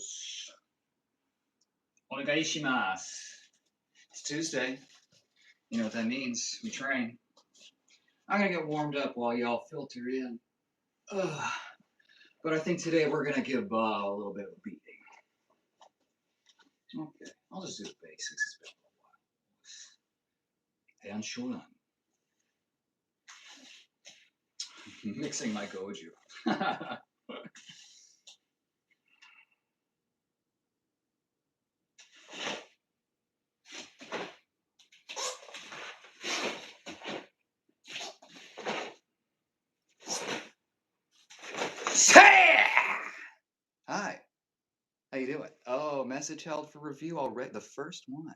Gozaimasu. Onegaishimasu. It's Tuesday. You know what that means. We train. I'm going to get warmed up while y'all filter in. Ugh. But I think today we're going to give a little bit of a beating. Okay. I'll just do the basics. It's been a while. Heian Shonan. Mixing my goju. Hi. How you doing? Oh, message held for review already. The first one.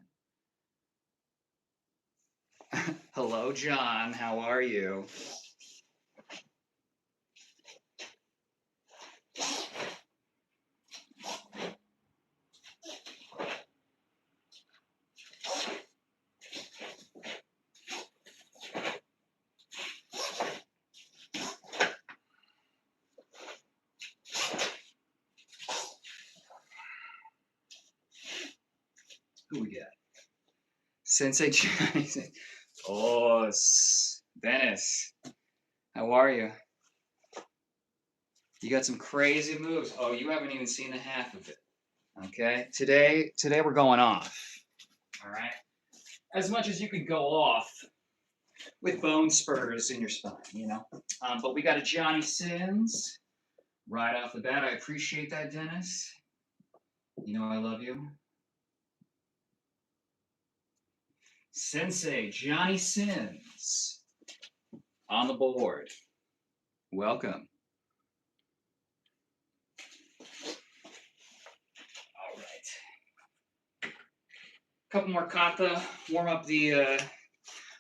Hello, John. How are you? Who we got? Sensei Johnny. Oh, Dennis. How are you? You got some crazy moves. Oh, you haven't even seen the half of it. Okay. Today we're going off. All right. As much as you can go off with bone spurs in your spine, you know. But we got a Johnny Sins right off the bat. I appreciate that, Dennis. You know I love you. Sensei Johnny Sins on the board. Welcome. All right. Couple more kata. Warm up the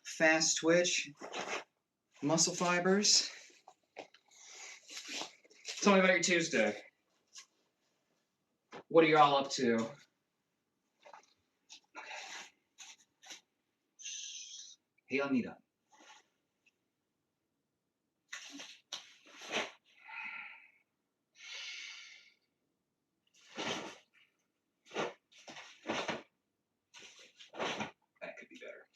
fast twitch muscle fibers. Tell me about your Tuesday. What are you all up to? Hey, Anita. That could be better.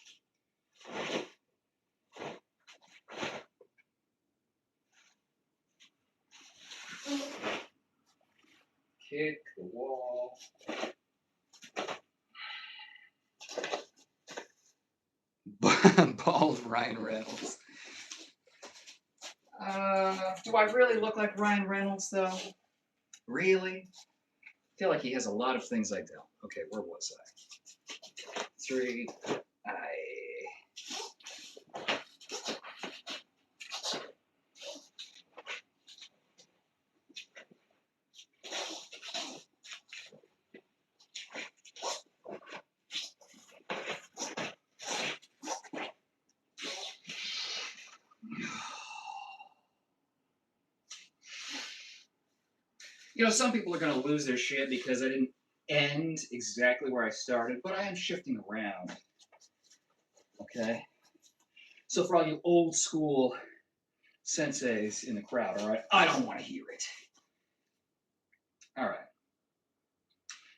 Kick the wall. Bald Ryan Reynolds. Do I really look like Ryan Reynolds, though? Really? I feel like he has a lot of things I don't. Okay, where was I? 3. You know, some people are going to lose their shit because I didn't end exactly where I started, but I am shifting around. Okay? So for all you old school senseis in the crowd, all right? I don't want to hear it. All right.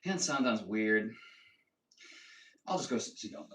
Hand Sandan's weird. I'll just go sit down.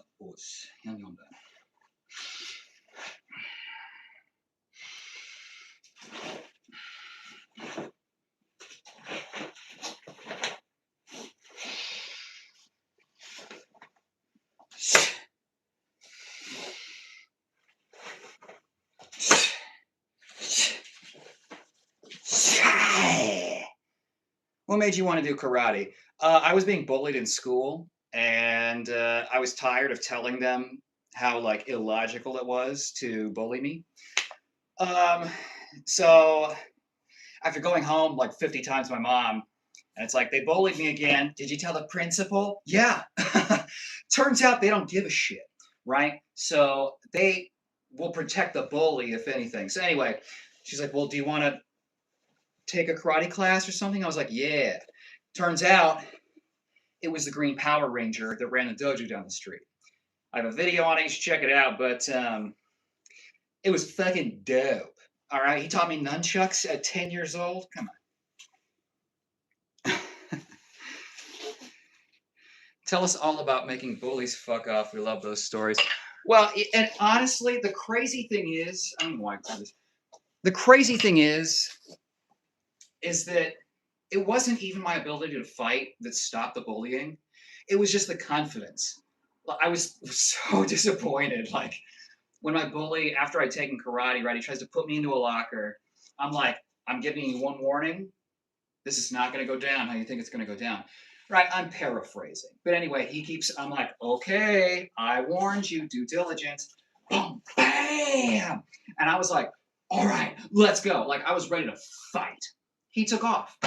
What made you want to do karate? I was being bullied in school, and I was tired of telling them how like illogical it was to bully me. So after going home like 50 times to my mom, and it's like, they bullied me again. Did you tell the principal? Yeah. Turns out they don't give a shit, right? So they will protect the bully if anything. So anyway, she's like, well, do you want to take a karate class or something? I was like, yeah. Turns out it was the Green Power Ranger that ran the dojo down the street. I have a video on it. You should check it out. But it was fucking dope. All right. He taught me nunchucks at 10 years old. Come on. Tell us all about making bullies fuck off. We love those stories. Well, and honestly, the crazy thing is, I don't know why I do this. The crazy thing is that it wasn't even my ability to fight that stopped the bullying. It was just the confidence. I was so disappointed. Like when my bully, after I'd taken karate, right, he tries to put me into a locker. I'm like, I'm giving you one warning. This is not going to go down how you think it's going to go down. Right, I'm paraphrasing. But anyway, I'm like, okay, I warned you, due diligence. Boom, bam. And I was like, all right, let's go. Like I was ready to fight. He took off.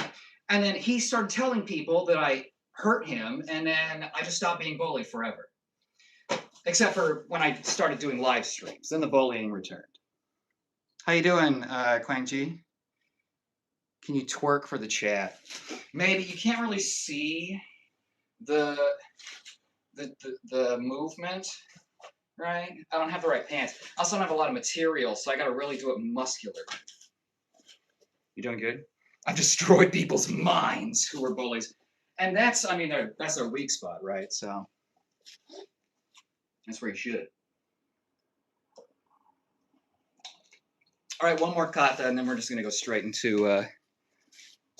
And then he started telling people that I hurt him, and then I just stopped being bullied forever. Except for when I started doing live streams. Then the bullying returned. How you doing, Quang Ji? Can you twerk for the chat? Maybe you can't really see the movement, right? I don't have the right pants. I also don't have a lot of material, so I got to really do it muscular. You doing good? I've destroyed people's minds who were bullies, and that's their weak spot, right? So that's where you should. All right, one more kata, and then we're just gonna go straight into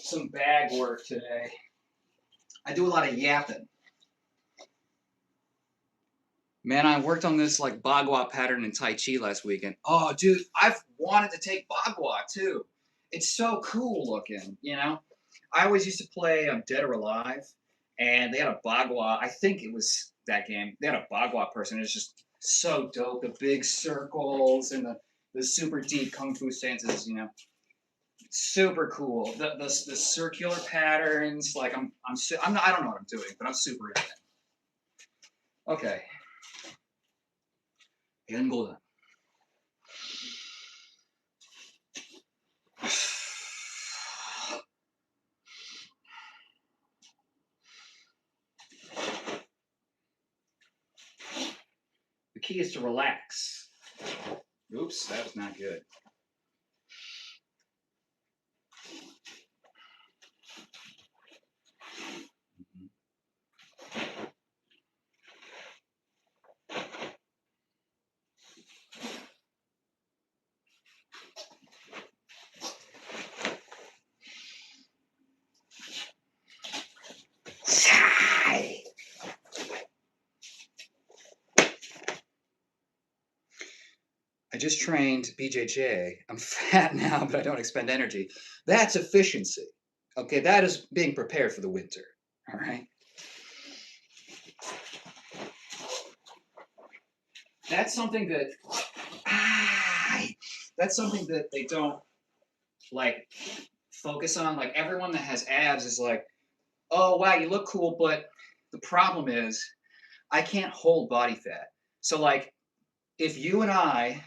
some bag work today. I do a lot of yapping. Man, I worked on this like Bagua pattern in Tai Chi last weekend. Oh, dude, I've wanted to take Bagua too. It's so cool looking, you know? I always used to play Dead or Alive, and they had a Bagua. I think it was that game. They had a Bagua person. It's just so dope. The big circles and the super deep kung fu stances, you know? Super cool. The circular patterns, like I don't know what I'm doing, but I'm super into it. Okay. 연고다. The key is to relax. Oops, that was not good. I just trained BJJ. I'm fat now, but I don't expend energy. That's efficiency. Okay, that is being prepared for the winter. All right. That's something that they don't like focus on. Like everyone that has abs is like, oh wow, you look cool, but the problem is I can't hold body fat. So like if you and I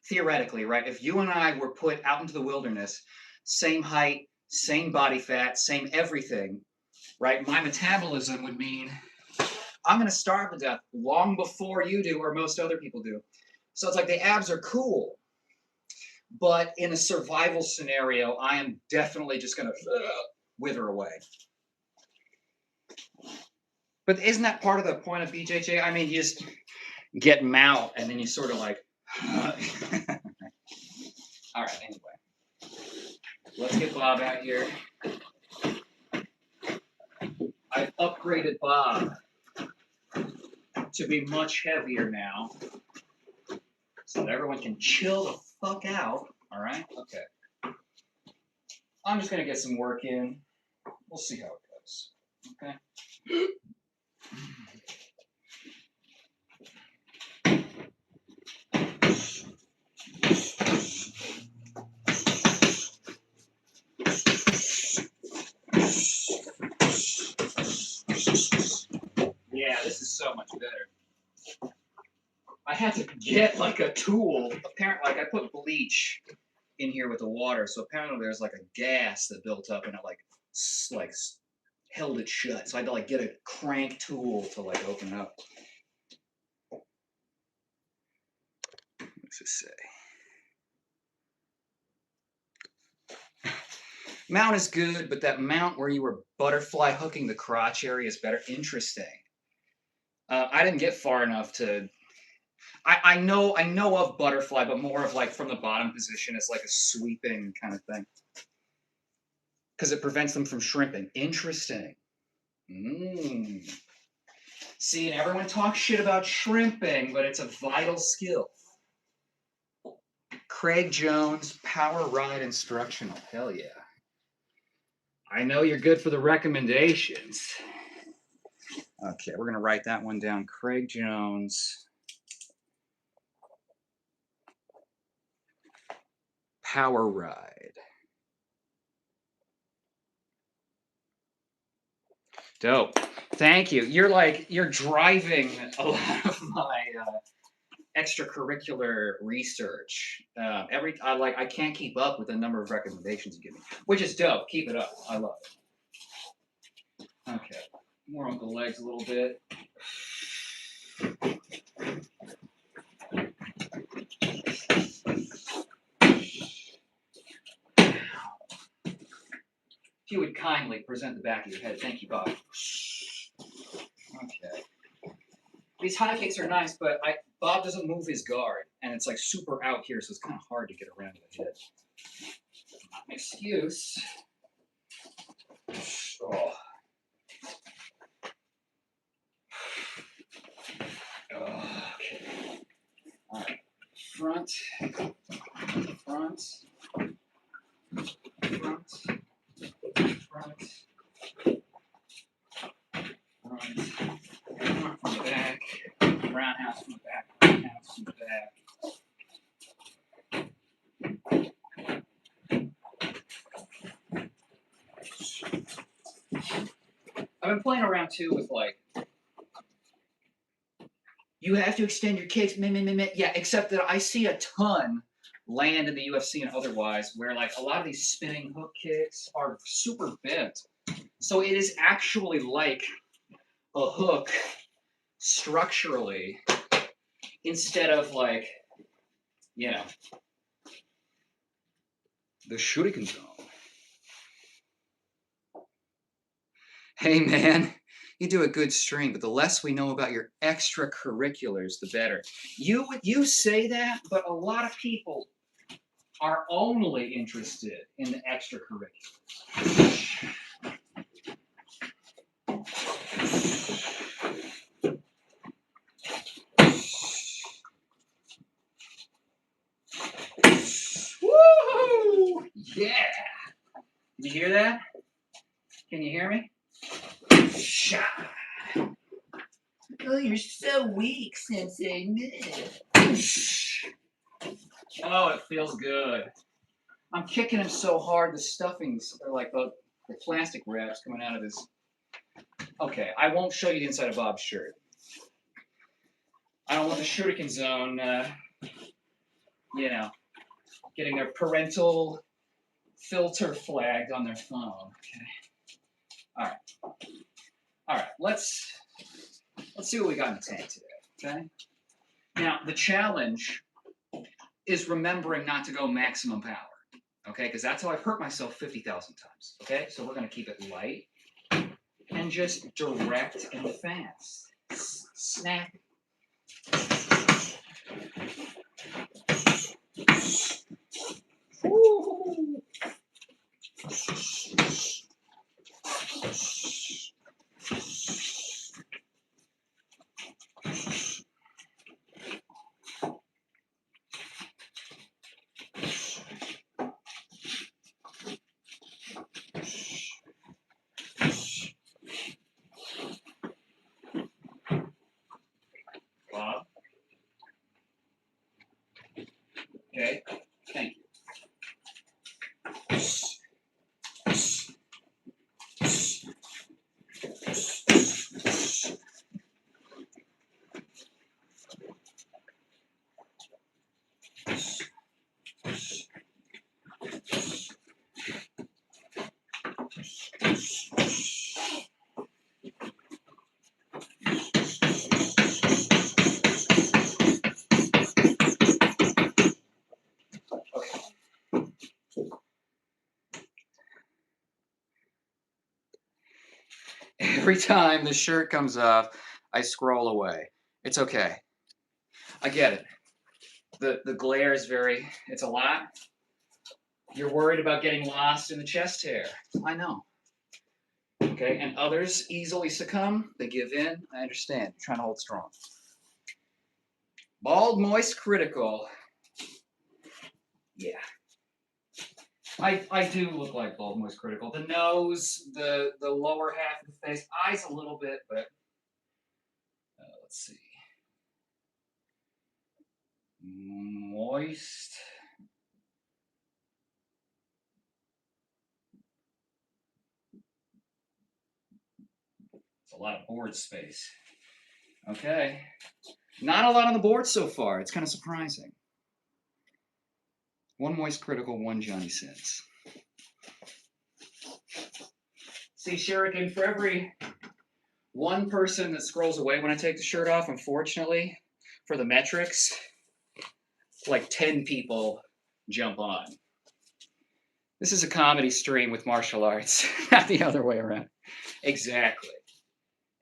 theoretically, right, if you and I were put out into the wilderness, same height, same body fat, same everything, right, my metabolism would mean I'm going to starve to death long before you do or most other people do. So it's like the abs are cool, but in a survival scenario, I am definitely just going to wither away. But isn't that part of the point of BJJ? I mean, you just get them out and then you sort of like all right, anyway. Let's get Bob out here. I've upgraded Bob to be much heavier now so that everyone can chill the fuck out. All right? Okay. I'm just going to get some work in. We'll see how it goes. Okay? Yeah, this is so much better. I had to get like a tool. Apparently, like I put bleach in here with the water, so apparently there's like a gas that built up and it like held it shut. So I had to like get a crank tool to like open it up. What's it say? Mount is good, but that mount where you were butterfly hooking the crotch area is better. Interesting. I didn't get far enough to. I know of butterfly, but more of like from the bottom position as like a sweeping kind of thing because it prevents them from shrimping. Interesting. Mm. See, and everyone talks shit about shrimping, but it's a vital skill. Craig Jones, Power Ride Instructional. Hell yeah. I know you're good for the recommendations. Okay, we're going to write that one down. Craig Jones, Power Ride. Dope. Thank you. You're driving a lot of my extracurricular research. I can't keep up with the number of recommendations you give me, which is dope. Keep it up. I love it. Okay, more on the legs a little bit. If you would kindly present the back of your head. Thank you, Bob. Okay. These high kicks are nice, but Bob doesn't move his guard, and it's like super out here, so it's kind of hard to get around the head. Not an excuse. Oh. Okay. All right. Front, front, front, front, front from the back, roundhouse from the back, roundhouse from the back. I've been playing around too with like, you have to extend your kicks, yeah, except that I see a ton land in the UFC and otherwise where like a lot of these spinning hook kicks are super bent. So it is actually like a hook structurally instead of like, you know, the Shuriken zone. Hey man, you do a good stream, but the less we know about your extracurriculars, the better. You say that, but a lot of people are only interested in the extracurriculars. Woo! Yeah! Did you hear that? Can you hear me? Shot. Oh, you're so weak, Sensei. Oh, it feels good. I'm kicking him so hard, the stuffings are like the plastic wraps coming out of his. Okay, I won't show you the inside of Bob's shirt. I don't want the Shuriken zone, getting their parental filter flagged on their phone. Okay. All right. Let's see what we got in the tank today. Okay. Now the challenge is remembering not to go maximum power. Okay, because that's how I've hurt myself 50,000 times. Okay, so we're gonna keep it light and just direct and fast. Snap. Woo. Bob. Okay, thank you. Every time the shirt comes off, I scroll away. It's okay. I get it. The glare is it's a lot. You're worried about getting lost in the chest hair. I know. Okay, and others easily succumb. They give in. I understand. You're trying to hold strong. Bald, moist, critical. Yeah. I do look like bald, moist, critical. The nose, the lower half of the face, eyes a little bit, but let's see. Moist. It's a lot of board space. Okay. Not a lot on the board so far. It's kind of surprising. One moist critical, one Johnny Sins. See, Shuriken, for every one person that scrolls away when I take the shirt off, unfortunately, for the metrics, like 10 people jump on. This is a comedy stream with martial arts, not the other way around. Exactly.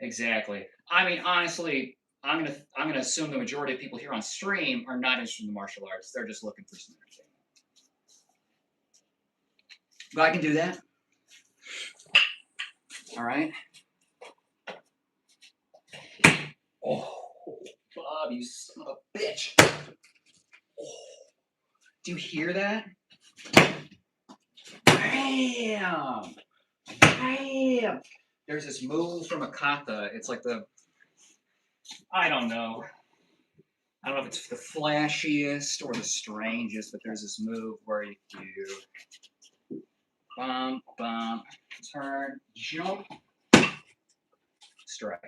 Exactly. I mean, honestly, I'm gonna assume the majority of people here on stream are not interested in the martial arts. They're just looking for some entertainment. But I can do that. All right. Oh, Bob, you son of a bitch. Oh, do you hear that? Bam! Bam! There's this move from a kata. It's like I don't know. I don't know if it's the flashiest or the strangest, but there's this move where you do bump, bump, turn, jump, strike.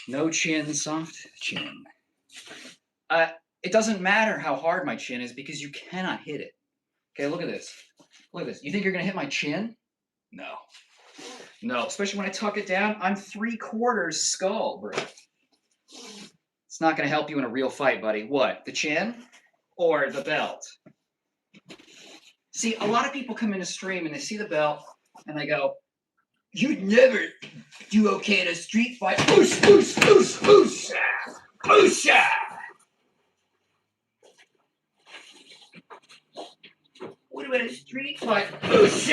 No chin, soft chin. It doesn't matter how hard my chin is because you cannot hit it. Okay, look at this. Look at this. You think you're going to hit my chin? No. No, especially when I tuck it down. I'm 3/4 skull, bro. It's not going to help you in a real fight, buddy. What? The chin or the belt? See, a lot of people come in a stream and they see the belt and they go, "You'd never do okay in a street fight." Oosh, oosh, oosh, oosh, oosh. What about a street fight? Oosh.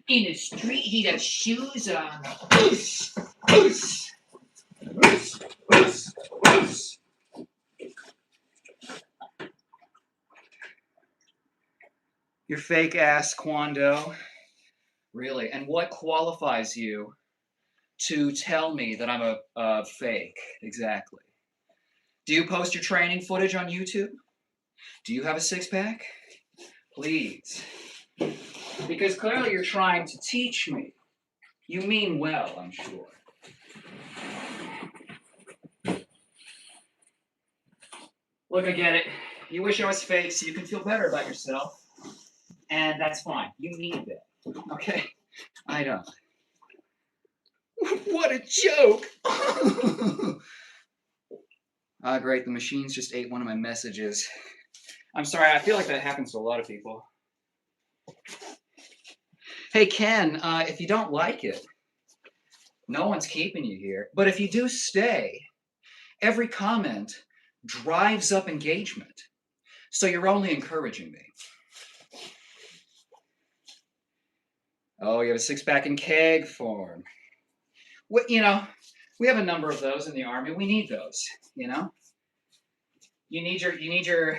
In the street, he'd have shoes on. Oosh, oosh, oosh, oosh, oosh. You're fake ass, Kwando. Really? And what qualifies you to tell me that I'm a fake? Exactly. Do you post your training footage on YouTube? Do you have a six-pack? Please. Because clearly you're trying to teach me. You mean well, I'm sure. Look, I get it. You wish I was fake so you can feel better about yourself. And that's fine. You need that. Okay? I don't. What a joke! Great. The machines just ate one of my messages. I'm sorry. I feel like that happens to a lot of people. Hey, Ken, if you don't like it, no one's keeping you here. But if you do stay, every comment drives up engagement. So you're only encouraging me. Oh, you have a six-pack in keg form. What, we have a number of those in the Army. We need those, You need your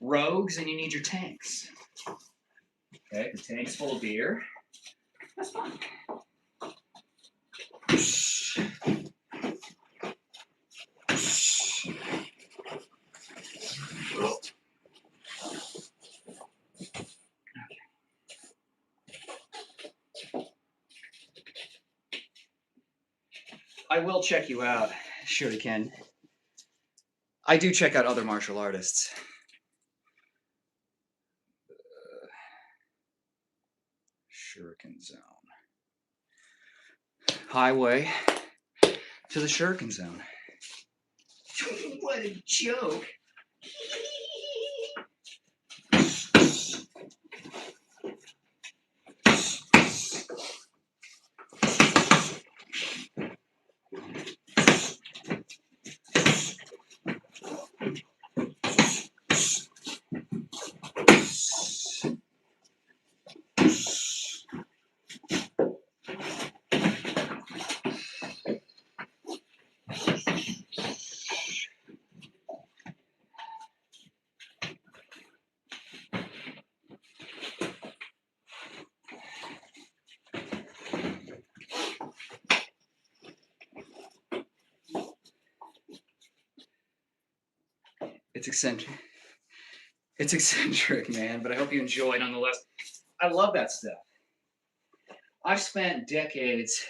rogues and you need your tanks. Okay, the tank's full of beer. That's fine. I will check you out, Shuriken. I do check out other martial artists. Shuriken Zone. Highway to the Shuriken Zone. What a joke. It's eccentric. It's eccentric, man, but I hope you enjoy nonetheless. I love that stuff. I've spent decades,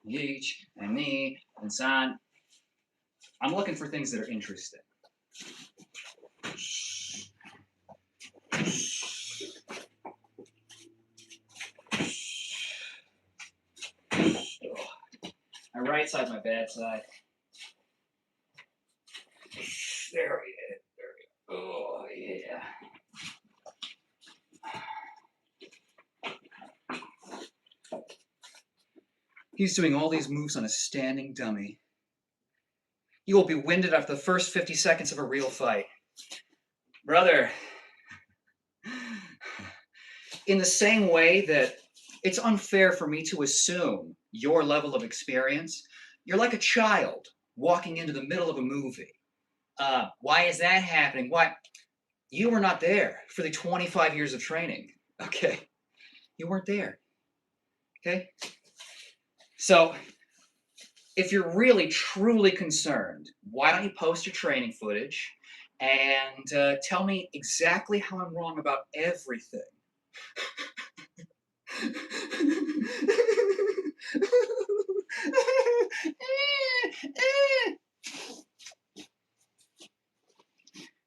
each and me and son. I'm looking for things that are interesting. My right side, my bad side. There we go. Oh, yeah. He's doing all these moves on a standing dummy. You will be winded after the first 50 seconds of a real fight. Brother, in the same way that it's unfair for me to assume your level of experience, you're like a child walking into the middle of a movie. Why is that happening? Why? You were not there for the 25 years of training. Okay. You weren't there. Okay. So if you're really, truly concerned, why don't you post your training footage and tell me exactly how I'm wrong about everything?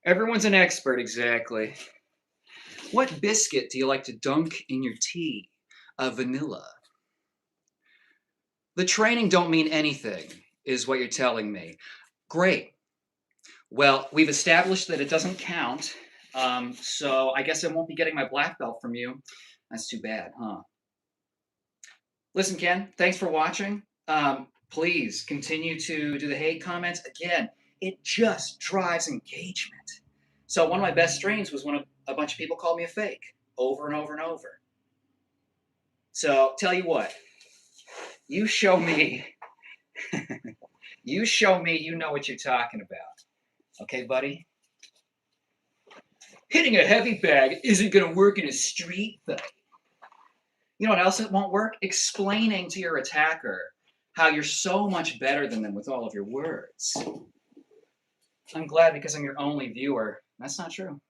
Everyone's an expert, exactly. What biscuit do you like to dunk in your tea? Vanilla. The training don't mean anything, is what you're telling me. Great. Well, we've established that it doesn't count, so I guess I won't be getting my black belt from you. That's too bad, huh? Listen, Ken, thanks for watching. Please continue to do the hate comments. Again, it just drives engagement. So one of my best streams was when a bunch of people called me a fake over and over and over. So tell you what, you show me, you know what you're talking about. Okay, buddy? Hitting a heavy bag isn't going to work in a street fight. You know what else it won't work? Explaining to your attacker how you're so much better than them with all of your words. I'm glad because I'm your only viewer. That's not true.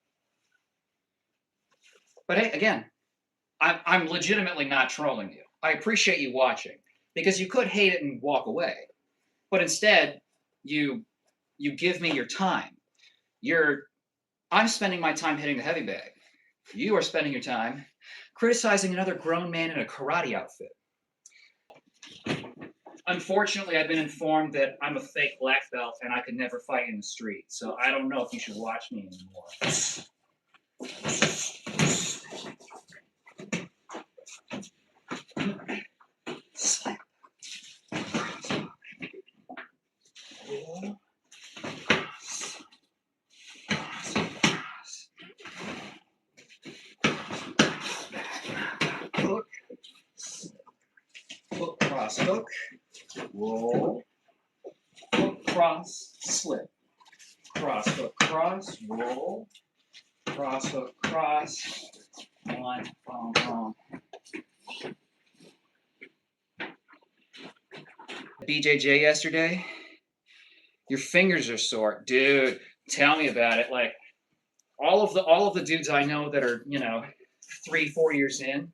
But hey, again, I'm legitimately not trolling you. I appreciate you watching because you could hate it and walk away. But instead, you give me your time. I'm spending my time hitting the heavy bag. You are spending your time criticizing another grown man in a karate outfit. Unfortunately, I've been informed that I'm a fake black belt and I could never fight in the street. So I don't know if you should watch me anymore. Slap. Hook. Hook, cross, hook. Roll. Hook, cross, slip. Cross, hook, cross, roll. Cross, hook, cross. One, boom, boom. BJJ yesterday. Your fingers are sore, dude. Tell me about it. Like all of the dudes I know that are 3-4 years in,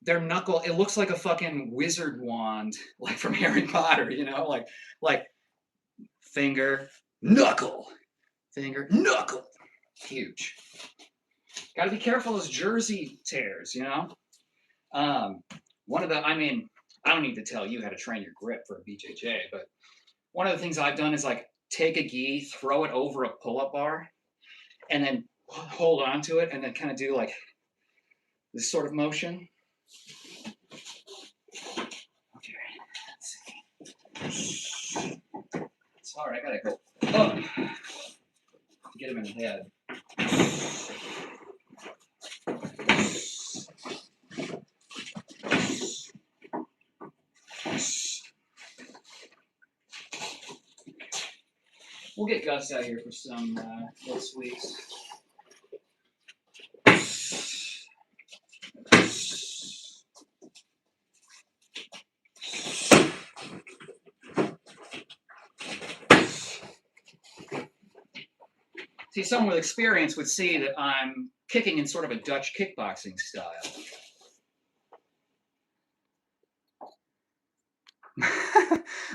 their knuckle, it looks like a fucking wizard wand, like from Harry Potter. Like finger, knuckle, finger, knuckle, huge. Got to be careful of those jersey tears. I don't need to tell you how to train your grip for a BJJ, but one of the things I've done is like take a gi, throw it over a pull-up bar, and then hold on to it, and then kind of do like this sort of motion. Okay, let's see. Sorry, I gotta go up to get him in the head. We'll get Gus out here for some little sweets. See, someone with experience would see that I'm kicking in sort of a Dutch kickboxing style.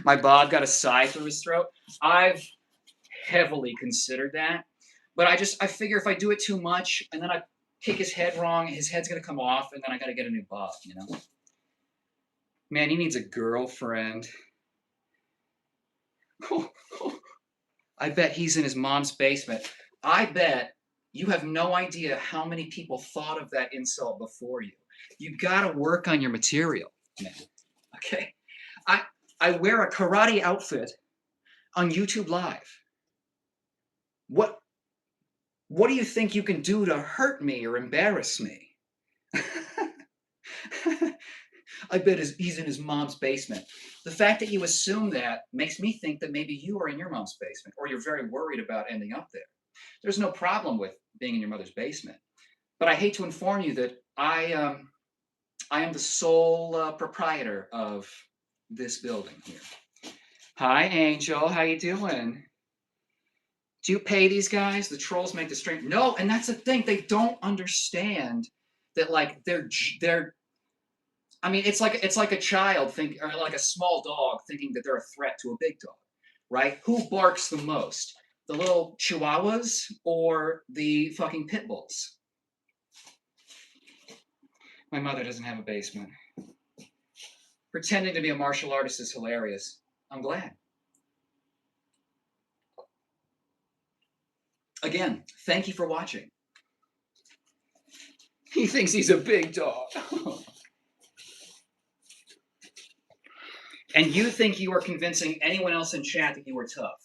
My Bob got a sigh through his throat. I've heavily considered that, but I figure if I do it too much and then I kick his head wrong, his head's gonna come off, and then I gotta get a new Bob. You know, man, he needs a girlfriend. I bet he's in his mom's basement. I bet you have no idea how many people thought of that insult before you. You gotta work on your material, man. Okay. I wear a karate outfit on YouTube Live. What do you think you can do to hurt me or embarrass me? I bet he's in his mom's basement. The fact that you assume that makes me think that maybe you are in your mom's basement, or you're very worried about ending up there. There's no problem with being in your mother's basement, but I hate to inform you that I am the sole proprietor of this building here. Hi, Angel. How you doing? Do you pay these guys? The trolls make the stream. No, and that's the thing. They don't understand that, like, they're. I mean, it's like a child or like a small dog thinking that they're a threat to a big dog, right? Who barks the most? The little chihuahuas or the fucking pit bulls? My mother doesn't have a basement. Pretending to be a martial artist is hilarious. I'm glad. Again, thank you for watching. He thinks he's a big dog. And you think you are convincing anyone else in chat that you are tough.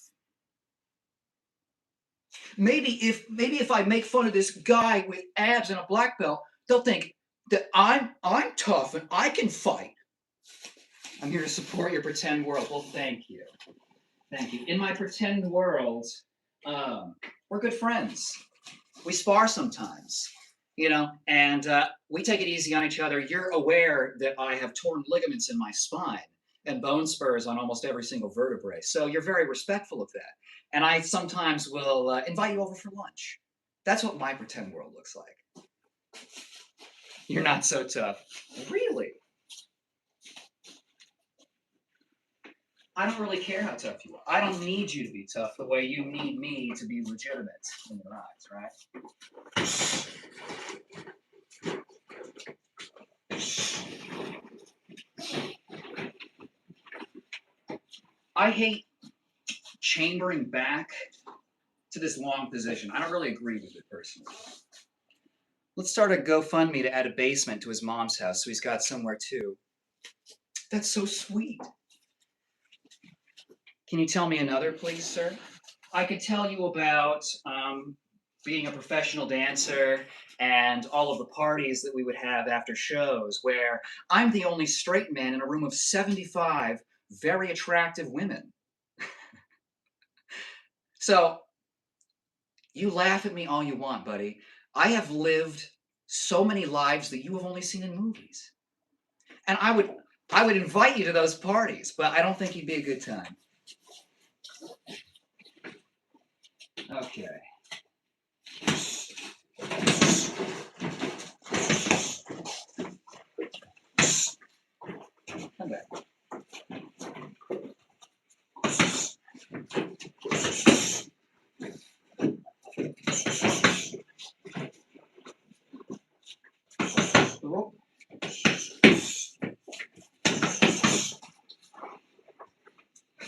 Maybe if I make fun of this guy with abs and a black belt, they'll think that I'm tough and I can fight. I'm here to support your pretend world. Well, thank you. Thank you. In my pretend world, we're good friends. We spar sometimes, you know, and we take it easy on each other. You're aware that I have torn ligaments in my spine and bone spurs on almost every single vertebrae. So you're very respectful of that. And I sometimes will invite you over for lunch. That's what my pretend world looks like. You're not so tough. Really? I don't really care how tough you are. I don't need you to be tough the way you need me to be legitimate in your eyes, right? I hate chambering back to this long position. I don't really agree with it personally. Let's start a GoFundMe to add a basement to his mom's house so he's got somewhere too. That's so sweet. Can you tell me another, please, sir? I could tell you about being a professional dancer and all of the parties that we would have after shows where I'm the only straight man in a room of 75 very attractive women. So, you laugh at me all you want, buddy. I have lived so many lives that you have only seen in movies. And I would invite you to those parties, but I don't think you'd be a good time. Okay. Come back.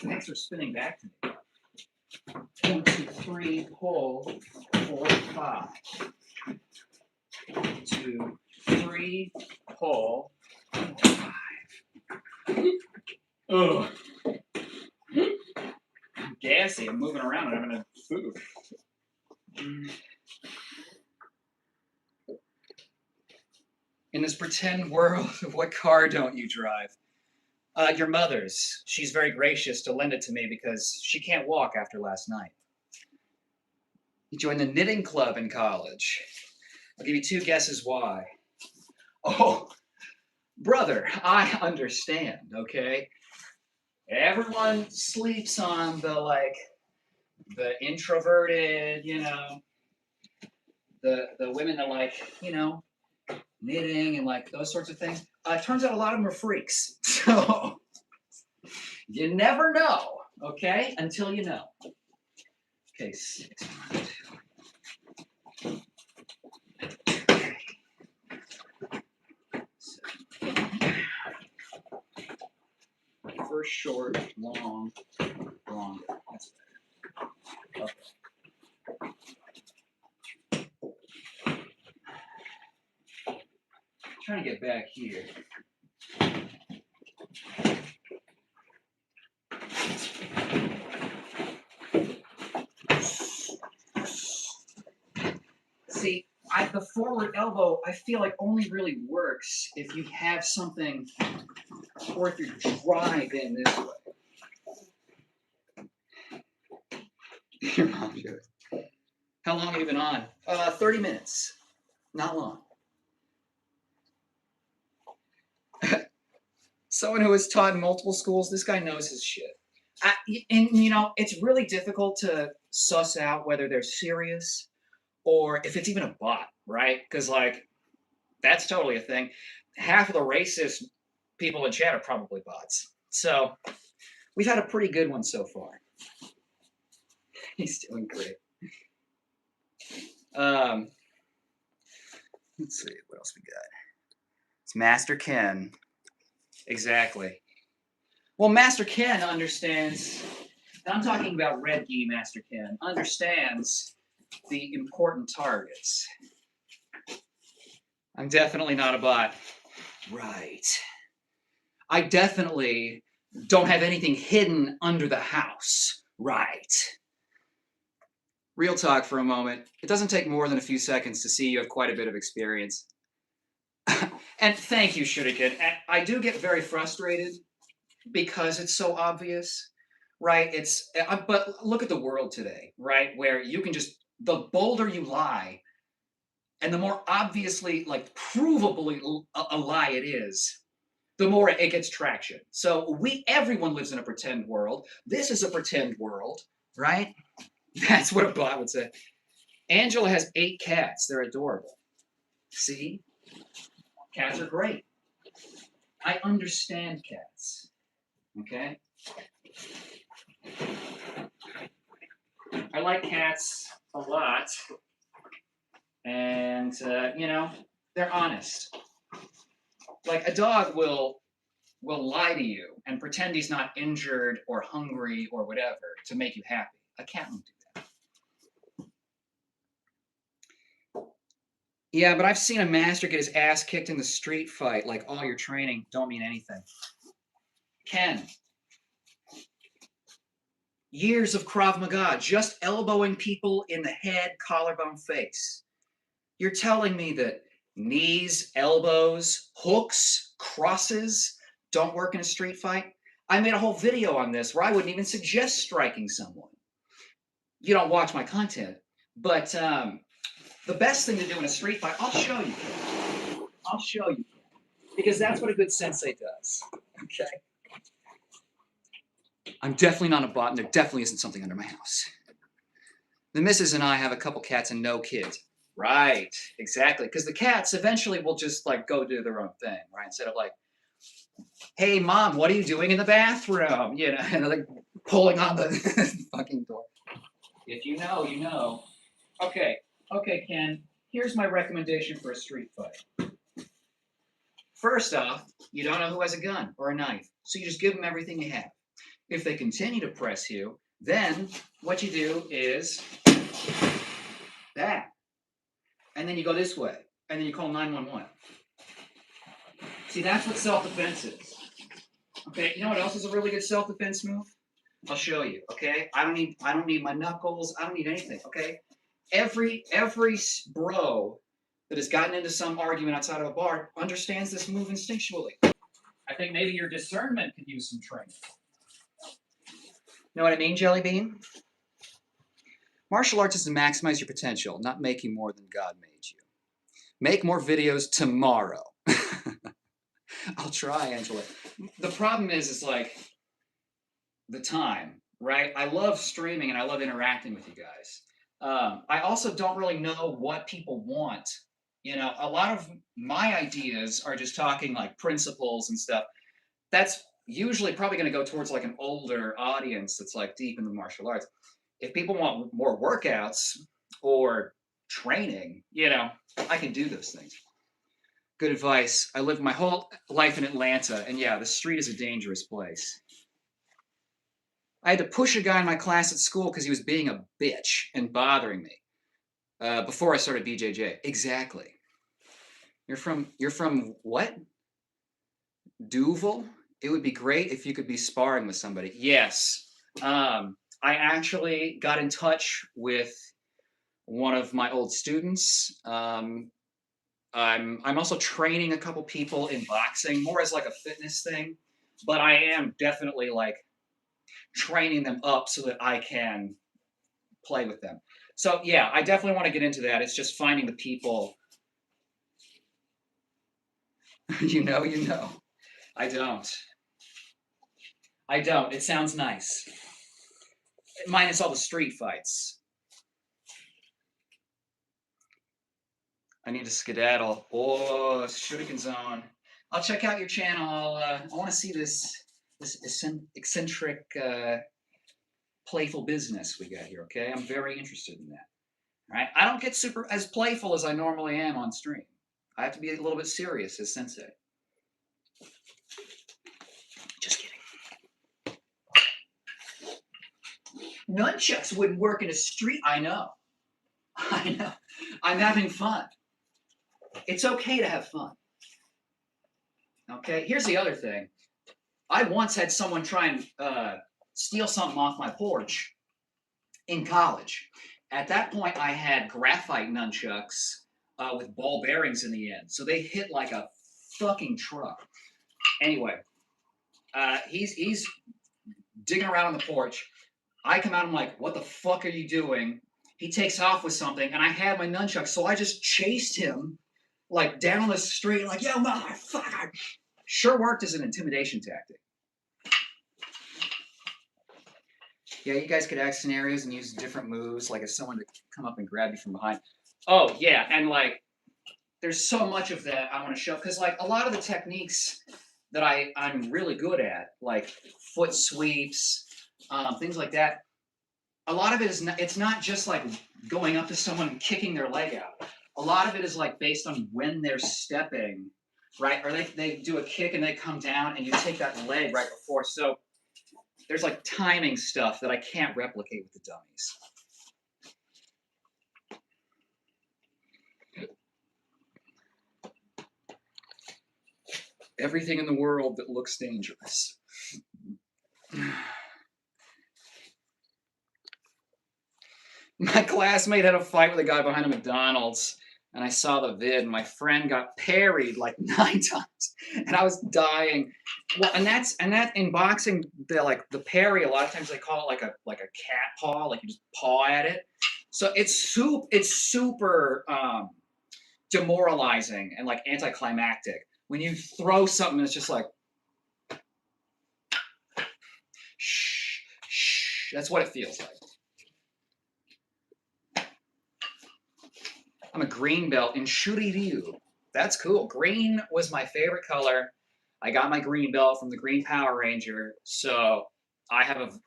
Thanks for spinning back to me. 1, 2, 3, pull, 4, 5. 1, 2, 3, pull, 4, 5. Ugh. I'm gassy. I'm moving around and having food. In this pretend world, what car don't you drive? Your mother's. She's very gracious to lend it to me because she can't walk after last night. You joined the knitting club in college. I'll give you 2 guesses why. Oh, brother, I understand, okay? Everyone sleeps on the, the introverted, the women that like, knitting and like those sorts of things. It turns out a lot of them are freaks. So you never know, okay, until you know. Okay, 6. First short, long, long. That's better. Okay. Trying to get back here. See, the forward elbow, I feel like only really works if you have something, or if you drive in this way. Your mom shows. How long have you been on? 30 minutes. Not long. Someone who has taught in multiple schools, this guy knows his shit. And it's really difficult to suss out whether they're serious or if it's even a bot, right? Because like that's totally a thing. Half of the racist people in chat are probably bots. So we've had a pretty good one so far. He's doing great. Let's see what else we got. It's Master Ken. Exactly. Well, Master Ken understands. I'm talking about Red Gi Master Ken understands the important targets. I'm definitely not a bot. Right. I definitely don't have anything hidden under the house. Right. Real talk for a moment. It doesn't take more than a few seconds to see you have quite a bit of experience. And thank you, Shuriken. I do get very frustrated because it's so obvious, right? But look at the world today, right? Where you can just, the bolder you lie, and the more obviously, like, provably a lie it is, the more it gets traction. So everyone lives in a pretend world. This is a pretend world, right? That's what a bot would say. Angela has 8 cats. They're adorable. See? Cats are great. I understand cats. Okay? I like cats a lot. And, they're honest. Like, a dog will lie to you and pretend he's not injured or hungry or whatever to make you happy. A cat won't do that. Yeah, but I've seen a master get his ass kicked in the street fight. Like, all your training don't mean anything. Ken. Years of Krav Maga, just elbowing people in the head, collarbone, face. You're telling me that knees, elbows, hooks, crosses don't work in a street fight? I made a whole video on this where I wouldn't even suggest striking someone. You don't watch my content, but the best thing to do in a street fight, I'll show you. I'll show you. Because that's what a good sensei does. Okay? I'm definitely not a bot, and there definitely isn't something under my house. The missus and I have a couple cats and no kids. Right, exactly. Because the cats eventually will just like go do their own thing, right? Instead of like, hey, mom, what are you doing in the bathroom? And they're like pulling on the fucking door. If you know, you know. Okay, Ken, here's my recommendation for a street fight. First off, you don't know who has a gun or a knife, so you just give them everything you have. If they continue to press you, then what you do is that. And then you go this way, and then you call 911. See, that's what self-defense is. Okay, you know what else is a really good self-defense move? I'll show you. Okay, I don't need my knuckles. I don't need anything. Okay, every bro that has gotten into some argument outside of a bar understands this move instinctually. I think maybe your discernment could use some training. Know what I mean, Jelly Bean? Martial arts is to maximize your potential, not make you more than God made you. Make more videos tomorrow. I'll try, Angela. The problem is like the time. right? I love streaming and I love interacting with you guys. I also don't really know what people want. You know, a lot of my ideas are just talking like principles and stuff. That's usually probably going to go towards like an older audience that's like deep in the martial arts. If people want more workouts or training, you know, I can do those things. Good advice. I lived my whole life in Atlanta, and yeah, the street is a dangerous place. I had to push a guy in my class at school because he was being a bitch and bothering me before I started BJJ. Exactly. You're from what? Duval? It would be great if you could be sparring with somebody. Yes. I actually got in touch with one of my old students. I'm also training a couple people in boxing, more as like a fitness thing, but I am definitely like training them up so that I can play with them. So yeah, I definitely want to get into that. It's just finding the people. You know. I don't. I don't. It sounds nice. Minus all the street fights. I need to skedaddle. Oh, Shuriken Zone. I'll check out your channel. I want to see this eccentric, playful business we got here. Okay, I'm very interested in that. All right, I don't get super as playful as I normally am on stream. I have to be a little bit serious as sensei. Just kidding. Nunchucks wouldn't work in a street. I know. I know. I'm having fun. It's okay to have fun. Okay. Here's the other thing. I once had someone try and steal something off my porch in college. At that point, I had graphite nunchucks with ball bearings in the end, so they hit like a fucking truck. Anyway, he's digging around on the porch. I come out. I'm like, "What the fuck are you doing?" He takes off with something, and I had my nunchucks, so I just chased him like down the street, like, "Yo, motherfucker!" Sure worked as an intimidation tactic. Yeah, you guys could act scenarios and use different moves, like if someone to come up and grab you from behind. Oh yeah, and like there's so much of that I want to show because like a lot of the techniques that I'm really good at, like foot sweeps, things like that. A lot of it is not, it's not just like going up to someone and kicking their leg out. A lot of it is like based on when they're stepping, right? Or they do a kick and they come down and you take that leg right before. So there's like timing stuff that I can't replicate with the dummies. Everything in the world that looks dangerous. My classmate had a fight with a guy behind a McDonald's, and I saw the vid. And my friend got parried like 9 times, and I was dying. Well, and that in boxing, the parry. A lot of times they call it like a cat paw, like you just paw at it. So it's super demoralizing and like anticlimactic when you throw something that's just like shh, shh. That's what it feels like. I'm a green belt in Shuri-ryu. That's cool. Green was my favorite color. I got my green belt from the Green Power Ranger. So I have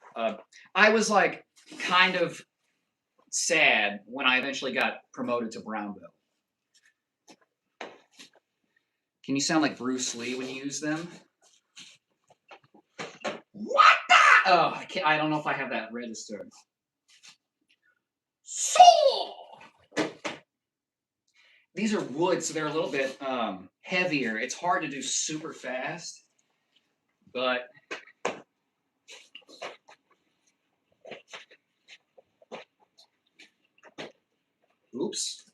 I was like kind of sad when I eventually got promoted to brown belt. Can you sound like Bruce Lee when you use them? What the? Oh, I don't know if I have that registered. So these are wood, so they're a little bit heavier. It's hard to do super fast, but oops.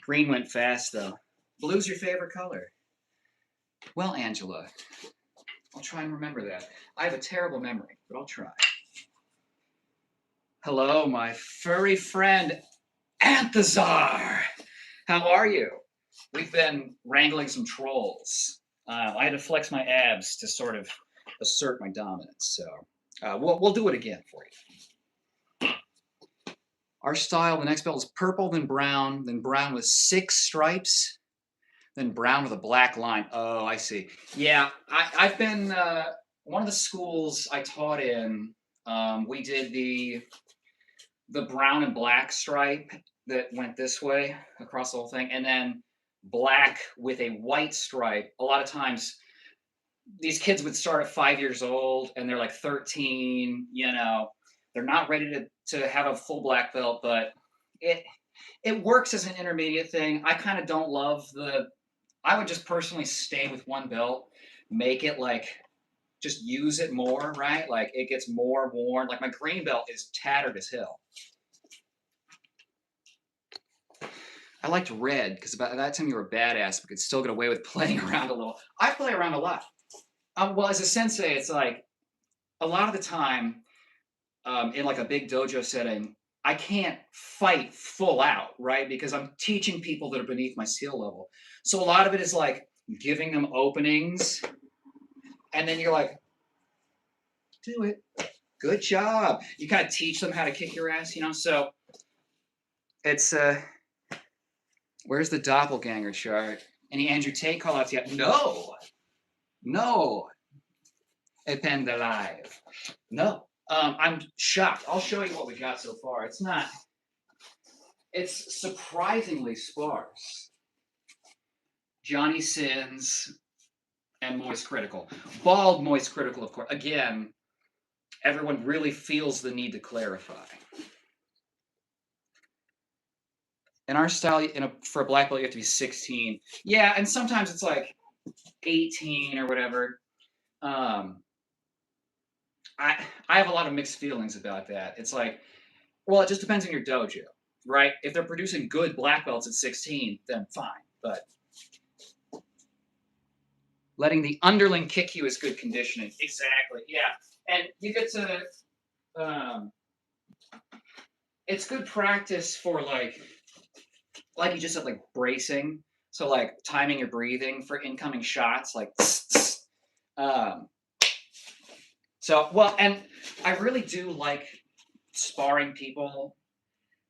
Green went fast though. Blue's your favorite color. Well, Angela, I'll try and remember that. I have a terrible memory, but I'll try. Hello, my furry friend, Anthazar. How are you? we've been wrangling some trolls. I had to flex my abs to sort of assert my dominance. So we'll do it again for you. Our style, the next belt is purple, then brown with 6 stripes, then brown with a black line. Oh, I see. Yeah, I've been one of the schools I taught in. We did the brown and black stripe that went this way across the whole thing, and then black with a white stripe. A lot of times, these kids would start at 5 years old, and they're like 13. They're not ready to have a full black belt, but it works as an intermediate thing. I kind of don't love I would just personally stay with one belt, make it like just use it more, right? Like it gets more worn. Like my green belt is tattered as hell. I liked red because about that time you were a badass, but could still get away with playing around a little. I play around a lot. Well, as a sensei, it's like a lot of the time in like a big dojo setting, I can't fight full out, right? Because I'm teaching people that are beneath my skill level. So a lot of it is like giving them openings, and then you're like, do it. Good job. You kind of teach them how to kick your ass, So it's where's the doppelganger chart? Any Andrew Tate call outs yet? No. Append alive. No. I'm shocked. I'll show you what we got so far. It's surprisingly sparse. Johnny Sins and Moist Critical. Bald Moist Critical, of course. Again, everyone really feels the need to clarify. In our style, for a black belt, you have to be 16. Yeah, and sometimes it's like 18 or whatever. I have a lot of mixed feelings about that. It's like, well, it just depends on your dojo, right? If they're producing good black belts at 16, then fine. But letting the underling kick you is good conditioning. Exactly. Yeah, and you get to. It's good practice for like you just said, like bracing. So like timing your breathing for incoming shots, like. So well, and I really do like sparring people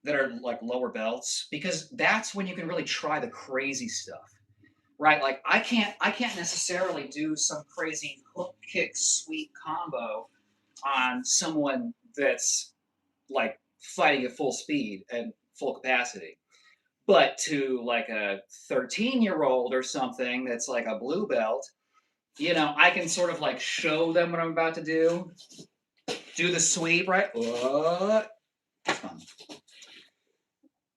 that are like lower belts because that's when you can really try the crazy stuff, right? Like I can't necessarily do some crazy hook kick sweep combo on someone that's like fighting at full speed and full capacity. But to like a 13-year-old or something that's like a blue belt, I can sort of like show them what I'm about to do. Do the sweep, right? It's fun.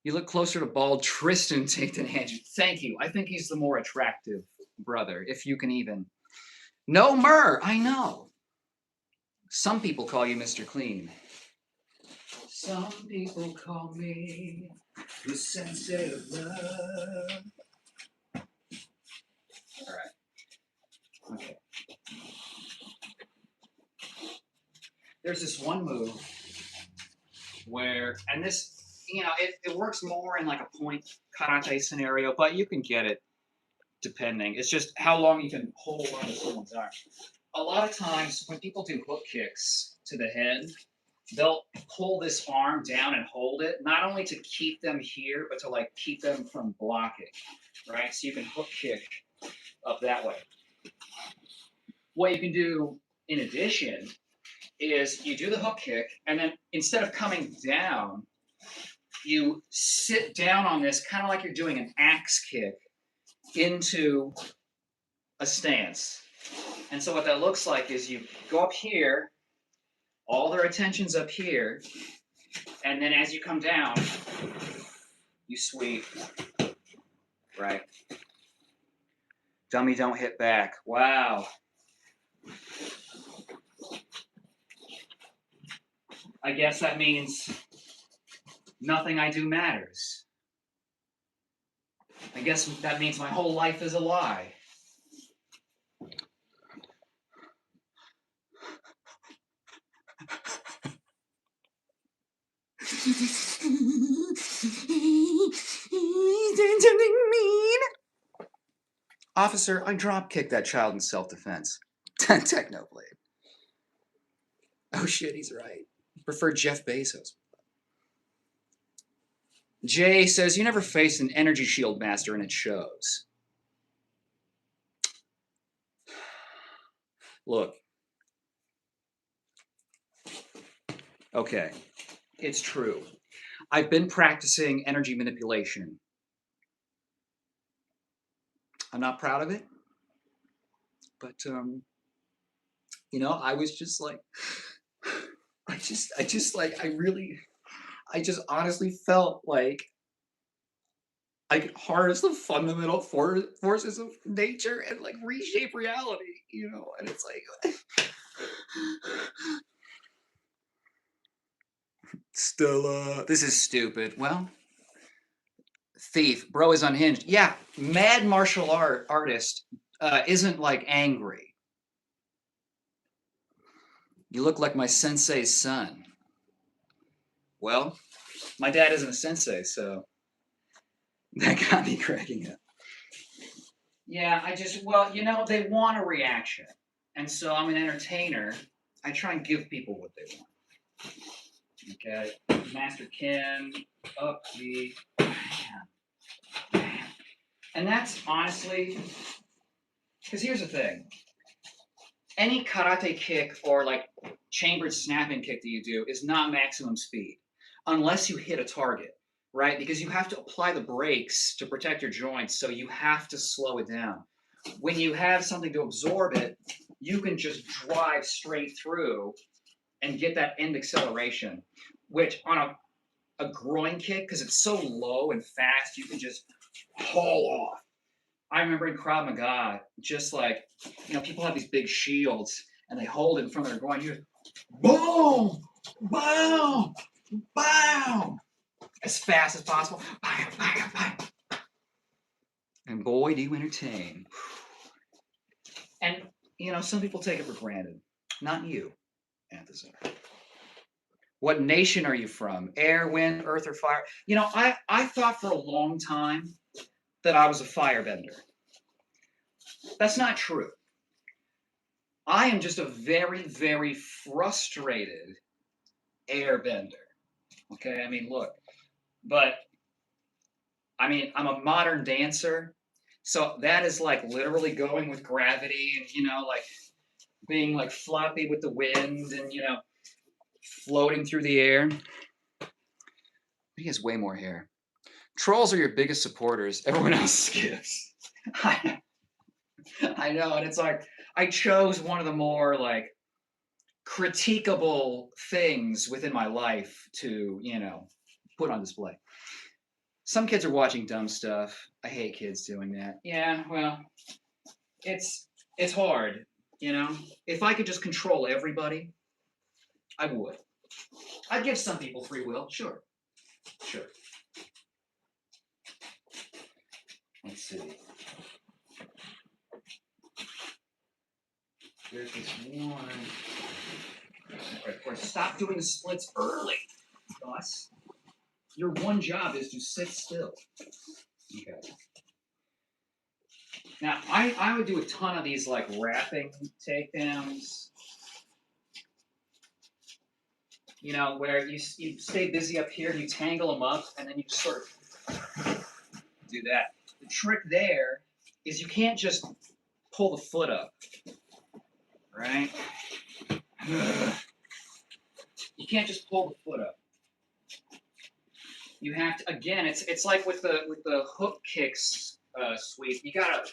You look closer to bald Tristan Tate than Andrew. Thank you. I think he's the more attractive brother, if you can even. No Murr, I know. Some people call you Mr. Clean. Some people call me the sensei of love. All right. Okay. There's this one move where, and this, it works more in like a point karate scenario, but you can get it depending. It's just how long you can hold on to someone's arm. A lot of times when people do hook kicks to the head, they'll pull this arm down and hold it, not only to keep them here, but to like keep them from blocking, right? So you can hook kick up that way. What you can do in addition is you do the hook kick, and then instead of coming down, you sit down on this kind of like you're doing an axe kick into a stance. And so what that looks like is you go up here, all their attention's up here, and then as you come down, you sweep, right? Dummy don't hit back. Wow. I guess that means nothing I do matters. I guess that means my whole life is a lie. He's doing something mean. Officer, I drop kicked that child in self-defense. Technoblade. Oh shit, he's right. Prefer Jeff Bezos. Jay says, you never faced an energy shield master and it shows. Look. Okay, it's true. I've been practicing energy manipulation. I'm not proud of it, but I was just like, I just honestly felt like I could harness the fundamental forces of nature and like reshape reality, and it's like, Stella, this is stupid. Well, thief, bro is unhinged. Yeah, mad martial artist isn't like angry. You look like my sensei's son. Well, my dad isn't a sensei, so that got me cracking up. Yeah, they want a reaction. And so I'm an entertainer. I try and give people what they want. Okay, Master Kim, up the, and that's honestly, because here's the thing. Any karate kick or like chambered snapping kick that you do is not maximum speed unless you hit a target, right? Because you have to apply the brakes to protect your joints, so you have to slow it down. When you have something to absorb it, you can just drive straight through and get that end acceleration, which on a groin kick, because it's so low and fast, you can just haul off. I remember in Krav Maga, just like, people have these big shields and they hold it in front of their groin. You just, boom, boom, boom, as fast as possible. Bam, bam, bam. And boy, do you entertain. And, some people take it for granted. Not you, Anthony. What nation are you from? Air, wind, earth, or fire? I thought for a long time that I was a firebender. That's not true. I am just a very, very frustrated airbender. Okay, look. But, I'm a modern dancer. So that is like literally going with gravity and, like being like floppy with the wind and, floating through the air. He has way more hair. Trolls are your biggest supporters. Everyone else skips. I know, and it's like I chose one of the more like critiquable things within my life to, put on display. Some kids are watching dumb stuff. I hate kids doing that. Yeah, well, it's hard, If I could just control everybody, I would. I'd give some people free will, sure. Sure. Let's see. There's this one. Of course, stop doing the splits early, Gus. Your one job is to sit still. Okay. Now, I would do a ton of these like wrapping takedowns. Where you stay busy up here, you tangle them up, and then you just sort of do that. The trick there is you can't just pull the foot up, right? You can't just pull the foot up. You have to, again, it's like with the hook kicks sweep, you gotta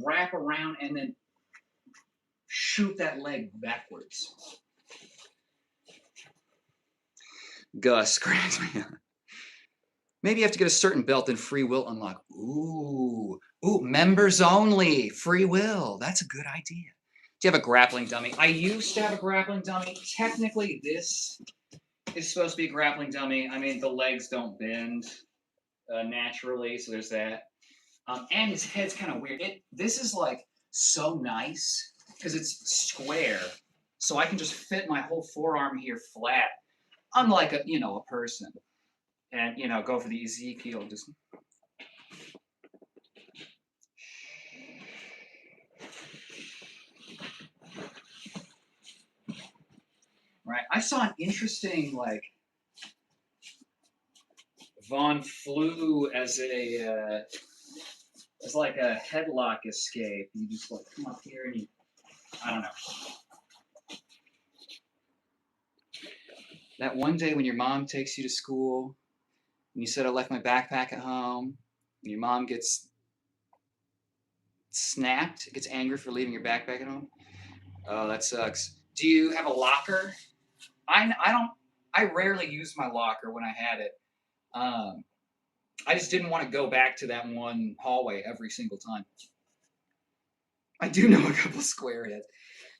wrap around and then shoot that leg backwards. Gus cracks me up. Maybe you have to get a certain belt and free will unlock. Ooh, members only, free will. That's a good idea. Do you have a grappling dummy? I used to have a grappling dummy. Technically, this is supposed to be a grappling dummy. The legs don't bend naturally, so there's that. And his head's kind of weird. This is like so nice because it's square, so I can just fit my whole forearm here flat, unlike a person, and go for the Ezekiel. Just I saw an interesting like Von Flew as like a headlock escape. You just like come up here and you, I don't know. That one day when your mom takes you to school and you said I left my backpack at home, and your mom gets snapped, gets angry for leaving your backpack at home. Oh, that sucks. Do you have a locker? I don't. I rarely used my locker when I had it. Um, I just didn't want to go back to that one hallway every single time. I do know a couple squareheads.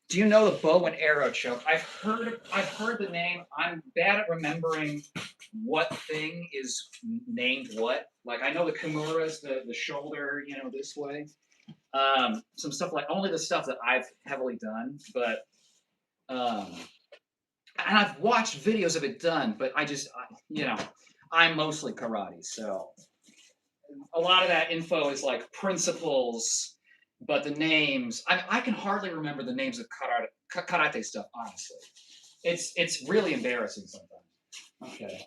Do you know the bow and arrow choke? I've heard the name. I'm bad at remembering what thing is named what. Like I know the Kimura's the shoulder, this way. Some stuff like only the stuff that I've heavily done, but um, and I've watched videos of it done, but I'm mostly karate, so a lot of that info is like principles, but the names I can hardly remember the names of karate stuff. Honestly, it's really embarrassing sometimes. Okay.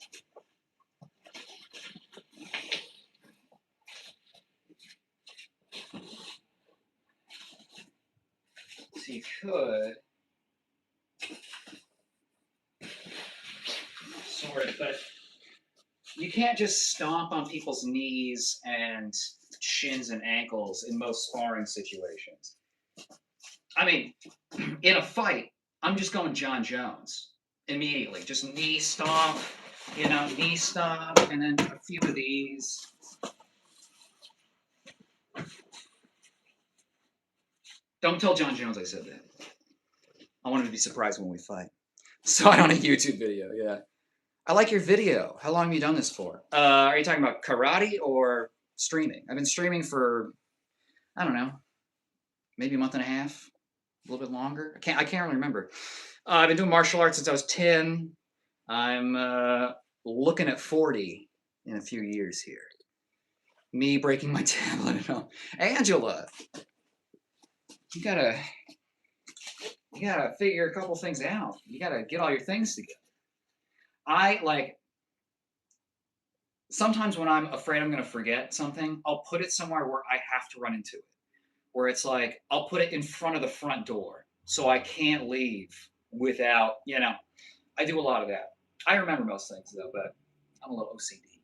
So you could sort of, but you can't just stomp on people's knees and shins and ankles in most sparring situations. I mean, in a fight, I'm just going John Jones immediately. Just knee stomp, knee stomp, and then a few of these. Don't tell John Jones I said that. I want him to be surprised when we fight. Saw it on a YouTube video, yeah. I like your video. How long have you done this for? Are you talking about karate or streaming? I've been streaming for, I don't know, maybe a month and a half, a little bit longer. I can't really remember. I've been doing martial arts since I was 10. I'm looking at 40 in a few years here. Me breaking my tablet at home. Angela, you gotta figure a couple things out. You gotta get all your things together. Sometimes when I'm afraid I'm gonna forget something, I'll put it somewhere where I have to run into it. Where it's like I'll put it in front of the front door so I can't leave without, I do a lot of that. I remember most things though, but I'm a little OCD.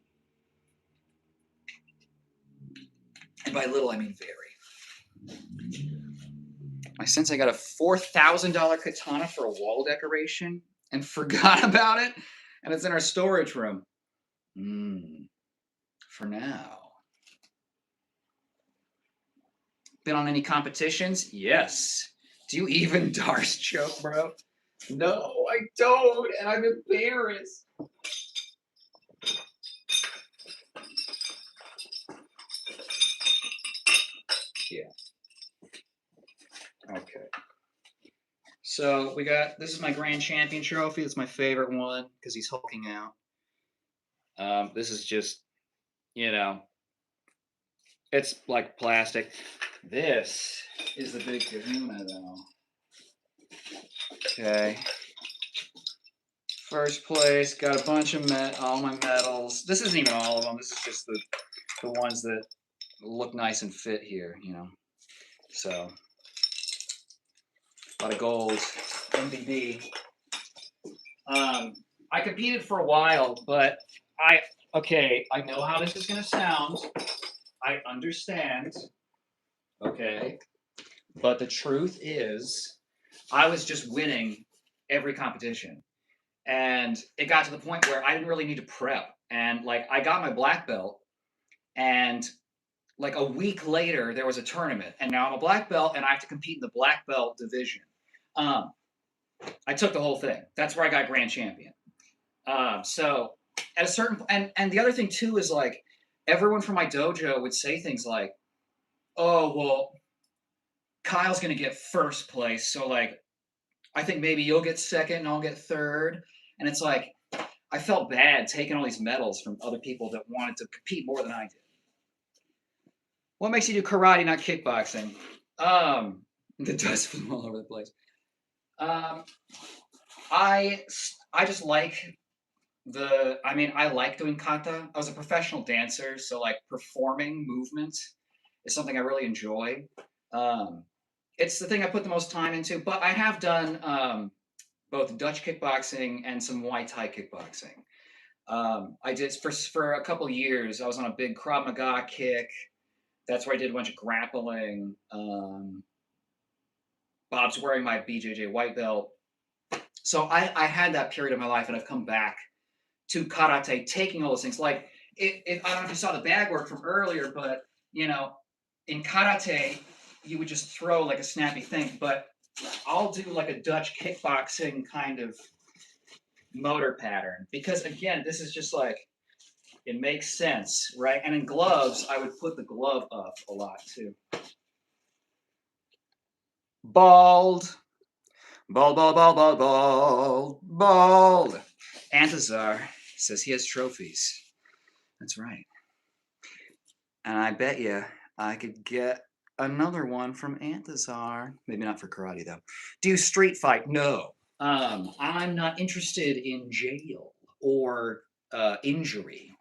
And by little I mean very. My sensei got a $4,000 katana for a wall decoration and forgot about it, and it's in our storage room. For now. Been on any competitions? Yes. Do you even Darce choke, bro? No, I don't, and I'm embarrassed. Yeah. Okay. So this is my Grand Champion trophy. It's my favorite one because he's hulking out. This is just, it's like plastic. This is the big kahuna though. Okay. First place, got a bunch of all my medals. This isn't even all of them. This is just the ones that look nice and fit here, So, a lot of gold, MVD. I competed for a while, but I know how this is going to sound. I understand. Okay. But the truth is, I was just winning every competition. And it got to the point where I didn't really need to prep. And like I got my black belt, and like a week later there was a tournament, and now I'm a black belt and I have to compete in the black belt division. I took the whole thing. That's where I got Grand Champion. So at a certain and the other thing too is like everyone from my dojo would say things like, "Oh well, Kyle's gonna get first place, so like I think maybe you'll get second and I'll get third." And it's like I felt bad taking all these medals from other people that wanted to compete more than I did. What makes you do karate, not kickboxing? The dust flew all over the place. I I just like I mean, I like doing kata. I was a professional dancer, so like performing movement is something I really enjoy. Um, it's the thing I put the most time into, but I have done both Dutch kickboxing and some Muay Thai kickboxing. I did for a couple years. I was on a big Krav Maga kick. That's where I did a bunch of grappling. Bob's wearing my BJJ white belt. So I had that period of my life, and I've come back to karate, taking all those things. Like, I don't know if you saw the bag work from earlier, but you know, in karate, you would just throw like a snappy thing. But I'll do like a Dutch kickboxing kind of motor pattern because again, this is just like it makes sense, right? And in gloves, I would put the glove up a lot too. Bald. Bald, bald, bald, bald, bald, bald. Antazar says he has trophies. That's right. And I bet you I could get another one from Antazar. Maybe not for karate, though. Do street fight? No. I'm not interested in jail or injury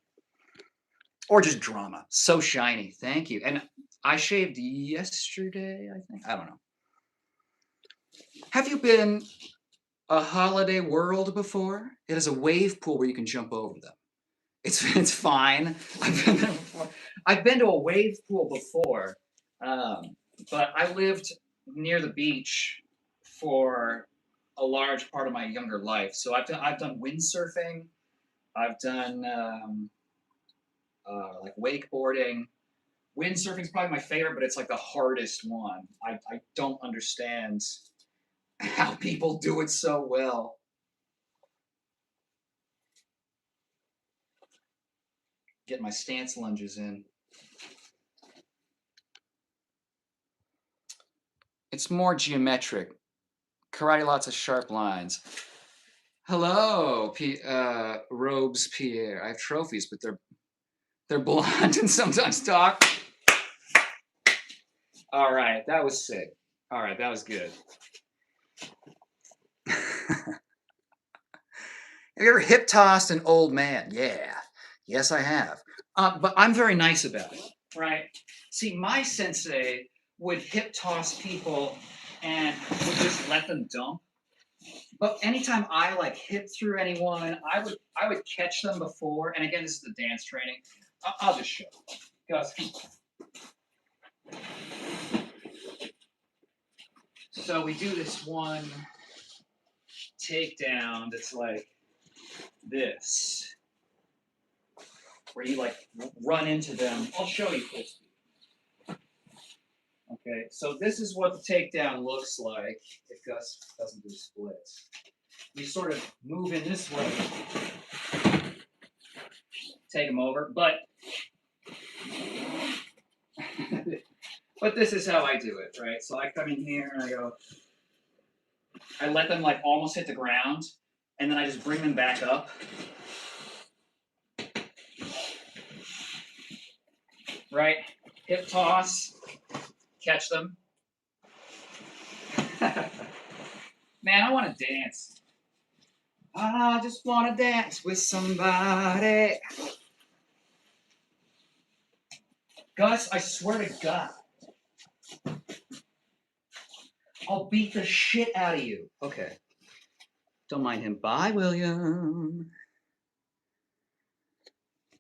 or just drama. So shiny. Thank you. And I shaved yesterday, I think. I don't know. Have you been a Holiday World before? It is a wave pool where you can jump over them. It's fine. I've been there before. I've been to a wave pool before, but I lived near the beach for a large part of my younger life. So I've done windsurfing. I've done like wakeboarding. Windsurfing is probably my favorite, but it's like the hardest one. I don't understand how people do it so well. Get my stance lunges in. It's more geometric. Karate, lots of sharp lines. Hello, Robes Pierre. I have trophies, but they're blonde and sometimes talk. All right, that was sick. All right, that was good. Have you ever hip tossed an old man? Yeah. Yes, I have. But I'm very nice about it, right? See, my sensei would hip toss people and would just let them dump. But anytime I like hit through anyone, I would catch them before. And again, this is the dance training. I'll just show you. Gus. So we do this one takedown that's like this, where you like run into them. I'll show you, Chris. Okay, so this is what the takedown looks like if Gus doesn't do splits. You sort of move in this way, take him over, but but this is how I do it, right? So I come in here and I let them like almost hit the ground, and then I just bring them back up. Right? Hip toss, catch them. Man, I want to dance. I just want to dance with somebody. Gus, I swear to God, I'll beat the shit out of you. Okay. Don't mind him. Bye, William.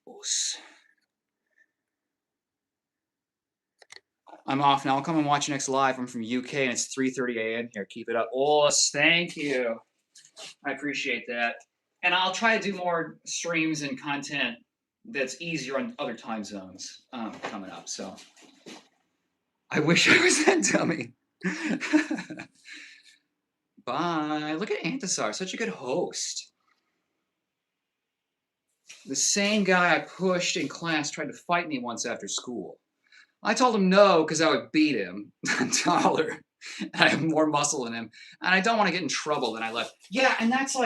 Oos. I'm off now. I'll come and watch you next live. I'm from UK and it's 3:30 a.m. here. Keep it up. Oos, thank you. I appreciate that. And I'll try to do more streams and content that's easier on other time zones coming up. So I wish I was that dummy. Bye. Look at Antasar, such a good host. The same guy I pushed in class tried to fight me once after school. I told him no because I would beat him. I'm taller. I have more muscle than him. And I don't want to get in trouble. Then I left. Yeah, and that's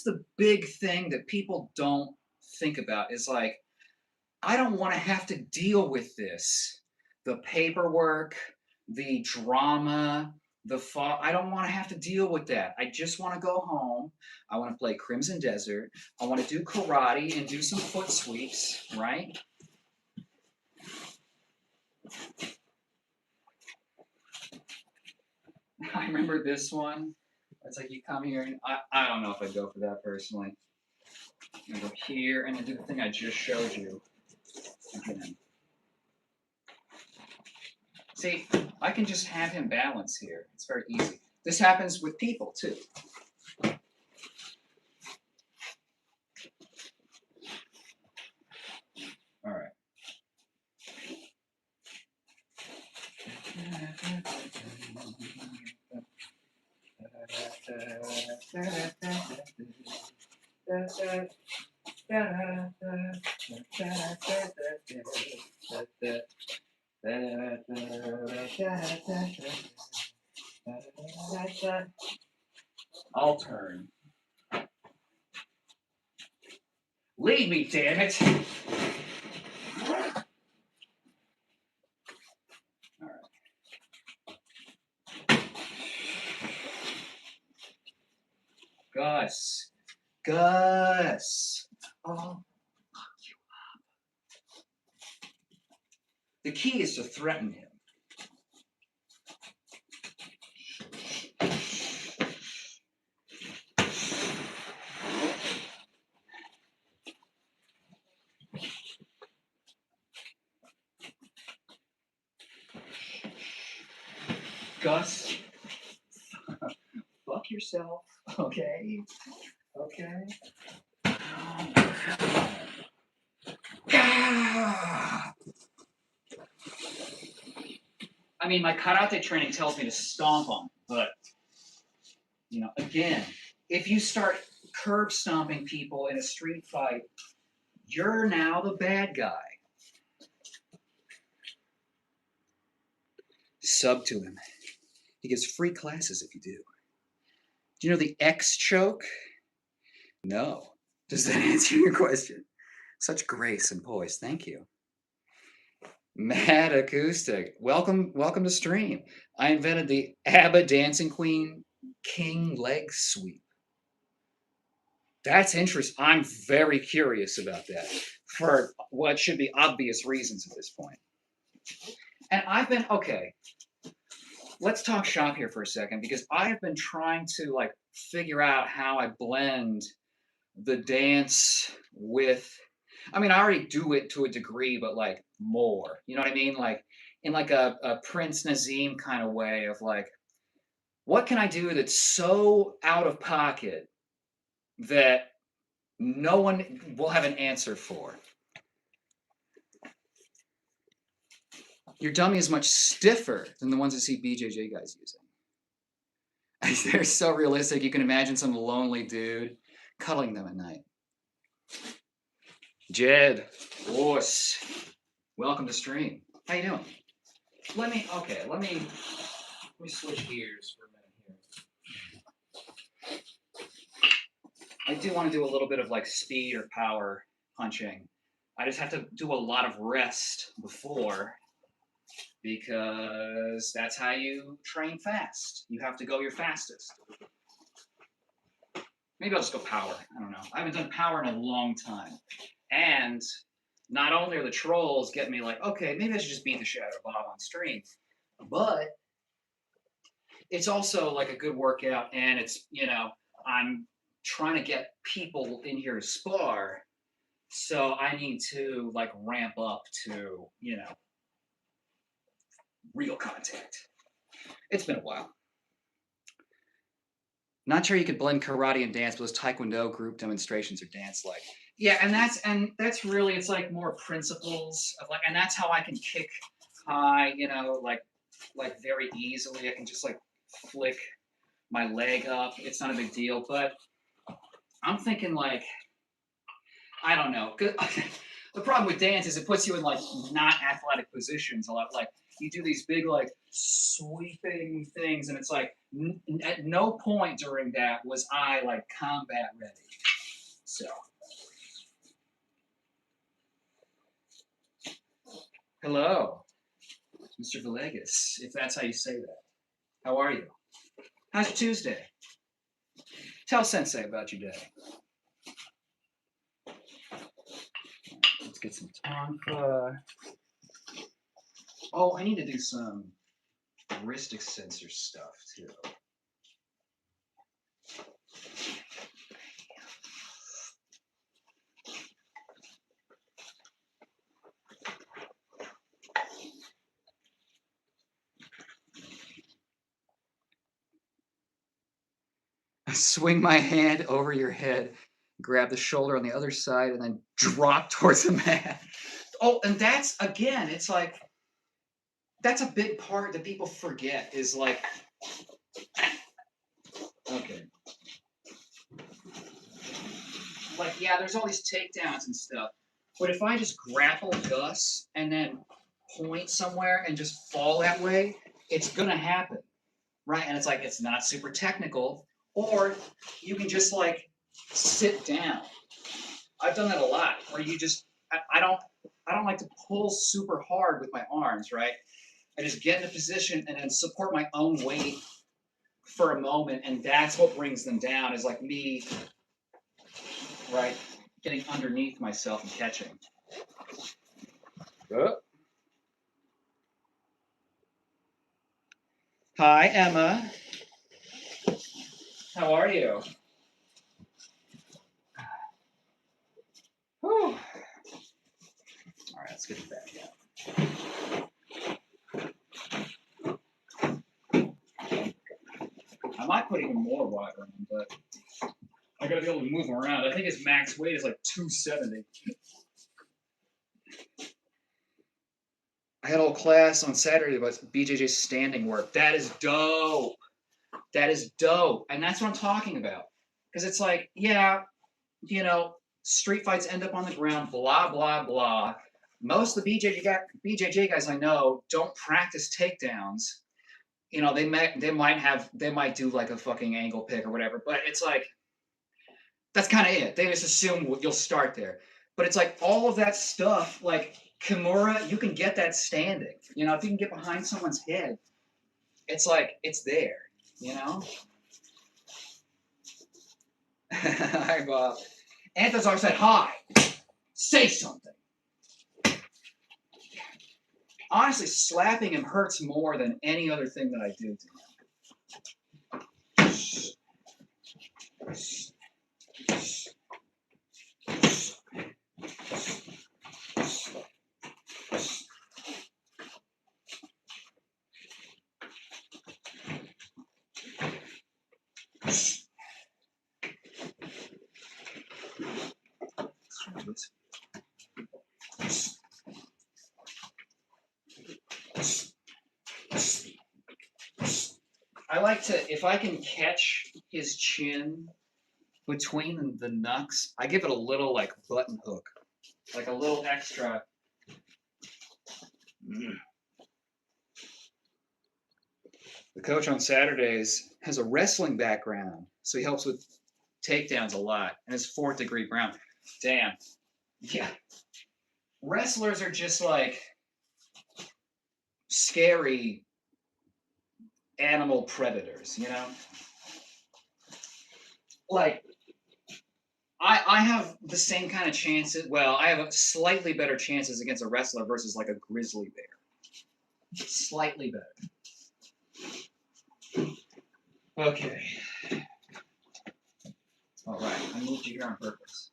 the big thing that people don't think about is like, I don't want to have to deal with this. The paperwork, the drama, I don't want to have to deal with that. I just want to go home. I want to play Crimson Desert. I want to do karate and do some foot sweeps, right? I remember this one. It's like you come here and I don't know if I'd go for that personally. I go here and I do the thing I just showed you again. See, I can just have him balance here. It's very easy. This happens with people too. All right. I'll turn. Lead me, damn it! All right. Gus. Gus. Oh, the key is to threaten him. Gus, fuck yourself, okay? Okay? Ah! I mean, my karate training tells me to stomp on, but, you know, again, if you start curb stomping people in a street fight, you're now the bad guy. Sub to him. He gives free classes if you do. Do you know the X choke? No. Does that answer your question? Such grace and poise. Thank you. Mad Acoustic. Welcome to stream. I invented the ABBA Dancing Queen King Leg Sweep. That's interesting. I'm very curious about that for what should be obvious reasons at this point. And I've been okay. Let's talk shop here for a second because I have been trying to like figure out how I blend the dance with I mean, I already do it to a degree, but like more. You know what I mean? Like in like a Prince Nazim kind of way of like, what can I do that's so out of pocket that no one will have an answer for? Your dummy is much stiffer than the ones I see BJJ guys using. They're so realistic. You can imagine some lonely dude cuddling them at night. Jed, Ors, welcome to stream. How you doing? Let me switch gears for a minute here. I do want to do a little bit of like speed or power punching. I just have to do a lot of rest before because that's how you train fast. You have to go your fastest. Maybe I'll just go power. I don't know. I haven't done power in a long time. And not only are the trolls getting me like, okay, maybe I should just beat the shit out of Bob on stream, but it's also like a good workout and it's, you know, I'm trying to get people in here to spar. So I need to like ramp up to, you know, real contact. It's been a while. Not sure you could blend karate and dance, but those taekwondo group demonstrations are dance like. Yeah, and that's really it's like more principles of like, and that's how I can kick high, you know, like very easily. I can just like flick my leg up. It's not a big deal, but I'm thinking like I don't know. The problem with dance is it puts you in like not athletic positions a lot. Like you do these big like sweeping things, and it's like at no point during that was I like combat ready. So, hello, Mr. Villegas, if that's how you say that. How are you? How's your Tuesday? Tell Sensei about your day. Let's get some tonfa. Oh, I need to do some wrist extensor stuff too. Swing my hand over your head, grab the shoulder on the other side, and then drop towards the mat. Oh, and that's again, it's like that's a big part that people forget is like, okay, like yeah, there's all these takedowns and stuff, but if I just grapple Gus and then point somewhere and just fall that way, it's gonna happen, right? And it's like it's not super technical, or you can just like sit down. I've done that a lot, where you just I don't like to pull super hard with my arms, right? I just get in a position and then support my own weight for a moment, and that's what brings them down. Is like me, right, getting underneath myself and catching. Hi, Emma. How are you? Whew. All right, let's get it back out. I might put even more water in, but I gotta be able to move around. I think his max weight is like 270. I had a whole class on Saturday about BJJ's standing work. That is dope. That is dope. And that's what I'm talking about. Because it's like, yeah, you know, street fights end up on the ground, blah, blah, blah. Most of the BJJ guys I know don't practice takedowns. You know, they might do like a fucking ankle pick or whatever, but it's like that's kind of it. They just assume you'll start there. But it's like all of that stuff, like Kimura, you can get that standing. You know, if you can get behind someone's head, it's like it's there. You know. Hi, Bob. Anthazar said hi. Say something. Honestly, slapping him hurts more than any other thing that I do to him. I like to, if I can catch his chin between the knucks, I give it a little like button hook, like a little extra. The coach on Saturdays has a wrestling background, so he helps with takedowns a lot, and it's 4th degree brown. Damn. Yeah. Wrestlers are just like scary animal predators, you know? Like, I have the same kind of chances. Well, I have slightly better chances against a wrestler versus like a grizzly bear. Slightly better. Okay. All right. I moved you here on purpose.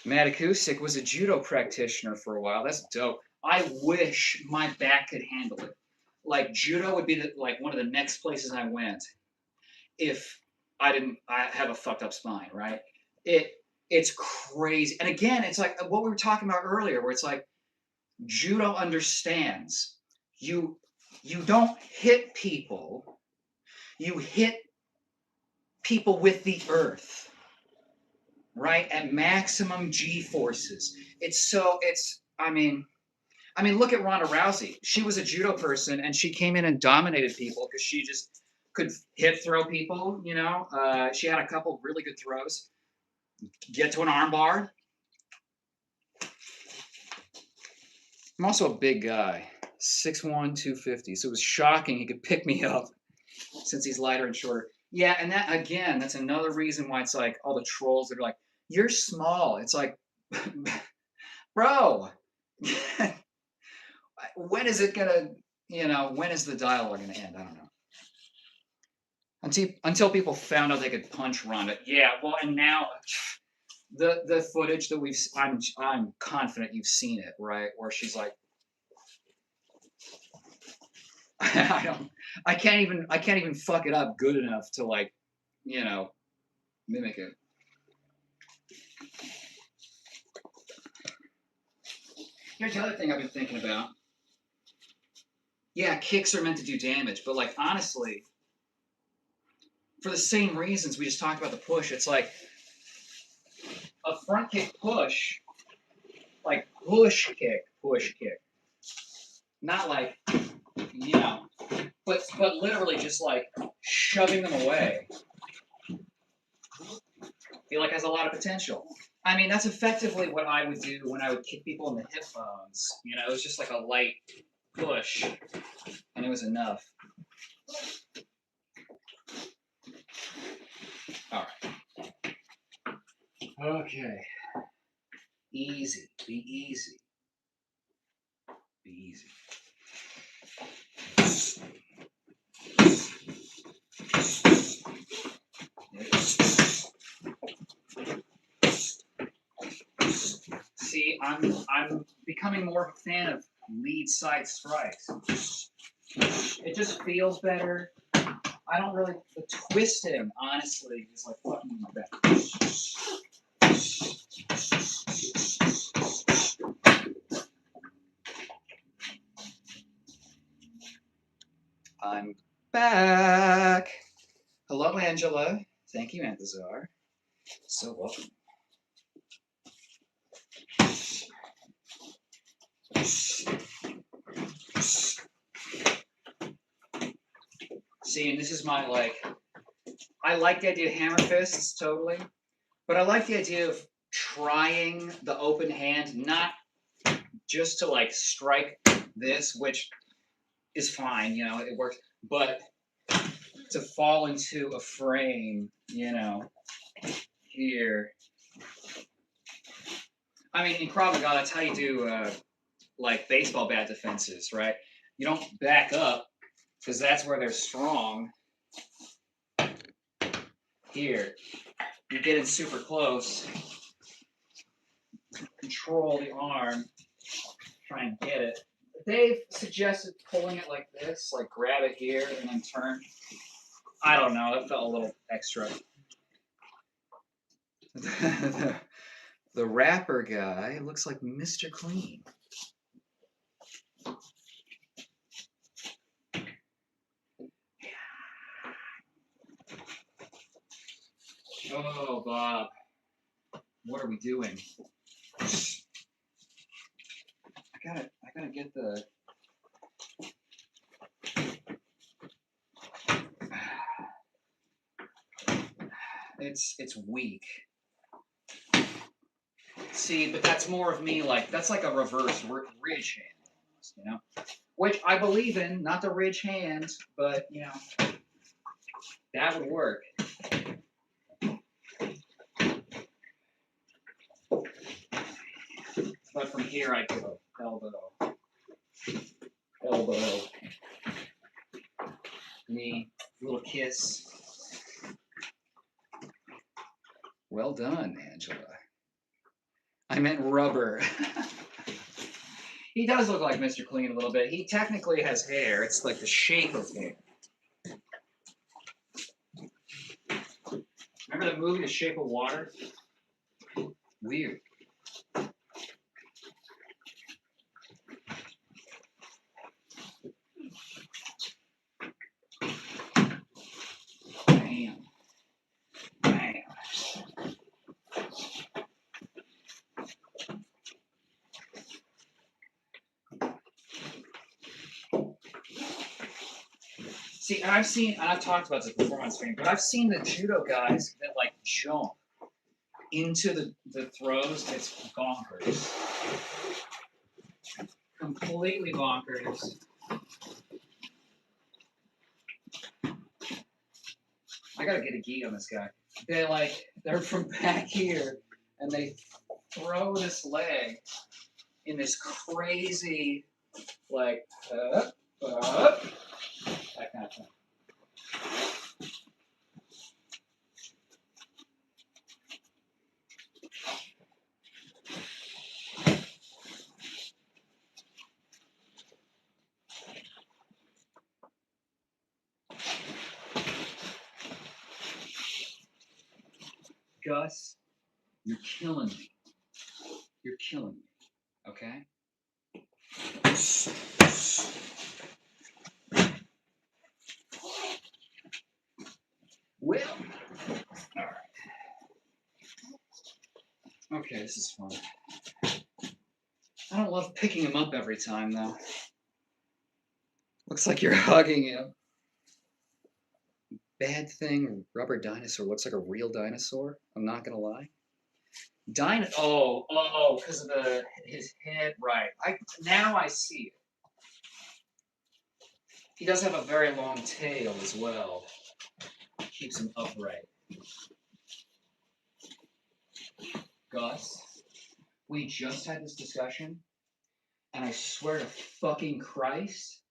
Matakusik was a judo practitioner for a while. That's dope. I wish my back could handle it. Like judo would be like one of the next places I went if I have a fucked up spine, right? It it's crazy. And again, it's like what we were talking about earlier, where it's like judo understands you you don't hit people, you hit people with the earth, right? At maximum G forces. It's look at Ronda Rousey. She was a judo person and she came in and dominated people because she just could hip throw people, you know. She had a couple really good throws. Get to an armbar. I'm also a big guy, 6'1", 250. So it was shocking he could pick me up since he's lighter and shorter. Yeah, and that again, that's another reason why it's like all the trolls that are like, "You're small." It's like, bro, when is it gonna? When is the dialogue gonna end? I don't know. Until people found out they could punch Ronda. Yeah, well, and now the footage that I'm confident you've seen it, right? Where she's like, I can't even fuck it up good enough to like, you know, mimic it. Here's the other thing I've been thinking about. Yeah, kicks are meant to do damage, but like honestly, for the same reasons we just talked about the push, it's like a front kick push, like push kick. Not like, you know, but literally just like shoving them away. I feel like has a lot of potential. I mean, that's effectively what I would do when I would kick people in the hip bones. It was just like a light push, and it was enough. All right. Okay. Easy. Be easy. Be easy. See, I'm becoming more of a fan of lead side strikes. It just feels better. I don't really the twisting, honestly, is like fucking my back. I'm back. Hello, Angela. Thank you, Anthazar. So welcome. See, and this is my I like the idea of hammer fists, totally. But I like the idea of trying the open hand, not just to like strike this, which is fine, it works, but to fall into a frame, here. I mean, in Krav Maga, that's how you do like baseball bat defenses, right? You don't back up because that's where they're strong. Here, you get in super close, control the arm, try and get it. Dave suggested pulling it like this, like grab it here and then turn. I don't know, it felt a little extra. The rapper guy looks like Mr. Clean. Oh, Bob. What are we doing? I gotta get the. It's weak. See, but that's more of me. That's like a reverse ridge hand, which I believe in. Not the ridge hand, but that would work. But from here I go elbow, knee, little kiss. Well done, Angela. I meant rubber. He does look like Mr. Clean a little bit. He technically has hair. It's like the shape of hair. Remember the movie The Shape of Water? Weird. Bam. Bam. See, I've talked about this before on screen, but I've seen the judo guys that like jump into the throws. It's bonkers. Completely bonkers. I gotta get a gi on this guy. They're from back here and they throw this leg in this crazy like that kind of thing. Gus, you're killing me. You're killing me. Okay? Well, all right. Okay, this is fun. I don't love picking him up every time, though. Looks like you're hugging him. Bad thing, rubber dinosaur looks like a real dinosaur. I'm not gonna lie. Because of his head, right? Now I see it. He does have a very long tail as well. Keeps him upright. Gus, we just had this discussion, and I swear to fucking Christ.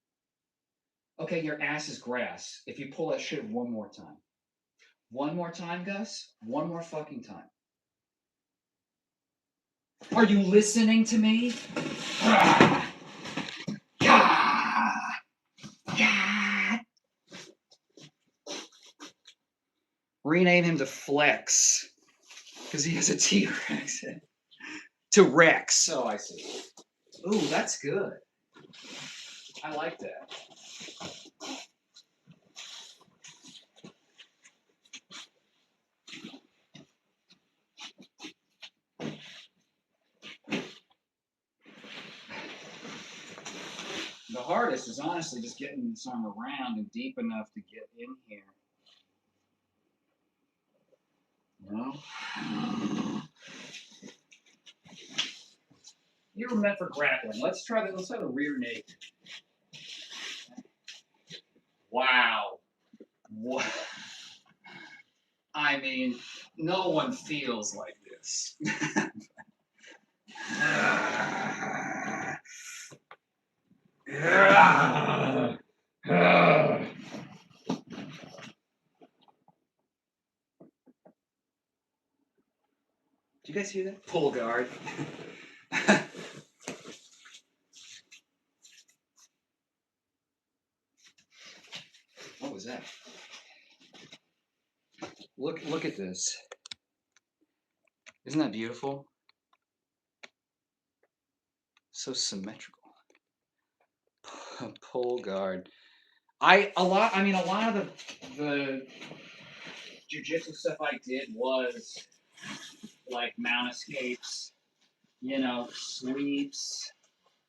Okay, your ass is grass. If you pull that shit one more time. One more time, Gus. One more fucking time. Are you listening to me? Rename him to Flex. Because he has a T-Rex. To Rex. Oh, I see. Ooh, that's good. I like that. The hardest is honestly just getting this arm around and deep enough to get in here. You know? You were meant for grappling. Let's try the rear naked. Wow. What? I mean, no one feels like this. Do you guys hear that? Pull guard. What was that? Look at this. Isn't that beautiful? So symmetrical. Pull guard. A lot of the jiu-jitsu stuff I did was like mount escapes, sweeps,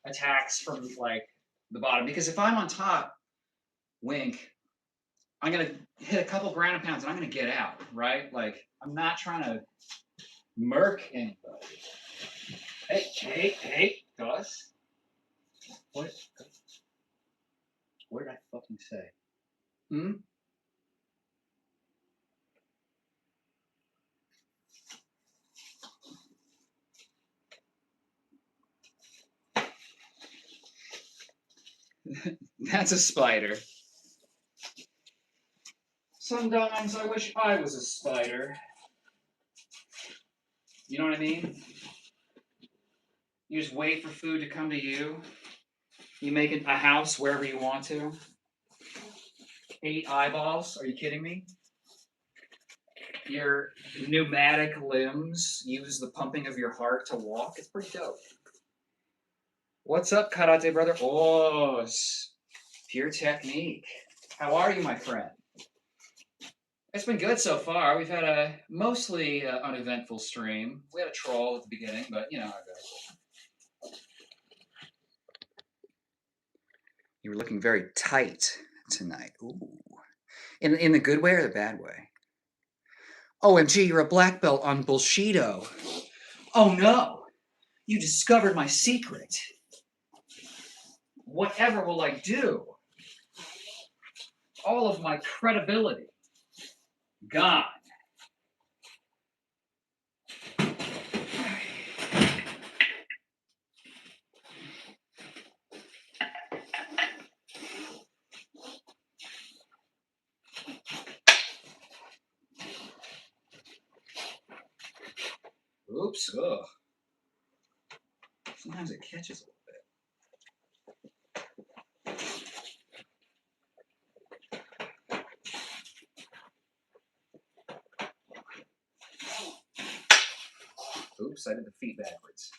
attacks from like the bottom. Because if I'm on top, wink, I'm gonna hit a couple ground and pounds and I'm gonna get out, right? Like I'm not trying to murk anybody. Hey, Gus. What did I fucking say? Hmm? That's a spider. Sometimes I wish I was a spider. You know what I mean? You just wait for food to come to you. You make it a house wherever you want to. 8 eyeballs? Are you kidding me? Your pneumatic limbs use the pumping of your heart to walk. It's pretty dope. What's up, Karate brother? Oh, pure technique. How are you, my friend? It's been good so far. We've had a mostly uneventful stream. We had a troll at the beginning, but you know how it goes. You were looking very tight tonight. Ooh. In the good way or the bad way? OMG, you're a black belt on Bullshido. Oh no! You discovered my secret. Whatever will I do? All of my credibility gone. Oops. Ugh. Sometimes it catches a little bit. Oops, I did the feet backwards.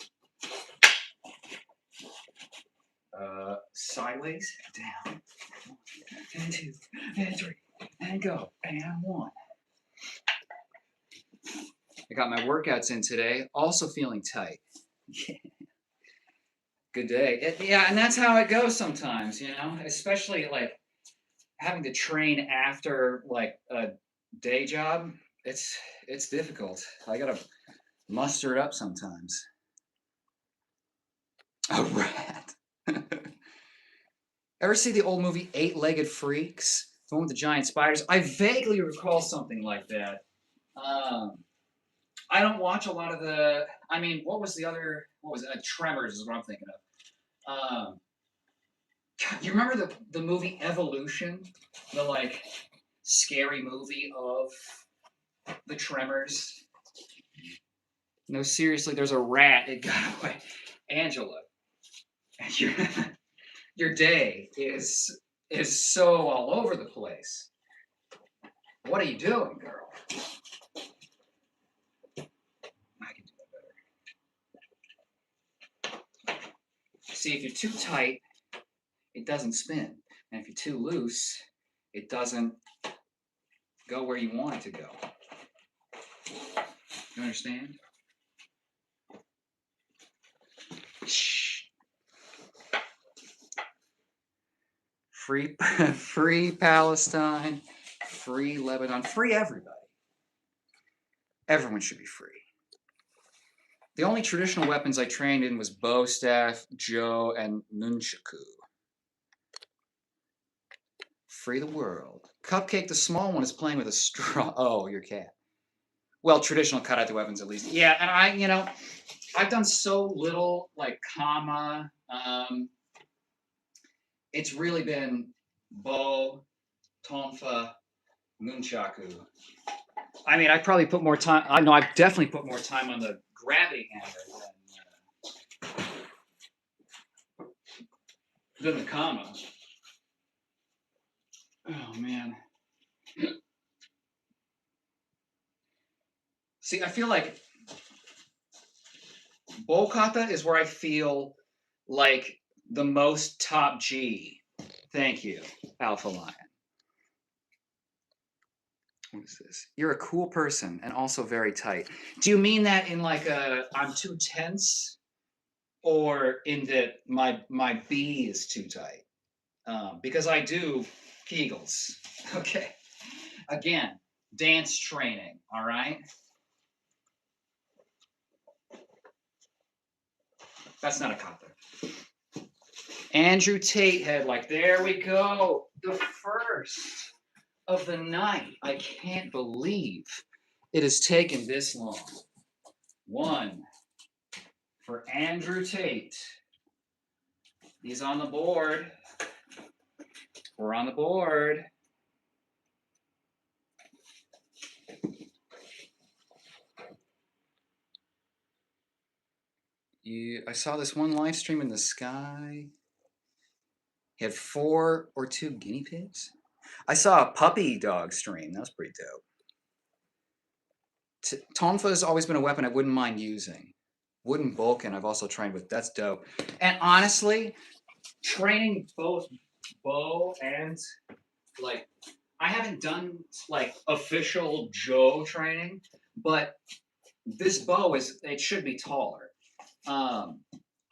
Sideways, down, and 2, and 3, and go, and 1. I got my workouts in today, also feeling tight. Good day. Yeah, and that's how it goes sometimes, you know, especially like having to train after like a day job. It's difficult. I gotta muster it up sometimes. A rat. Ever see the old movie Eight-Legged Freaks? The one with the giant spiders? I vaguely recall something like that. I don't watch a lot of the. I mean, what was the other? What was it? Tremors is what I'm thinking of. You remember the movie Evolution? The like scary movie of the Tremors? No, seriously, there's a rat. It got away. Angela, your your day is so all over the place. What are you doing, girl? I can do that better. See, if you're too tight, it doesn't spin. And if you're too loose, it doesn't go where you want it to go. You understand? Shh. Free, free Palestine, free Lebanon, free everybody. Everyone should be free. The only traditional weapons I trained in was bow staff, jo, and nunchaku. Free the world. Cupcake, the small one, is playing with a straw. Oh, your cat. Well, traditional karate weapons at least. Yeah, and I've done so little like kama. It's really been bow, tonfa, nunchaku. I mean, I probably put more time. I know I've definitely put more time on the gravity hammer than the kama. Oh man. See, I feel like Bokata is where I feel like the most top G. Thank you, Alpha Lion. What is this? You're a cool person and also very tight. Do you mean that in like a I'm too tense, or in that my B is too tight? Because I do Kegels. Okay. Again, dance training. All right. That's not a kata. Andrew Tate head, like, there we go. The first of the night. I can't believe it has taken this long. 1 for Andrew Tate. He's on the board. We're on the board. I saw this one live stream in the sky. He had 4 or 2 guinea pigs. I saw a puppy dog stream. That was pretty dope. Tonfa has always been a weapon I wouldn't mind using. Wooden Vulcan I've also trained with. That's dope. And honestly, training both bow and like I haven't done like official Joe training, but this bow it should be taller. Um,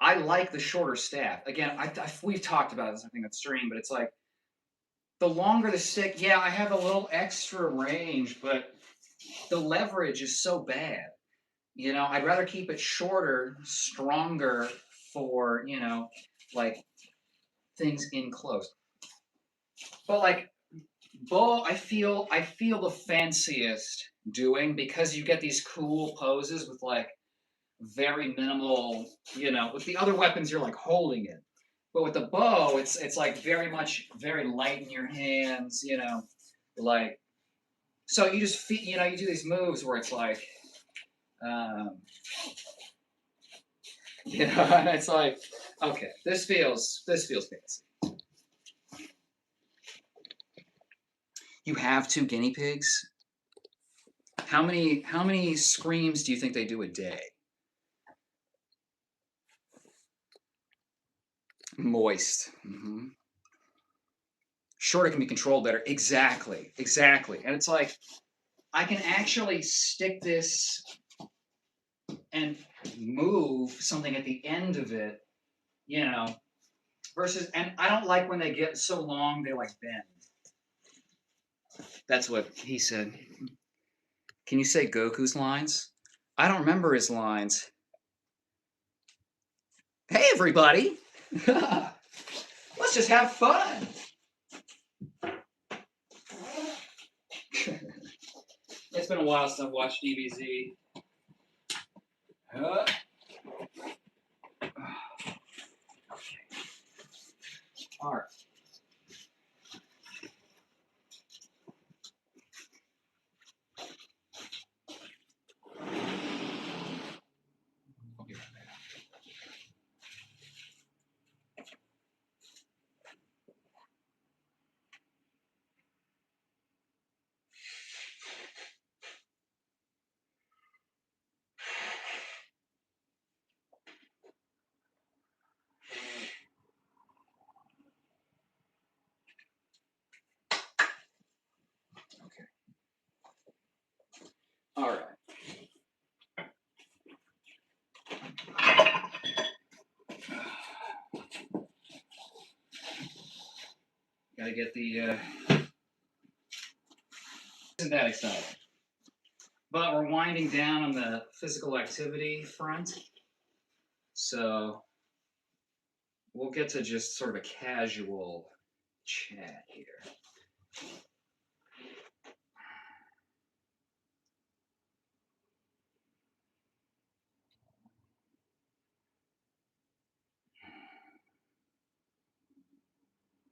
I like the shorter staff. Again, we've talked about this I think on stream, but it's like the longer the stick. Yeah, I have a little extra range, but the leverage is so bad. You know, I'd rather keep it shorter, stronger for like things in close. But like bow, I feel the fanciest doing because you get these cool poses with like very minimal, with the other weapons you're like holding it. But with the bow, it's like very much very light in your hands, like so you just feel, you do these moves where it's like um, and it's like, okay, this feels fancy. You have 2 guinea pigs? How many screams do you think they do a day? Moist. Shorter can be controlled better. Exactly. And it's like I can actually stick this and move something at the end of it, versus, and I don't like when they get so long they like bend. That's what he said. Can you say Goku's lines? I don't remember his lines. Hey, everybody! Let's just have fun! It's been a while since I've watched DBZ. All right. I'll be right back. Okay. All right. Gotta get the. Isn't that exciting? But we're winding down on the physical activity front, so we'll get to just sort of a casual chat here.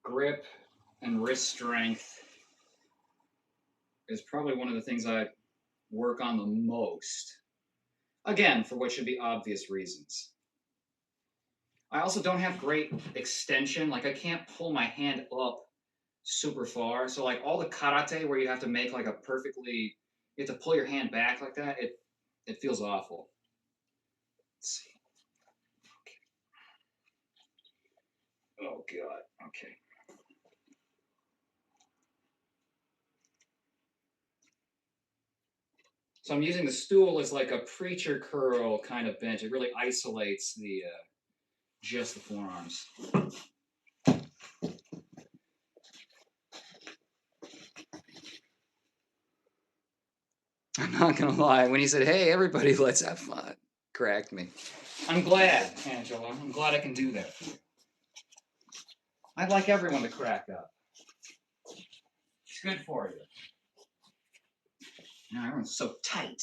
Grip and wrist strength is probably one of the things I work on the most. Again, for what should be obvious reasons. I also don't have great extension. Like I can't pull my hand up super far. So like all the karate where you have to make like you have to pull your hand back like that. It feels awful. Let's see. Okay. Oh god. Okay. So I'm using the stool as like a preacher curl kind of bench. It really isolates the just the forearms. I'm not gonna lie. When he said, "Hey, everybody, let's have fun," cracked me. I'm glad, Angela. I'm glad I can do that for you. I'd like everyone to crack up. It's good for you. Now everyone's so tight.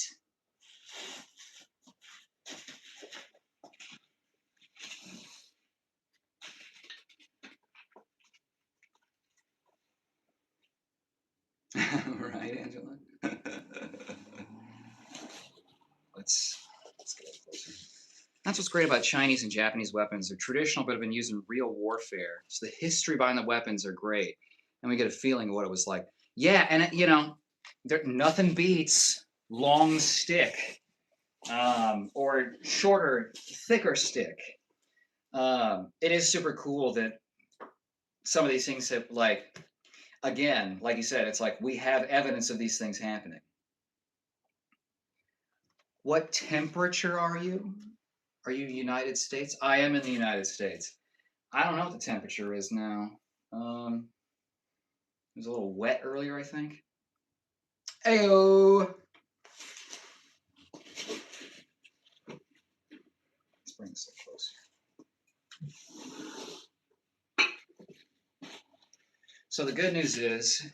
Right, Angela? let's get it closer. That's what's great about Chinese and Japanese weapons. They're traditional, but have been used in real warfare. So the history behind the weapons are great, and we get a feeling of what it was like. Yeah, and nothing beats long stick, or shorter, thicker stick. It is super cool that some of these things have, like, again, like you said, it's like we have evidence of these things happening. What temperature are you? Are you United States? I am in the United States. I don't know what the temperature is now. It was a little wet earlier, I think. Ayo. Let's bring this up closer. So the good news is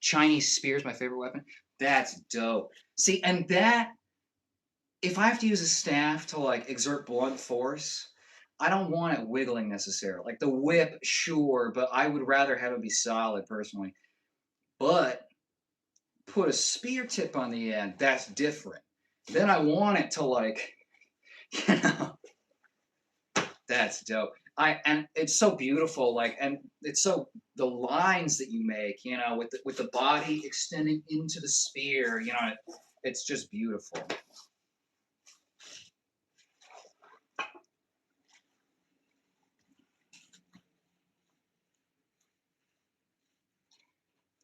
Chinese spear is my favorite weapon. That's dope. See, and that, if I have to use a staff to like exert blunt force, I don't want it wiggling necessarily. Like the whip, sure, but I would rather have it be solid personally. But put a spear tip on the end, that's different. Then I want it to like, you know, that's dope. And it's so beautiful, like, and it's so the lines that you make, with the body extending into the spear, it's just beautiful.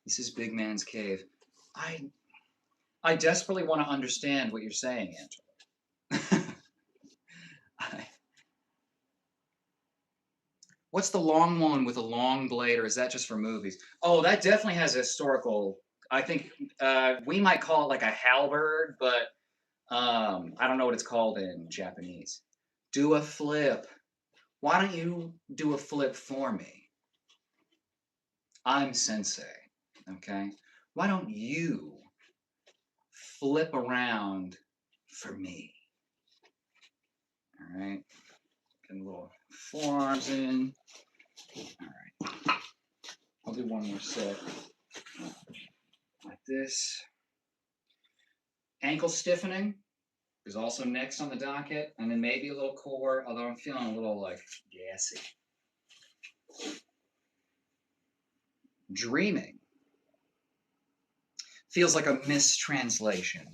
This is Big Man's Cave. I desperately want to understand what you're saying, Angela. What's the long one with a long blade, or is that just for movies? Oh, that definitely has a historical. I think we might call it like a halberd, but I don't know what it's called in Japanese. Do a flip. Why don't you do a flip for me? I'm sensei, okay? Why don't you flip around for me? All right. Getting little forearms in. All right. I'll do one more set. Like this. Ankle stiffening is also next on the docket, and then maybe a little core, although I'm feeling a little like gassy. Dreaming feels like a mistranslation.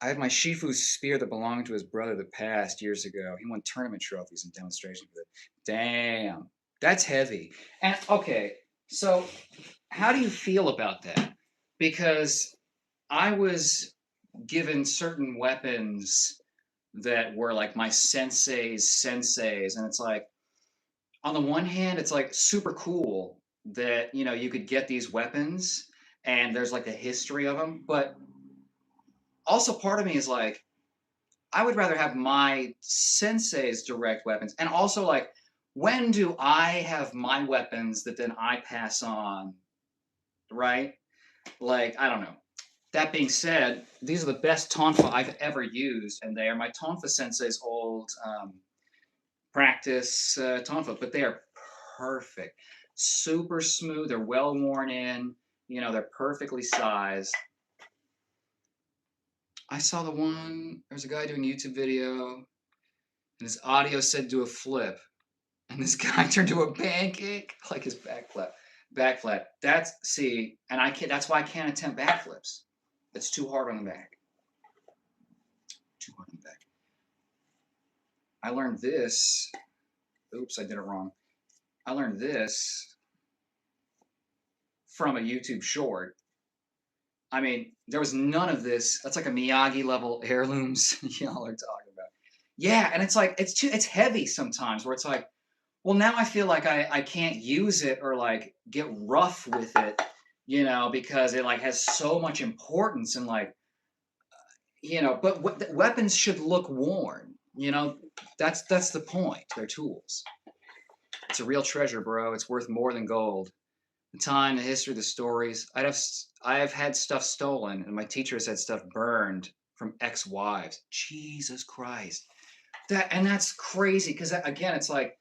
I have my Shifu spear that belonged to his brother that passed years ago. He won tournament trophies and demonstrations with it. Damn, that's heavy. And okay, so how do you feel about that? Because I was given certain weapons that were like my senseis, and it's like, on the one hand, it's like super cool that you could get these weapons and there's like a history of them, but also part of me is like, I would rather have my sensei's direct weapons. And also, like, when do I have my weapons that then I pass on, right? Like, I don't know. That being said, these are the best tonfa I've ever used, and they are my tonfa sensei's old practice tonfa, but they are perfect. Super smooth. They're well worn in. They're perfectly sized. I saw the one, there was a guy doing a YouTube video, and his audio said do a flip. And this guy turned to a pancake, like his back flip. Back flip. And I can't, that's why I can't attempt backflips. It's too hard on the back. Too hard on the back. I learned this. Oops, I did it wrong. I learned this from a YouTube short. I mean, there was none of this. That's like a Miyagi level heirlooms y'all are talking about. Yeah, and it's like it's heavy sometimes where it's like, well, now I feel like I can't use it or like get rough with it, because it like has so much importance and like, but weapons should look worn, that's the point. They're tools. It's a real treasure, bro. It's worth more than gold. The time, the history, the stories. I have had stuff stolen, and my teacher has had stuff burned from ex-wives. Jesus Christ, that's crazy. Because again, it's like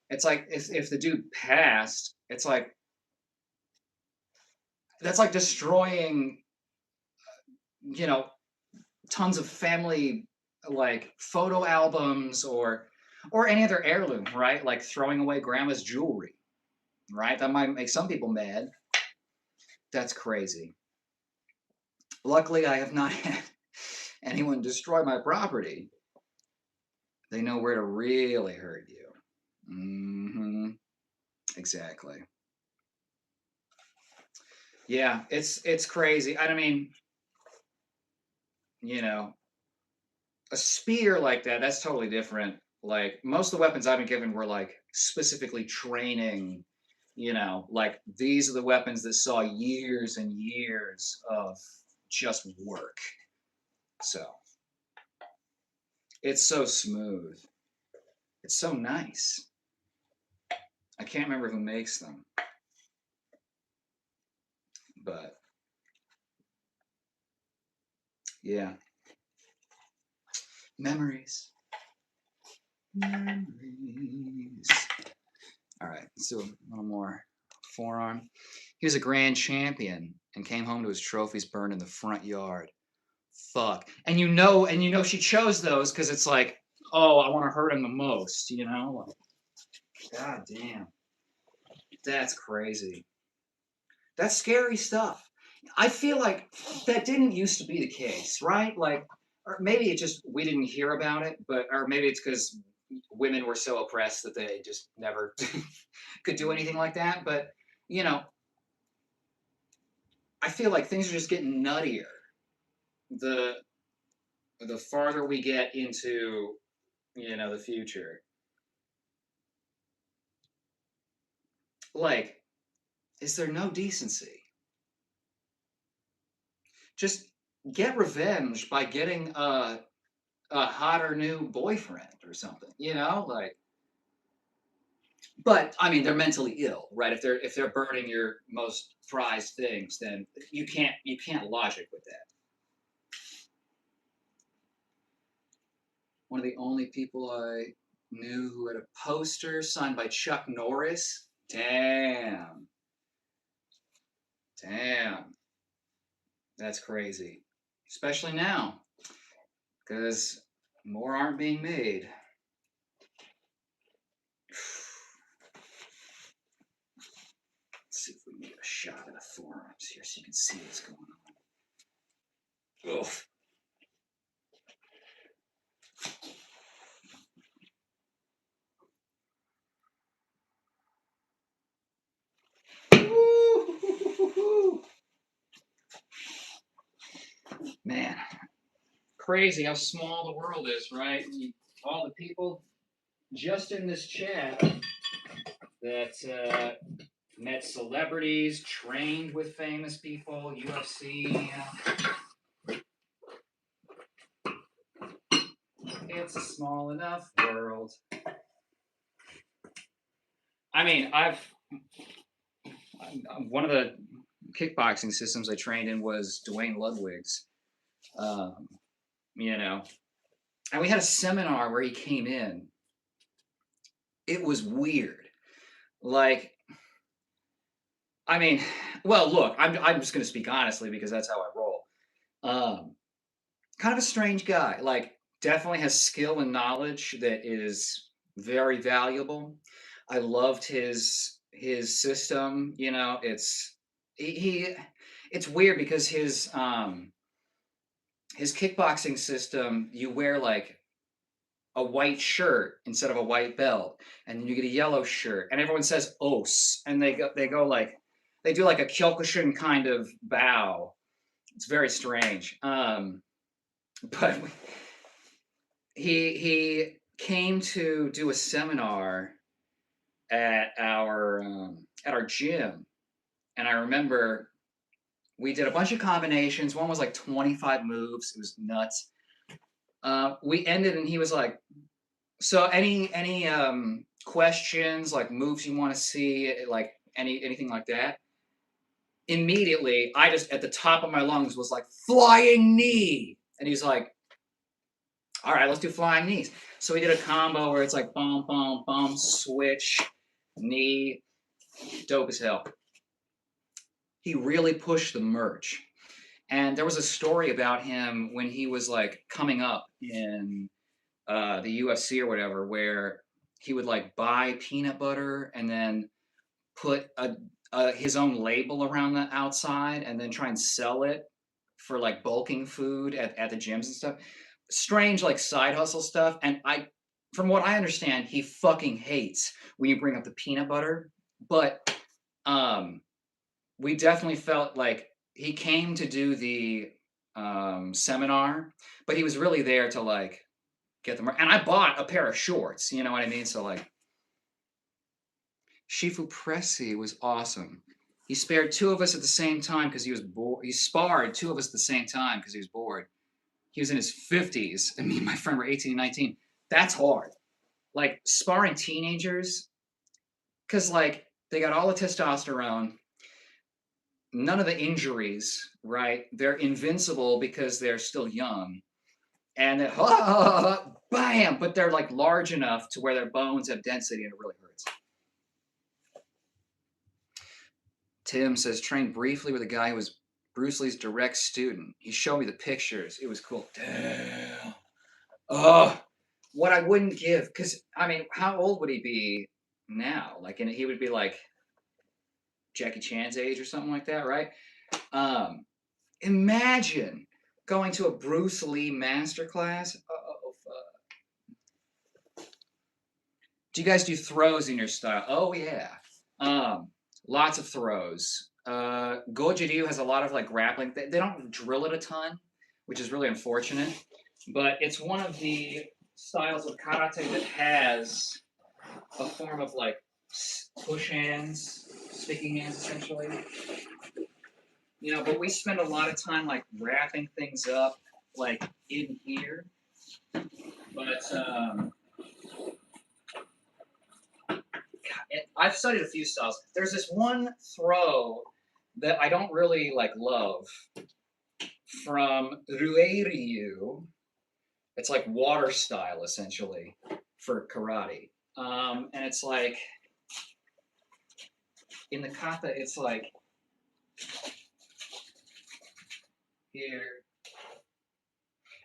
if the dude passed, it's like that's like destroying, tons of family like photo albums or any other heirloom, right? Like throwing away grandma's jewelry, right? That might make some people mad. That's crazy. Luckily, I have not had anyone destroy my property. They know where to really hurt you. Mm-hmm. Exactly. Yeah, it's crazy. I mean, you know, a spear like that, that's totally different. Like most of the weapons I've been given were like specifically training, like these are the weapons that saw years and years of just work. So it's so smooth. It's so nice. I can't remember who makes them, but yeah. Memories. Memories. All right, let's do a little more forearm. He was a grand champion and came home to his trophies burned in the front yard. Fuck. And she chose those because it's like, oh, I want to hurt him the most, God damn. That's crazy. That's scary stuff. I feel like that didn't used to be the case, right? Like, or maybe it just we didn't hear about it, but or maybe it's because women were so oppressed that they just never could do anything like that. But you know, I feel like things are just getting nuttier. The the farther we get into the future, like, is there no decency? Just get revenge by getting a hotter new boyfriend or something, like. But I mean, they're mentally ill, right? If they're burning your most prized things, then you can't logic with that. One of the only people I knew who had a poster signed by Chuck Norris. Damn, damn, that's crazy. Especially now, because more aren't being made. Let's see if we can get a shot of the forearms here so you can see what's going on. Ugh. Man, crazy how small the world is, right? All the people just in this chat that met celebrities, trained with famous people, UFC. It's a small enough world. I mean, one of the kickboxing systems I trained in was Dwayne Ludwig's. Um, and we had a seminar where he came in. It was weird. Like, I mean, well, look, I'm just going to speak honestly because that's how I roll. Um, kind of a strange guy. Like, definitely has skill and knowledge that is very valuable. I loved his system. He it's weird because his kickboxing system, you wear like a white shirt instead of a white belt, and then you get a yellow shirt, and everyone says os, and they go like they do like a Kyokushin kind of bow. It's very strange. But he came to do a seminar at our gym, and I remember we did a bunch of combinations. One was like 25 moves. It was nuts. We ended, and he was like, "So any questions, like moves you want to see, like anything like that?" Immediately, I just at the top of my lungs was like flying knee, and he's like, "All right, let's do flying knees." So we did a combo where it's like boom, boom, boom, switch, knee, dope as hell. He really pushed the merch. And there was a story about him when he was like coming up in the UFC or whatever, where he would like buy peanut butter and then put his own label around the outside and then try and sell it for like bulking food at the gyms and stuff. Strange like side hustle stuff. And from what I understand, he fucking hates when you bring up the peanut butter. But um, we definitely felt like he came to do the seminar, but he was really there to like get them. And I bought a pair of shorts. You know what I mean? So like, Shifu Presi was awesome. He spared two of us at the same time because he was bored. He sparred two of us at the same time because he was bored. He was in his 50s, and me and my friend were 18 and 19. That's hard. Like, sparring teenagers, because, like, they got all the testosterone, none of the injuries, right? They're invincible because they're still young. And then, bam! But they're, like, large enough to where their bones have density and it really hurts. Tim says, trained briefly with a guy who was Bruce Lee's direct student. He showed me the pictures. It was cool. Damn. Oh, what I wouldn't give, because, I mean, how old would he be now? Like, he would be like Jackie Chan's age or something like that, right? Imagine going to a Bruce Lee masterclass. Oh, fuck. Do you guys do throws in your style? Oh, yeah. Lots of throws. Goju Ryu has a lot of like grappling. They don't drill it a ton, which is really unfortunate. But it's one of the styles of karate that has a form of like push hands, sticking hands, essentially. You know, but we spend a lot of time like wrapping things up, like in here. But I've studied a few styles. There's this one throw that I don't really like love from Ryu. It's like water style essentially for karate. And it's like in the kata, it's like here.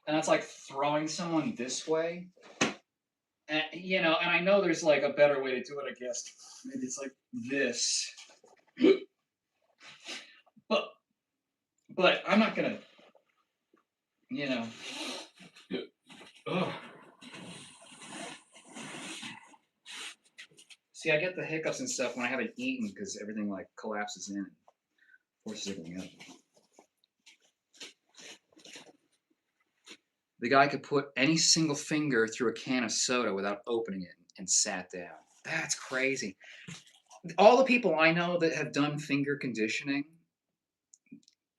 And that's like throwing someone this way. And you know, and I know there's like a better way to do it, I guess. Maybe it's like this. But I'm not gonna, you know. Ugh. See, I get the hiccups and stuff when I haven't eaten because everything like collapses in and forces everything up. The guy could put any single finger through a can of soda without opening it and sat down. That's crazy. All the people I know that have done finger conditioning,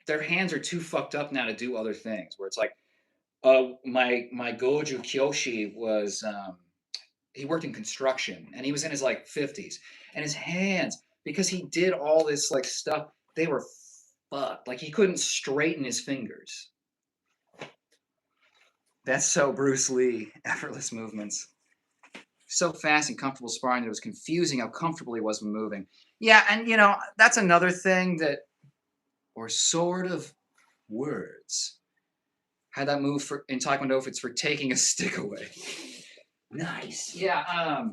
their hands are too fucked up now to do other things. Where it's like, my Goju Kyoshi was he worked in construction and he was in his like 50s, and his hands, because he did all this like stuff, they were fucked. Like he couldn't straighten his fingers. That's so Bruce Lee, effortless movements. So fast and comfortable sparring that it was confusing how comfortable he was when moving. Yeah, and you know, that's another thing that, or sort of words. Had that move for in Taekwondo if it's for taking a stick away. Nice. Yeah,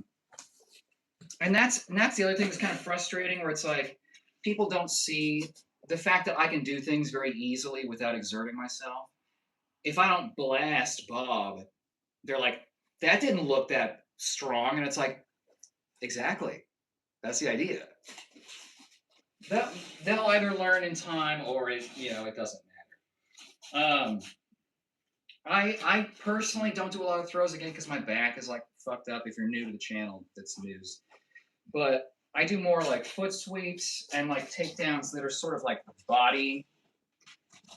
and that's the other thing that's kind of frustrating, where it's like people don't see the fact that I can do things very easily without exerting myself. If I don't blast Bob, they're like, that didn't look that strong, and it's like, exactly, that's the idea. That they'll either learn in time, or it doesn't matter. I personally don't do a lot of throws again because my back is like fucked up. If you're new to the channel, that's news. But I do more like foot sweeps and like takedowns that are sort of like body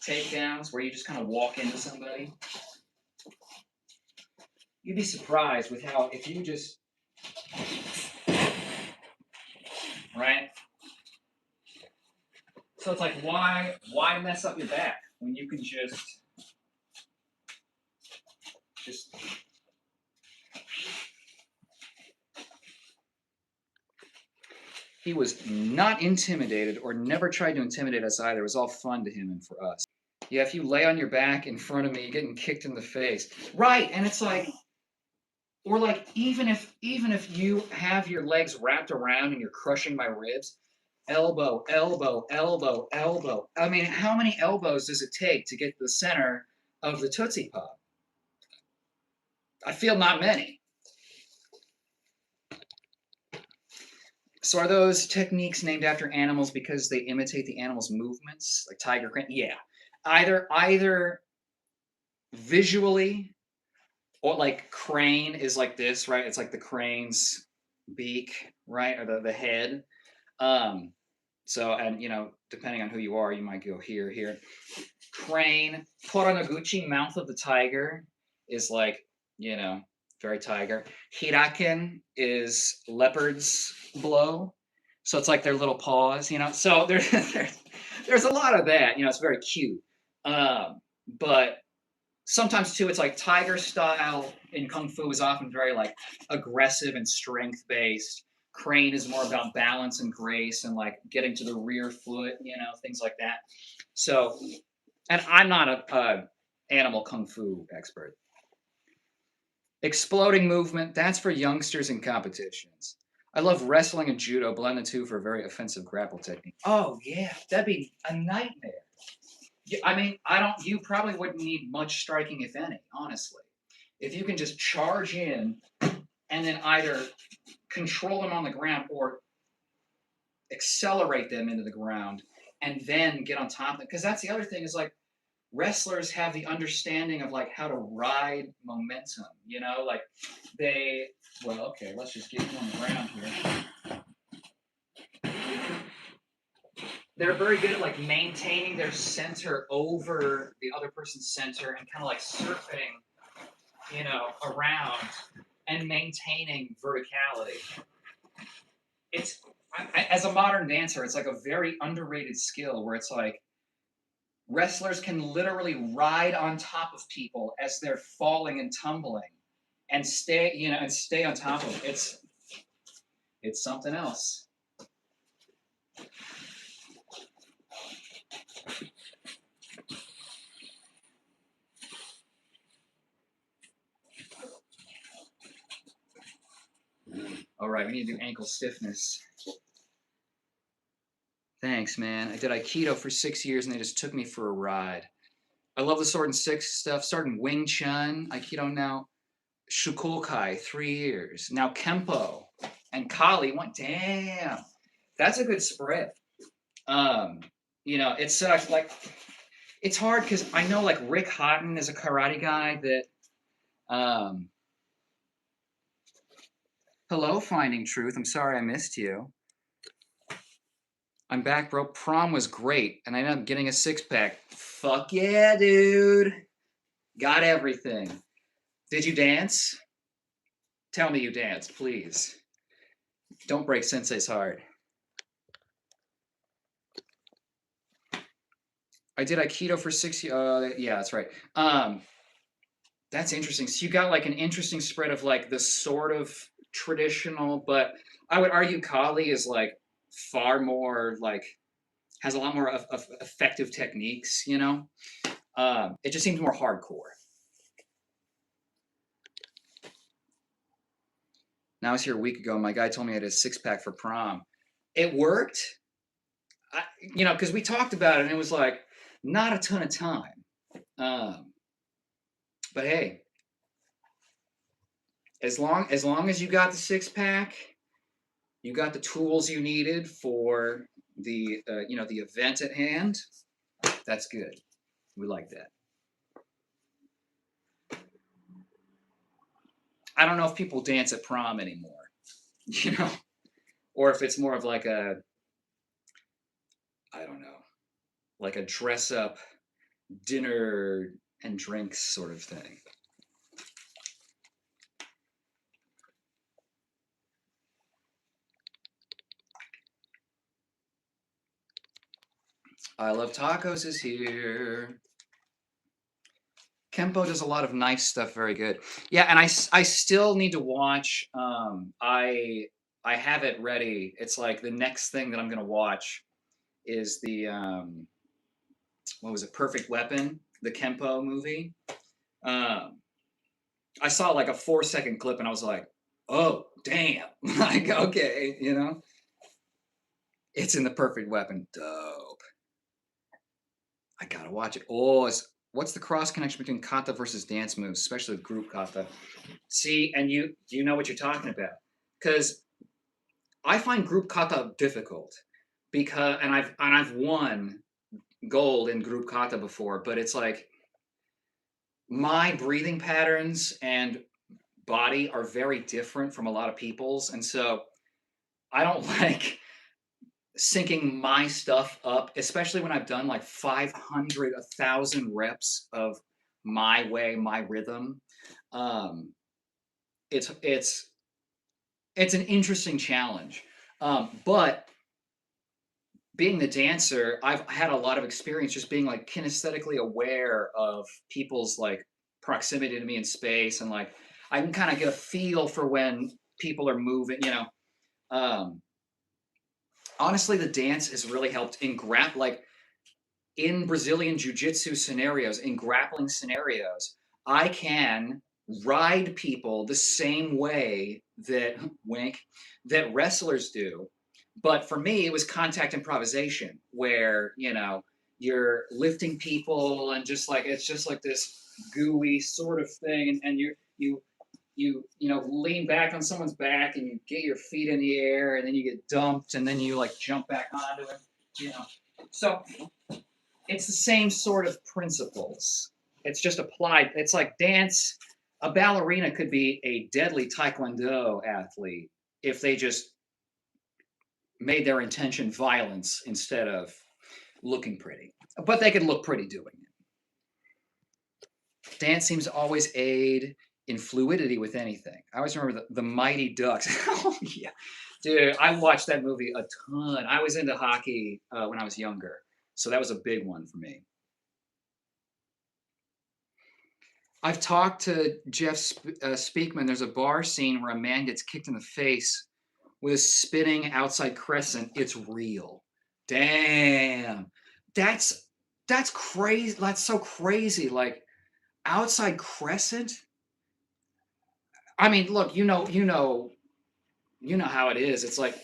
takedowns where you just kind of walk into somebody. You'd be surprised with how, if you just, right? So it's like, why mess up your back when you can just He was not intimidated or never tried to intimidate us either. It was all fun to him and for us. Yeah, if you lay on your back in front of me, you're getting kicked in the face. Right, and it's like, or like even if you have your legs wrapped around and you're crushing my ribs, elbow, elbow, elbow, elbow. I mean, how many elbows does it take to get to the center of the Tootsie Pop? I feel not many. So are those techniques named after animals because they imitate the animal's movements, like tiger, crane? Yeah, either visually or like crane is like this, right? It's like the crane's beak, right, or the head. Um, so and depending on who you are, you might go here, here. Crane, Toranaguchi, mouth of the tiger, is like you know very tiger. Hiraken is leopard's blow, so it's like their little paws, So there's a lot of that. It's very cute. But sometimes too, it's like tiger style in kung fu is often very like aggressive and strength based. Crane is more about balance and grace and like getting to the rear foot, things like that. So, and I'm not a animal kung fu expert. Exploding movement, that's for youngsters in competitions. I love wrestling and judo, blend the two for a very offensive grapple technique. Oh yeah, that'd be a nightmare. I mean, I don't. You probably wouldn't need much striking, if any, honestly. If you can just charge in and then either control them on the ground or accelerate them into the ground and then get on top of it. Because that's the other thing is like wrestlers have the understanding of like how to ride momentum. Like they. Well, okay, let's just get you on the ground here. They're very good at like maintaining their center over the other person's center and kind of like surfing, around and maintaining verticality. It's as a modern dancer, it's like a very underrated skill where it's like wrestlers can literally ride on top of people as they're falling and tumbling and stay on top of it. It's something else. All right, we need to do ankle stiffness. Thanks, man. I did Aikido for 6 years and they just took me for a ride. I love the Sword and Six stuff. Starting Wing Chun, Aikido now. Shukokai, 3 years. Now Kempo and Kali. Damn, that's a good spread. It's such like it's hard because I know like Rick Houghton is a karate guy that hello, Finding Truth. I'm sorry I missed you. I'm back, bro. Prom was great, and I ended up getting a six-pack. Fuck yeah, dude. Got everything. Did you dance? Tell me you danced, please. Don't break Sensei's heart. I did Aikido for 6 years. Yeah, that's right. That's interesting. So you got like an interesting spread of like the sort of traditional, but I would argue Kali is like far more like has a lot more of effective techniques. It just seems more hardcore. Now I was here a week ago. My guy told me I had a six-pack for prom. It worked, because we talked about it and it was like not a ton of time. But hey, as long as you got the six-pack, you got the tools you needed for the the event at hand. That's good. We like that. I don't know if people dance at prom anymore, or if it's more of like I don't know, like a dress up dinner and drinks sort of thing. I Love Tacos is here. Kempo does a lot of nice stuff, very good. Yeah, and I still need to watch. I have it ready. It's like the next thing that I'm gonna watch is the what was it, Perfect Weapon, the Kempo movie. Um, I saw like a 4-second clip and I was like, oh, damn. Like, okay, it's in the Perfect Weapon. Dope. I gotta watch it. Oh, what's the cross connection between kata versus dance moves, especially with group kata? See, and you know what you're talking about? Because I find group kata difficult because, and I've won gold in group kata before, but it's like my breathing patterns and body are very different from a lot of people's, and so I don't like syncing my stuff up, especially when I've done like 500, 1,000 reps of my way, my rhythm. Um, it's it's an interesting challenge, but being the dancer, I've had a lot of experience just being like kinesthetically aware of people's like proximity to me in space, and like I can kind of get a feel for when people are moving. Um, Honestly, the dance has really helped in like in Brazilian jiu-jitsu scenarios, in grappling scenarios, I can ride people the same way that wink that wrestlers do. But for me, it was contact improvisation where, you're lifting people and just like it's just like this gooey sort of thing, and you lean back on someone's back and you get your feet in the air and then you get dumped and then you like jump back onto it. You know. So it's the same sort of principles. It's just applied. It's like dance. A ballerina could be a deadly taekwondo athlete if they just made their intention violence instead of looking pretty. But they could look pretty doing it. Dance seems to always aid in fluidity with anything. I always remember the Mighty Ducks. Oh, yeah. Dude, I watched that movie a ton. I was into hockey when I was younger. So that was a big one for me. I've talked to Jeff Speakman. There's a bar scene where a man gets kicked in the face with a spinning outside crescent. It's real. Damn. That's that's crazy. That's so crazy. Like outside crescent. I mean, look, you know how it is. It's like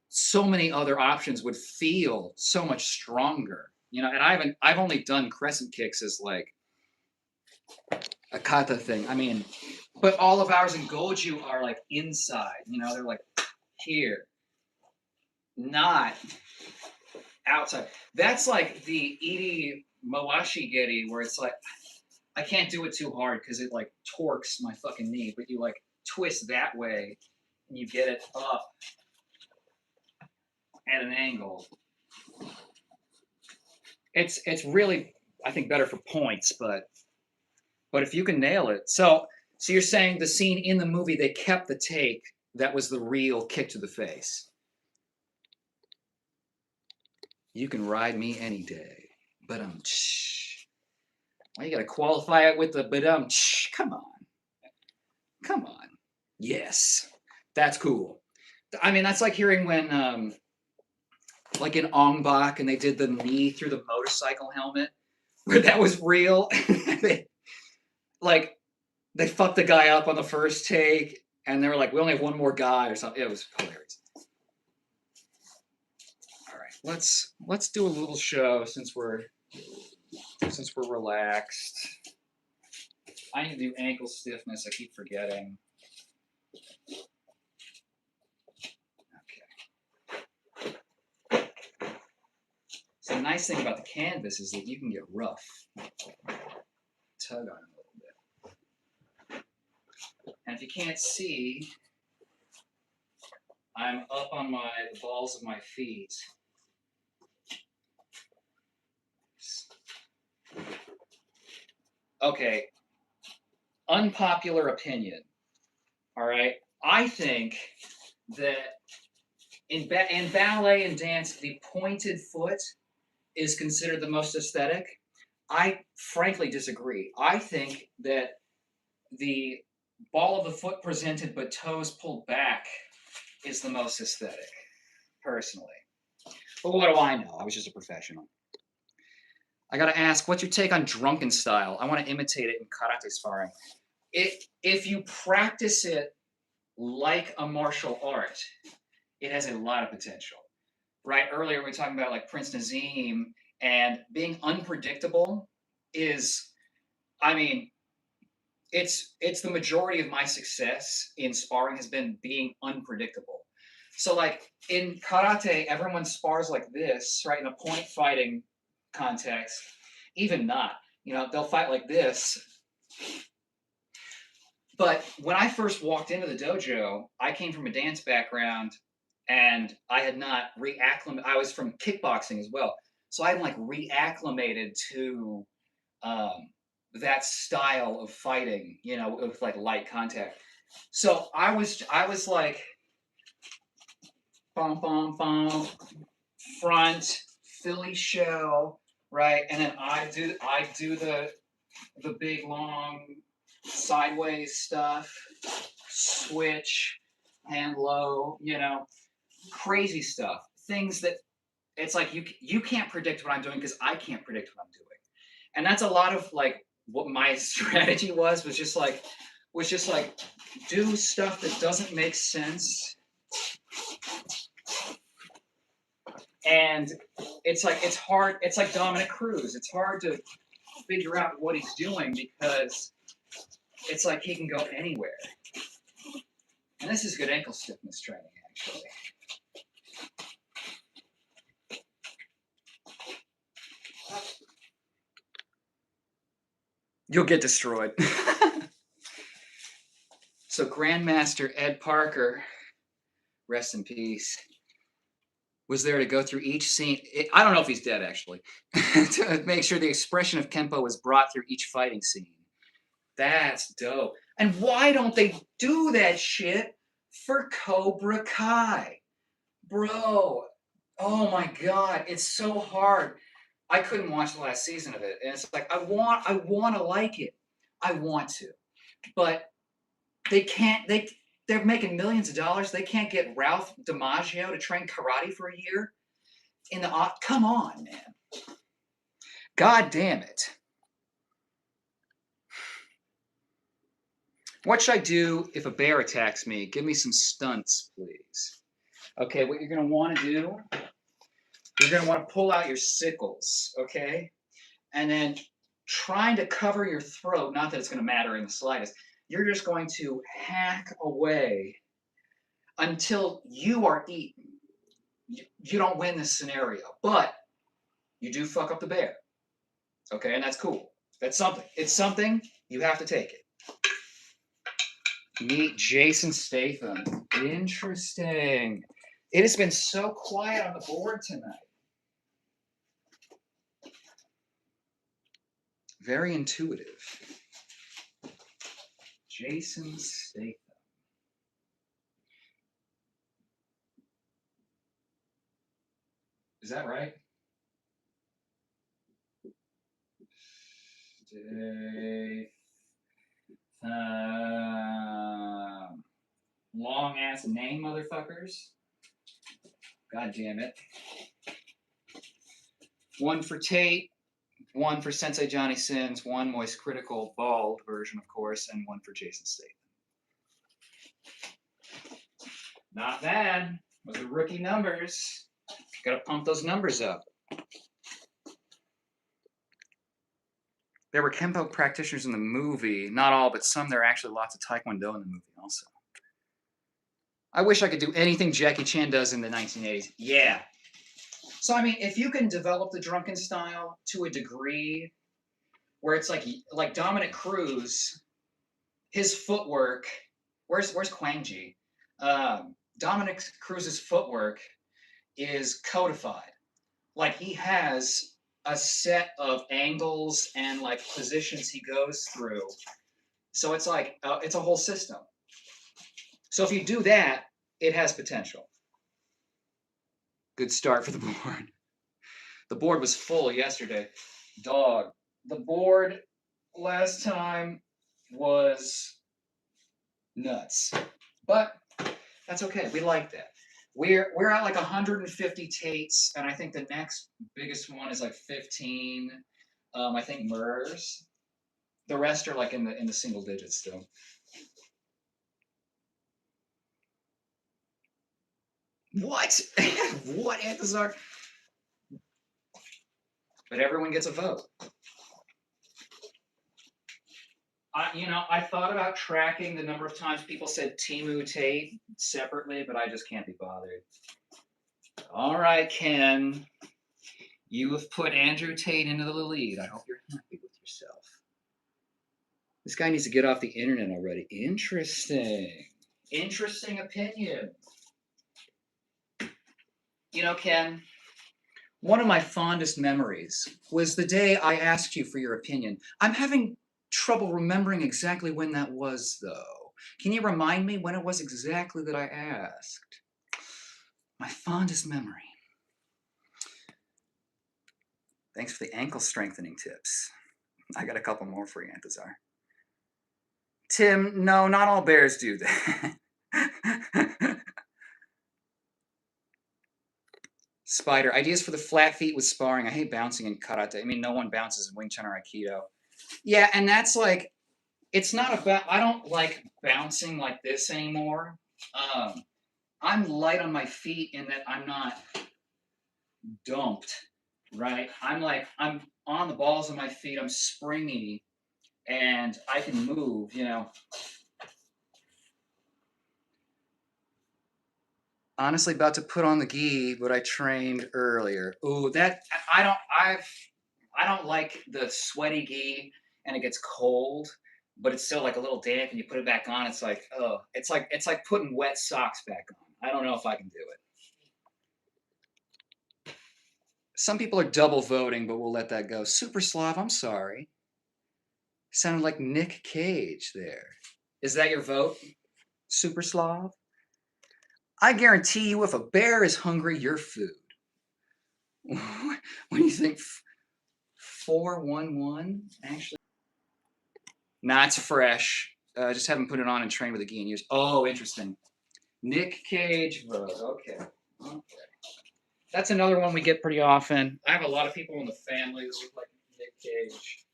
so many other options would feel so much stronger. And I've only done crescent kicks as like a kata thing. I mean, but all of ours in Goju are like inside. They're like here, not outside. That's like the Iri Mawashi Geri, where it's like I can't do it too hard because it like torques my fucking knee. But you like twist that way, and you get it up at an angle. It's really, I think, better for points, but if you can nail it. So you're saying the scene in the movie, they kept the take that was the real kick to the face. You can ride me any day. But why you gotta qualify it with the but come on. Come on. Yes. That's cool. I mean, that's like hearing when like in Ong Bak and they did the knee through the motorcycle helmet, where that was real. Like they fucked the guy up on the first take, and they were like, "We only have one more guy" or something. It was hilarious. All right, let's do a little show since we're relaxed. I need to do ankle stiffness. I keep forgetting. Okay. So the nice thing about the canvas is that you can get rough, tug on it a little bit. And if you can't see, I'm up on the balls of my feet. Okay, unpopular opinion. All right, I think that in ballet and dance, the pointed foot is considered the most aesthetic. I frankly disagree. I think that the ball of the foot presented but toes pulled back is the most aesthetic, personally. But what do I know? I was just a professional. I gotta ask, what's your take on drunken style? I want to imitate it in karate sparring. If you practice it like a martial art, it has a lot of potential. Right? Earlier we were talking about like Prince Nazim and being unpredictable is, I mean, it's the majority of my success in sparring has been being unpredictable. So like in karate, everyone spars like this, right? In a point fighting context, even not, they'll fight like this. But when I first walked into the dojo, I came from a dance background and I had not reacclimated. I was from kickboxing as well. So I hadn't like reacclimated to um, that style of fighting, with like light contact. So I was like, bum, bum, bum, front, Philly shell, right? And then I do the big long sideways stuff, switch, hand low, crazy stuff. Things that it's like you can't predict what I'm doing because I can't predict what I'm doing. And that's a lot of like what my strategy was just like do stuff that doesn't make sense. And it's hard. It's like Dominic Cruz. It's hard to figure out what he's doing because it's like he can go anywhere. And this is good ankle stiffness training, actually. You'll get destroyed. So Grandmaster Ed Parker, rest in peace, was there to go through each scene. I don't know if he's dead, actually, to make sure the expression of Kempo was brought through each fighting scene. That's dope. And why don't they do that shit for Cobra Kai? Bro, oh my god, it's so hard. I couldn't watch the last season of it, and it's like I want to like it. I want to. But they can't they're making millions of dollars. They can't get Ralph DiMaggio to train karate for a year in the come on, man. God damn it. What should I do if a bear attacks me? Give me some stunts, please. Okay, what you're going to want to do, you're going to want to pull out your sickles, okay? And then trying to cover your throat, not that it's going to matter in the slightest, you're just going to hack away until you are eaten. You don't win this scenario, but you do fuck up the bear. Okay, and that's cool. That's something. It's something. You have to take it. Meet Jason Statham. Interesting. It has been so quiet on the board tonight. Very intuitive. Jason Statham. Is that right? Long ass name, motherfuckers. God damn it. One for Tate, one for Sensei Johnny Sins, one Moist Critical bald version, of course, and one for Jason Statham. Not bad. Those are rookie numbers. Gotta pump those numbers up. There were Kempo practitioners in the movie. Not all, but some. There are actually lots of Taekwondo in the movie also. I wish I could do anything Jackie Chan does in the 1980s. Yeah. So, I mean, if you can develop the drunken style to a degree where it's like Dominic Cruz, his footwork, where's Kwang Ji? Dominic Cruz's footwork is codified. Like he has a set of angles and like positions he goes through. So it's like it's a whole system. So if you do that, it has potential. Good start for the board. The board was full yesterday. Dog. The board last time was nuts. But that's okay. We like that. We're at like 150 Tates, and I think the next biggest one is like 15. I think MERS. The rest are like in the single digits still. What? What, Anthazar? But everyone gets a vote. I thought about tracking the number of times people said Timu Tate separately, but I just can't be bothered. All right, Ken. You have put Andrew Tate into the lead. I hope you're happy with yourself. This guy needs to get off the internet already. Interesting. Interesting opinion. Ken, one of my fondest memories was the day I asked you for your opinion. I'm having trouble remembering exactly when that was, though. Can you remind me when it was exactly that I asked? My fondest memory. Thanks for the ankle strengthening tips. I got a couple more for you, Anthazar. Tim, no, not all bears do that. Spider, ideas for the flat feet with sparring. I hate bouncing in karate. I mean, no one bounces in Wing Chun or Aikido. Yeah, and that's like, it's not about, I don't like bouncing like this anymore. I'm light on my feet in that I'm not dumped, right? I'm on the balls of my feet, I'm springy, and I can move, Honestly, about to put on the gi, but I trained earlier. Ooh, I don't like the sweaty gi and it gets cold, but it's still like a little damp and you put it back on, it's like, oh, it's like putting wet socks back on. I don't know if I can do it. Some people are double voting, but we'll let that go. Super Slav, I'm sorry. Sounded like Nick Cage there. Is that your vote, Super Slav? I guarantee you, if a bear is hungry, you're food. What do you think? 411? Actually, nah, it's fresh. Just haven't put it on and trained with a gi in years. Oh, interesting. Nick Cage vote. Okay. That's another one we get pretty often. I have a lot of people in the family that look like Nick Cage.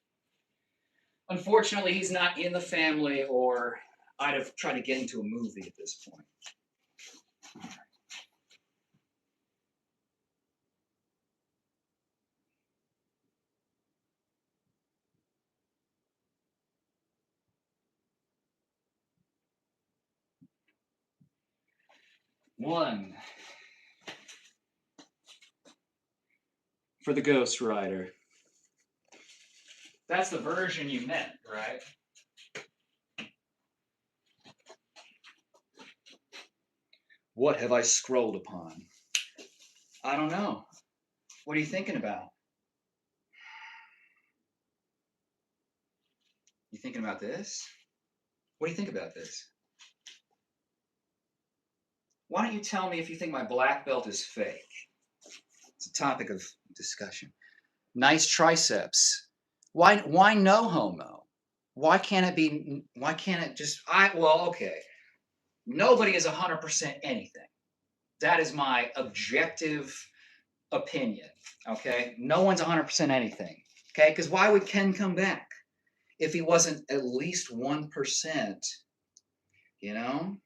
Unfortunately, he's not in the family, or I'd have tried to get into a movie at this point. One for the Ghost Rider. That's the version you meant, right? What have I scrolled upon? I don't know. What are you thinking about? You thinking about this? What do you think about this? Why don't you tell me if you think my black belt is fake? It's a topic of discussion. Nice triceps. Why no homo? Why can't it be, why can't it just, well, okay. Nobody is 100% anything. That is my objective opinion, okay? No one's 100% anything, okay? Because why would Ken come back if he wasn't at least 1%, you know?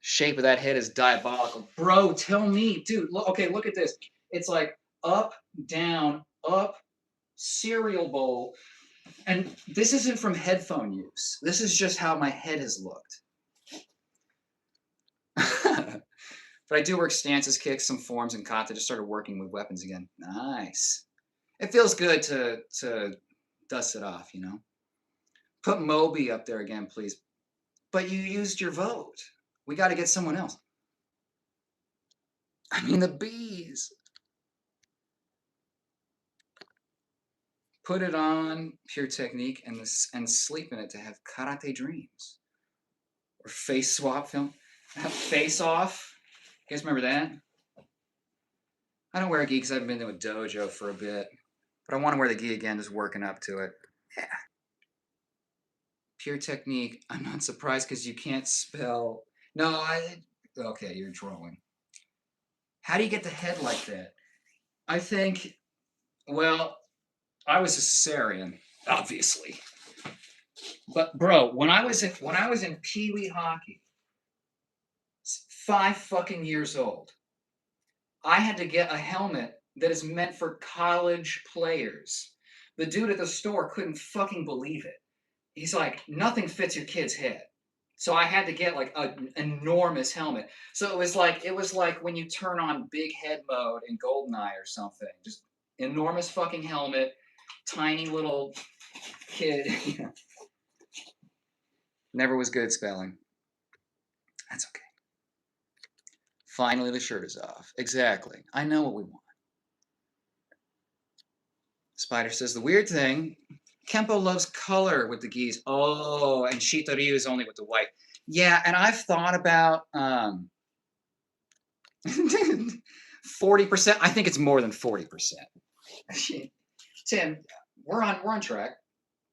Shape of that head is diabolical. Bro, tell me, dude, look at this. It's like up, down, up, cereal bowl. And this isn't from headphone use. This is just how my head has looked. But I do work stances, kicks, some forms, and kata. Just started working with weapons again. Nice. It feels good to dust it off, Put Moby up there again, please. But you used your vote. We got to get someone else. I mean, the bees. Put it on Pure Technique and sleep in it to have karate dreams. Or face swap film. Face Off. You guys remember that? I don't wear a gi because I haven't been to a dojo for a bit. But I want to wear the gi again, just working up to it. Yeah. Pure technique. I'm not surprised because you can't spell. No, okay, you're trolling. How do you get the head like that? I think, well, I was a cesarean, obviously. But bro, when I was in Pee Wee hockey, 5 fucking years old, I had to get a helmet that is meant for college players. The dude at the store couldn't fucking believe it. He's like, nothing fits your kid's head. So I had to get like an enormous helmet. So it was like when you turn on big head mode in Goldeneye or something. Just enormous fucking helmet, tiny little kid. Never was good at spelling. That's okay. Finally, the shirt is off. Exactly. I know what we want. Spider says the weird thing. Kempo loves color with the gis. Oh, and Shitoryu is only with the white. Yeah, and I've thought about 40%. I think it's more than 40%. Tim, we're on track.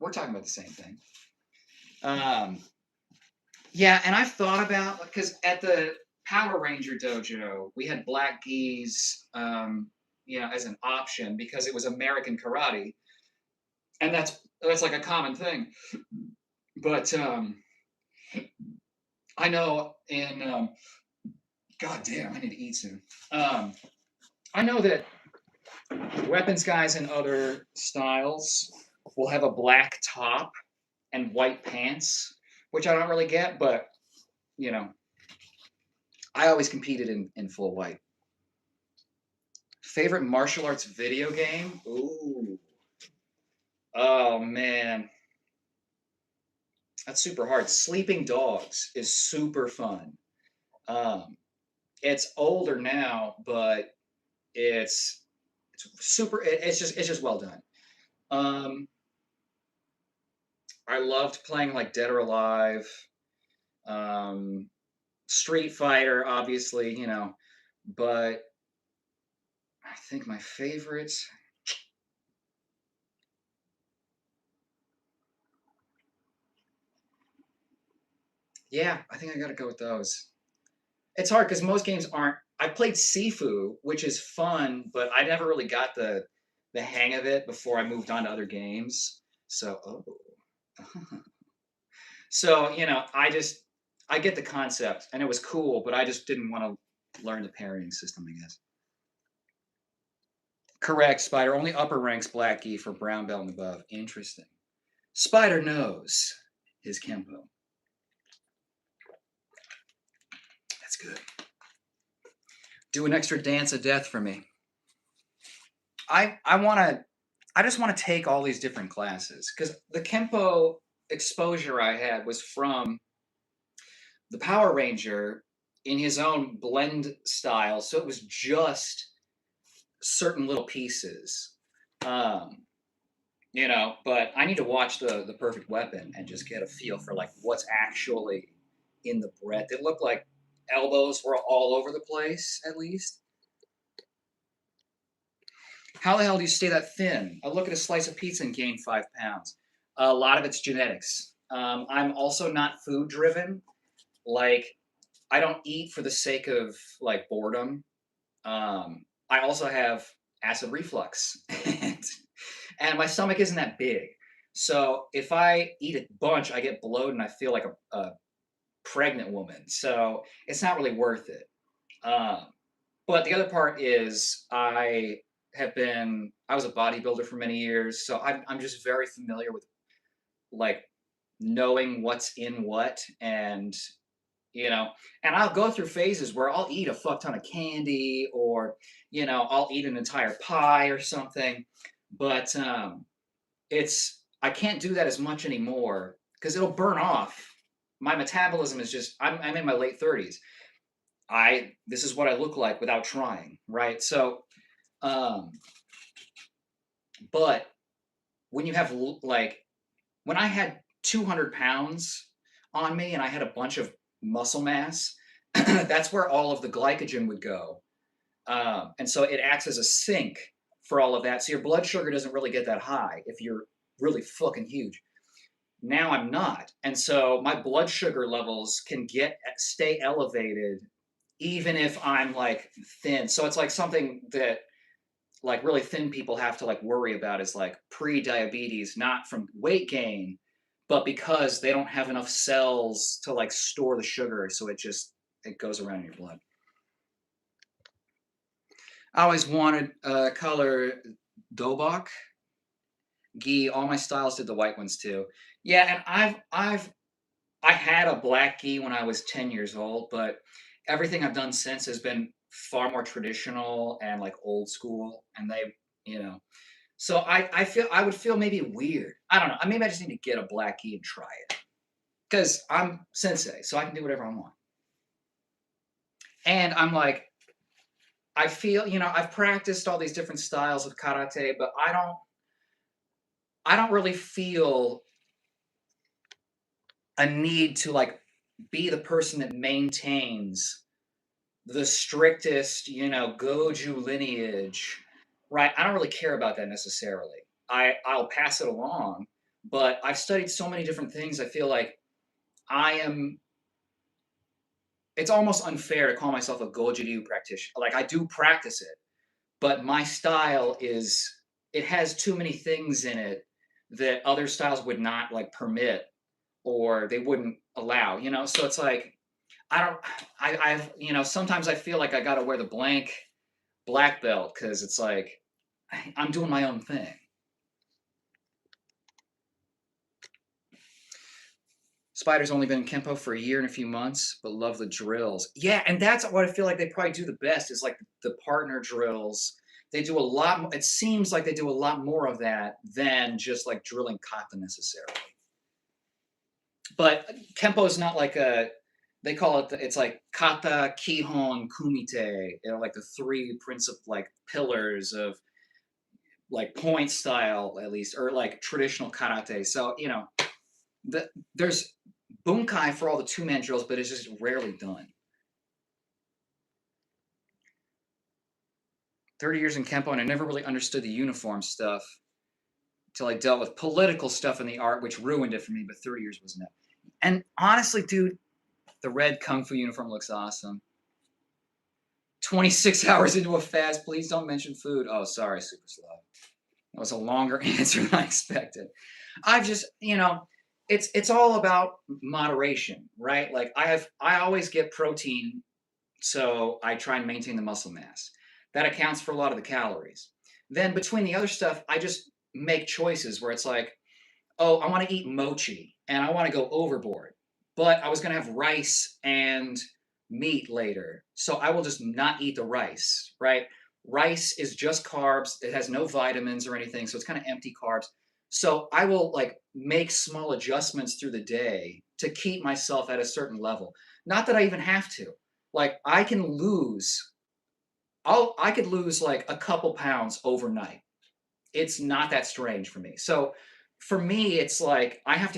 We're talking about the same thing. Yeah, and I've thought about because at the Power Ranger dojo we had black gis, as an option because it was American karate, and that's like a common thing. But I know in God damn, I need to eat soon. I know that weapons guys in other styles will have a black top and white pants, which I don't really get, but you know, I always competed in full white. Favorite martial arts video game? Ooh. Oh man. That's super hard. Sleeping Dogs is super fun. Um, it's older now, but it's super. It's just well done. Um, I loved playing like Dead or Alive, um, Street Fighter, obviously, but I think my favorites. Yeah, I think I got to go with those. It's hard because most games aren't. I played Sifu, which is fun, but I never really got the hang of it before I moved on to other games. So, so I get the concept, and it was cool, but I just didn't want to learn the parrying system, I guess. Correct, Spider. Only upper ranks black gi for brown belt and above. Interesting. Spider knows his Kempo. That's good. Do an extra dance of death for me. I want to. I just want to take all these different classes because the Kempo exposure I had was from the Power Ranger in his own blend style. So it was just certain little pieces. Um, but I need to watch the Perfect Weapon and just get a feel for like what's actually in the breadth. It looked like elbows were all over the place, at least. How the hell do you stay that thin? I look at a slice of pizza and gain 5 pounds. A lot of it's genetics. I'm also not food driven. Like, I don't eat for the sake of like boredom. I also have acid reflux, and my stomach isn't that big. So if I eat a bunch, I get bloated and I feel like a pregnant woman. So it's not really worth it. Um, but the other part is I was a bodybuilder for many years, so I'm just very familiar with like knowing what's in what, and you know, and I'll go through phases where I'll eat a fuck ton of candy, or I'll eat an entire pie or something, but I can't do that as much anymore because it'll burn off. My metabolism is just I'm in my late 30s. This is what I look like without trying, right? So um but when you have like when I had 200 pounds on me and I had a bunch of muscle mass, that's where all of the glycogen would go. And so it acts as a sink for all of that. So your blood sugar doesn't really get that high if you're really fucking huge. Now I'm not. And so my blood sugar levels can stay elevated even if I'm like thin. So it's like something that like really thin people have to like worry about is like pre-diabetes, not from weight gain, but because they don't have enough cells to like store the sugar, so it goes around in your blood. I always wanted color Dobok gi. All my styles did the white ones too. Yeah, and I had a black gi when I was 10 years old, but everything I've done since has been far more traditional and like old school. And you know, so I feel I would feel maybe weird. I don't know. Maybe I just need to get a black gi and try it because I'm sensei, so I can do whatever I want. And I'm like, I feel, I've practiced all these different styles of karate, but I don't really feel a need to like be the person that maintains the strictest, Goju lineage, right? I don't really care about that necessarily. I'll pass it along, but I've studied so many different things. I feel like I am. It's almost unfair to call myself a Goju Ryu practitioner. Like I do practice it, but my style it has too many things in it that other styles would not like permit or they wouldn't allow. So it's like I don't. I've sometimes I feel like I got to wear the black belt because it's like I'm doing my own thing. Spider's only been in Kempo for a year and a few months, but love the drills. Yeah, and that's what I feel like they probably do the best is like the partner drills. They do a lot. It seems like they do a lot more of that than just like drilling kata necessarily. But Kempo is not like they call it. It's like kata, kihon, kumite. Like the three principal like pillars of like point style at least, or like traditional karate. So there's bunkai for all the two-man drills, but it's just rarely done. 30 years in Kempo, and I never really understood the uniform stuff until I dealt with political stuff in the art, which ruined it for me, but 30 years was enough. And honestly, dude, the red Kung Fu uniform looks awesome. 26 hours into a fast, please don't mention food. Oh, sorry, Super Slow. That was a longer answer than I expected. I've just, it's all about moderation, right? Like I always get protein, so I try and maintain the muscle mass. That accounts for a lot of the calories. Then between the other stuff, I just make choices where it's like, oh, I want to eat mochi and I want to go overboard, but I was going to have rice and meat later. So I will just not eat the rice, right? Rice is just carbs. It has no vitamins or anything. So it's kind of empty carbs. So I will like make small adjustments through the day to keep myself at a certain level. Not that I even have to. Like I could lose like a couple pounds overnight. It's not that strange for me. So for me, it's like I have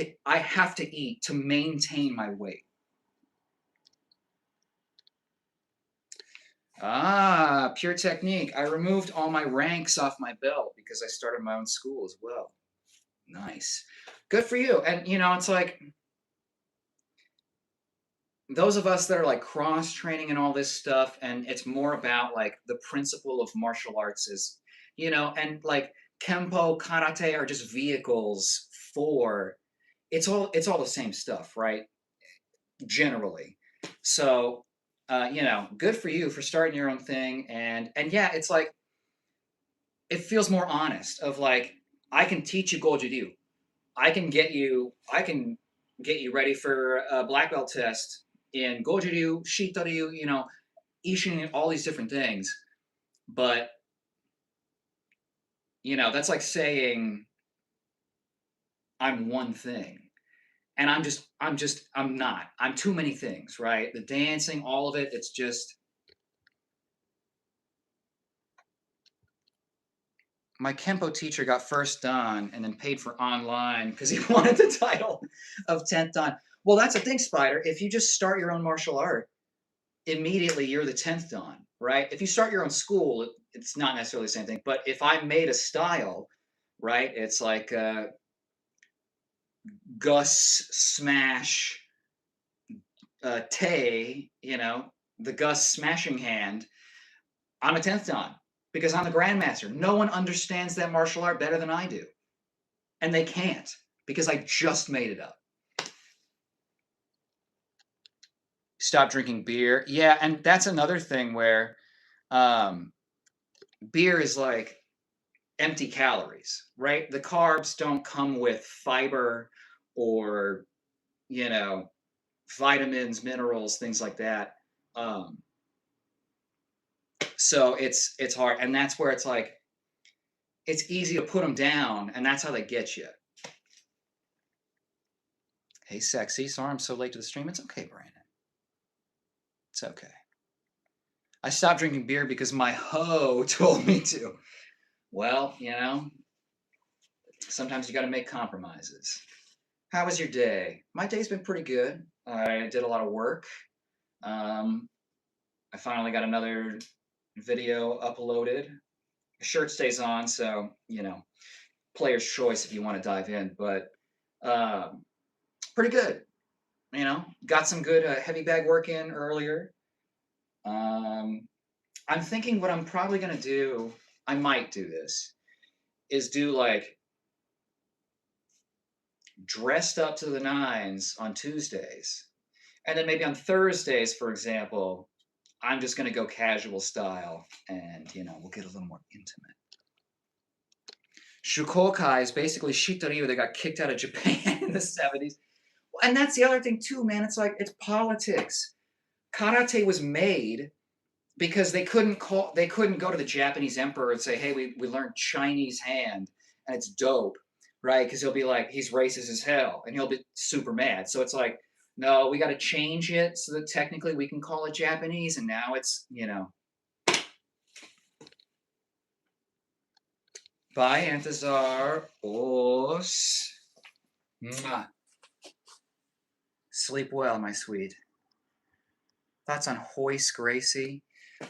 to eat to maintain my weight. Ah, pure technique. I removed all my ranks off my belt because I started my own school as well. Nice. Good for you. And it's like those of us that are like cross training and all this stuff, and it's more about like the principle of martial arts is, and like Kempo, karate are just vehicles for it's all the same stuff, right? Generally. So, good for you for starting your own thing, and yeah, it's like it feels more honest. Of like, I can teach you Goju-Ryu. I can get you ready for a black belt test in Goju-Ryu, Shito-Ryu, Ishin, all these different things. But that's like saying I'm one thing. And I'm not. I'm too many things, right? The dancing, all of it, it's just my Kempo teacher got first Dan and then paid for online because he wanted the title of 10th Dan. Well, that's the thing, Spider. If you just start your own martial art, immediately you're the 10th Dan, right? If you start your own school, it's not necessarily the same thing. But if I made a style, right, it's like Gus Smash Tay, the Gus smashing hand, I'm a 10th Dan because I'm the grandmaster. No one understands that martial art better than I do. And they can't because I just made it up. Stop drinking beer. Yeah, and that's another thing where um, beer is like empty calories, right? The carbs don't come with fiber or, you know, vitamins, minerals, things like that. Um, so it's hard, and that's where it's like it's easy to put them down, and that's how they get you. Hey, sexy. Sorry I'm so late to the stream. It's okay, Brandon. It's okay. I stopped drinking beer because my hoe told me to. Well, sometimes you got to make compromises. How was your day? My day's been pretty good. I did a lot of work. Um, I finally got another video uploaded. The shirt stays on, so player's choice if you want to dive in. But um, pretty good. Got some good heavy bag work in earlier. I'm thinking what I'm probably gonna do. I might do this. Is do like dressed up to the nines on Tuesdays, and then maybe on Thursdays, for example, I'm just gonna go casual style, and we'll get a little more intimate. Shukokai is basically Shitoryu that got kicked out of Japan in the 70s. And that's the other thing too, man. It's like it's politics. Karate was made because they couldn't go to the Japanese emperor and say, "Hey, we learned Chinese hand and it's dope," right? Because he'll be like, he's racist as hell, and he'll be super mad. So it's like, no, we got to change it so that technically we can call it Japanese, and now it's Bye, Antazar. Os. Mwah. Sleep well, my sweet. Thoughts on Hoist Gracie?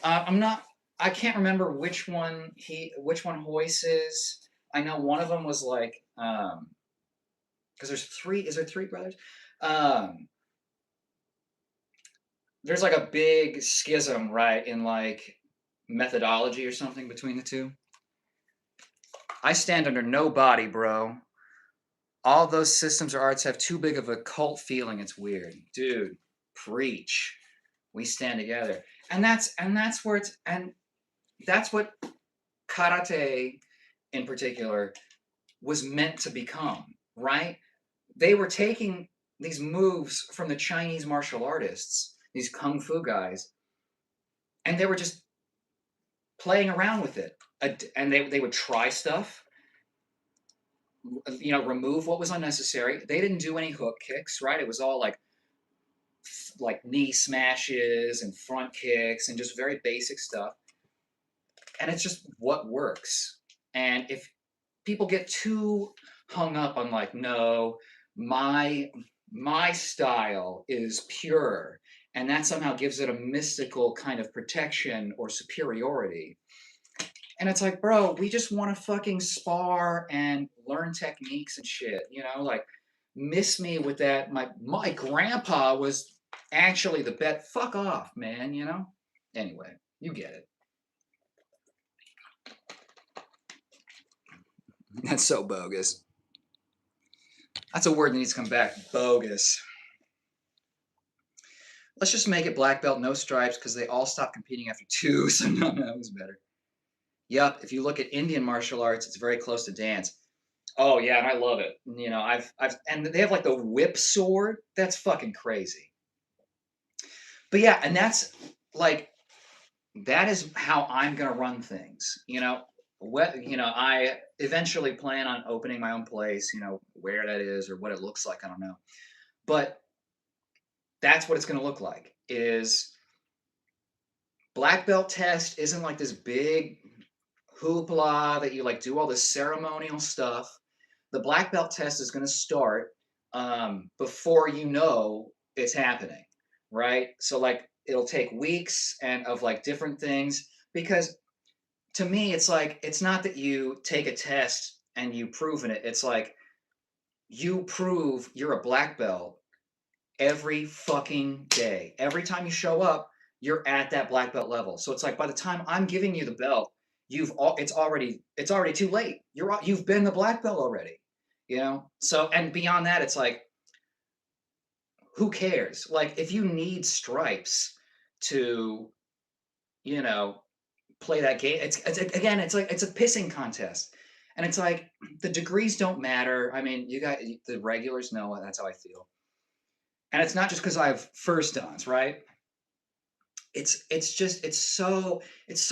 I can't remember which one Hoist is. I know one of them was like, because there's three. Is there three brothers? Um, there's like a big schism, right, in like methodology or something between the two. I stand under no body, bro. All those systems or arts have too big of a cult feeling. It's weird, dude. Preach. We stand together, and that's where it's and that's what karate in particular was meant to become, right? They were taking these moves from the Chinese martial artists, these kung fu guys, and they were just playing around with it. And they would try stuff, remove what was unnecessary. They didn't do any hook kicks, right? It was all like knee smashes and front kicks and just very basic stuff. And it's just what works. And if people get too hung up on like, no, my style is pure, and that somehow gives it a mystical kind of protection or superiority. And it's like, bro, we just want to fucking spar and learn techniques and shit, like miss me with that. My grandpa was actually the bet. Fuck off, man, Anyway, you get it. That's so bogus. That's a word that needs to come back. Bogus. Let's just make it black belt, no stripes, because they all stopped competing after 2. So no, it was better. Yep. If you look at Indian martial arts, it's very close to dance. Oh yeah, and I love it. And they have like the whip sword. That's fucking crazy. But yeah, and that's like that is how I'm gonna run things. I eventually plan on opening my own place. Where that is or what it looks like, I don't know. But that's what it's going to look like. Is black belt test isn't like this big hoopla that you like do all this ceremonial stuff. The black belt test is going to start before it's happening, right? So like it'll take weeks and of like different things, because to me it's like it's not that you take a test and you prove in it. It's like you prove you're a black belt every fucking day. Every time you show up, you're at that black belt level. So it's like by the time I'm giving you the belt, it's already too late. You've been the black belt already, you know? So and beyond that, it's like who cares? Like if you need stripes to, you know, play that game, it's again, it's like it's a pissing contest. And it's like the degrees don't matter. I mean, you got the regulars know that's how I feel. And it's not just because I have first dons, right? It's just it's so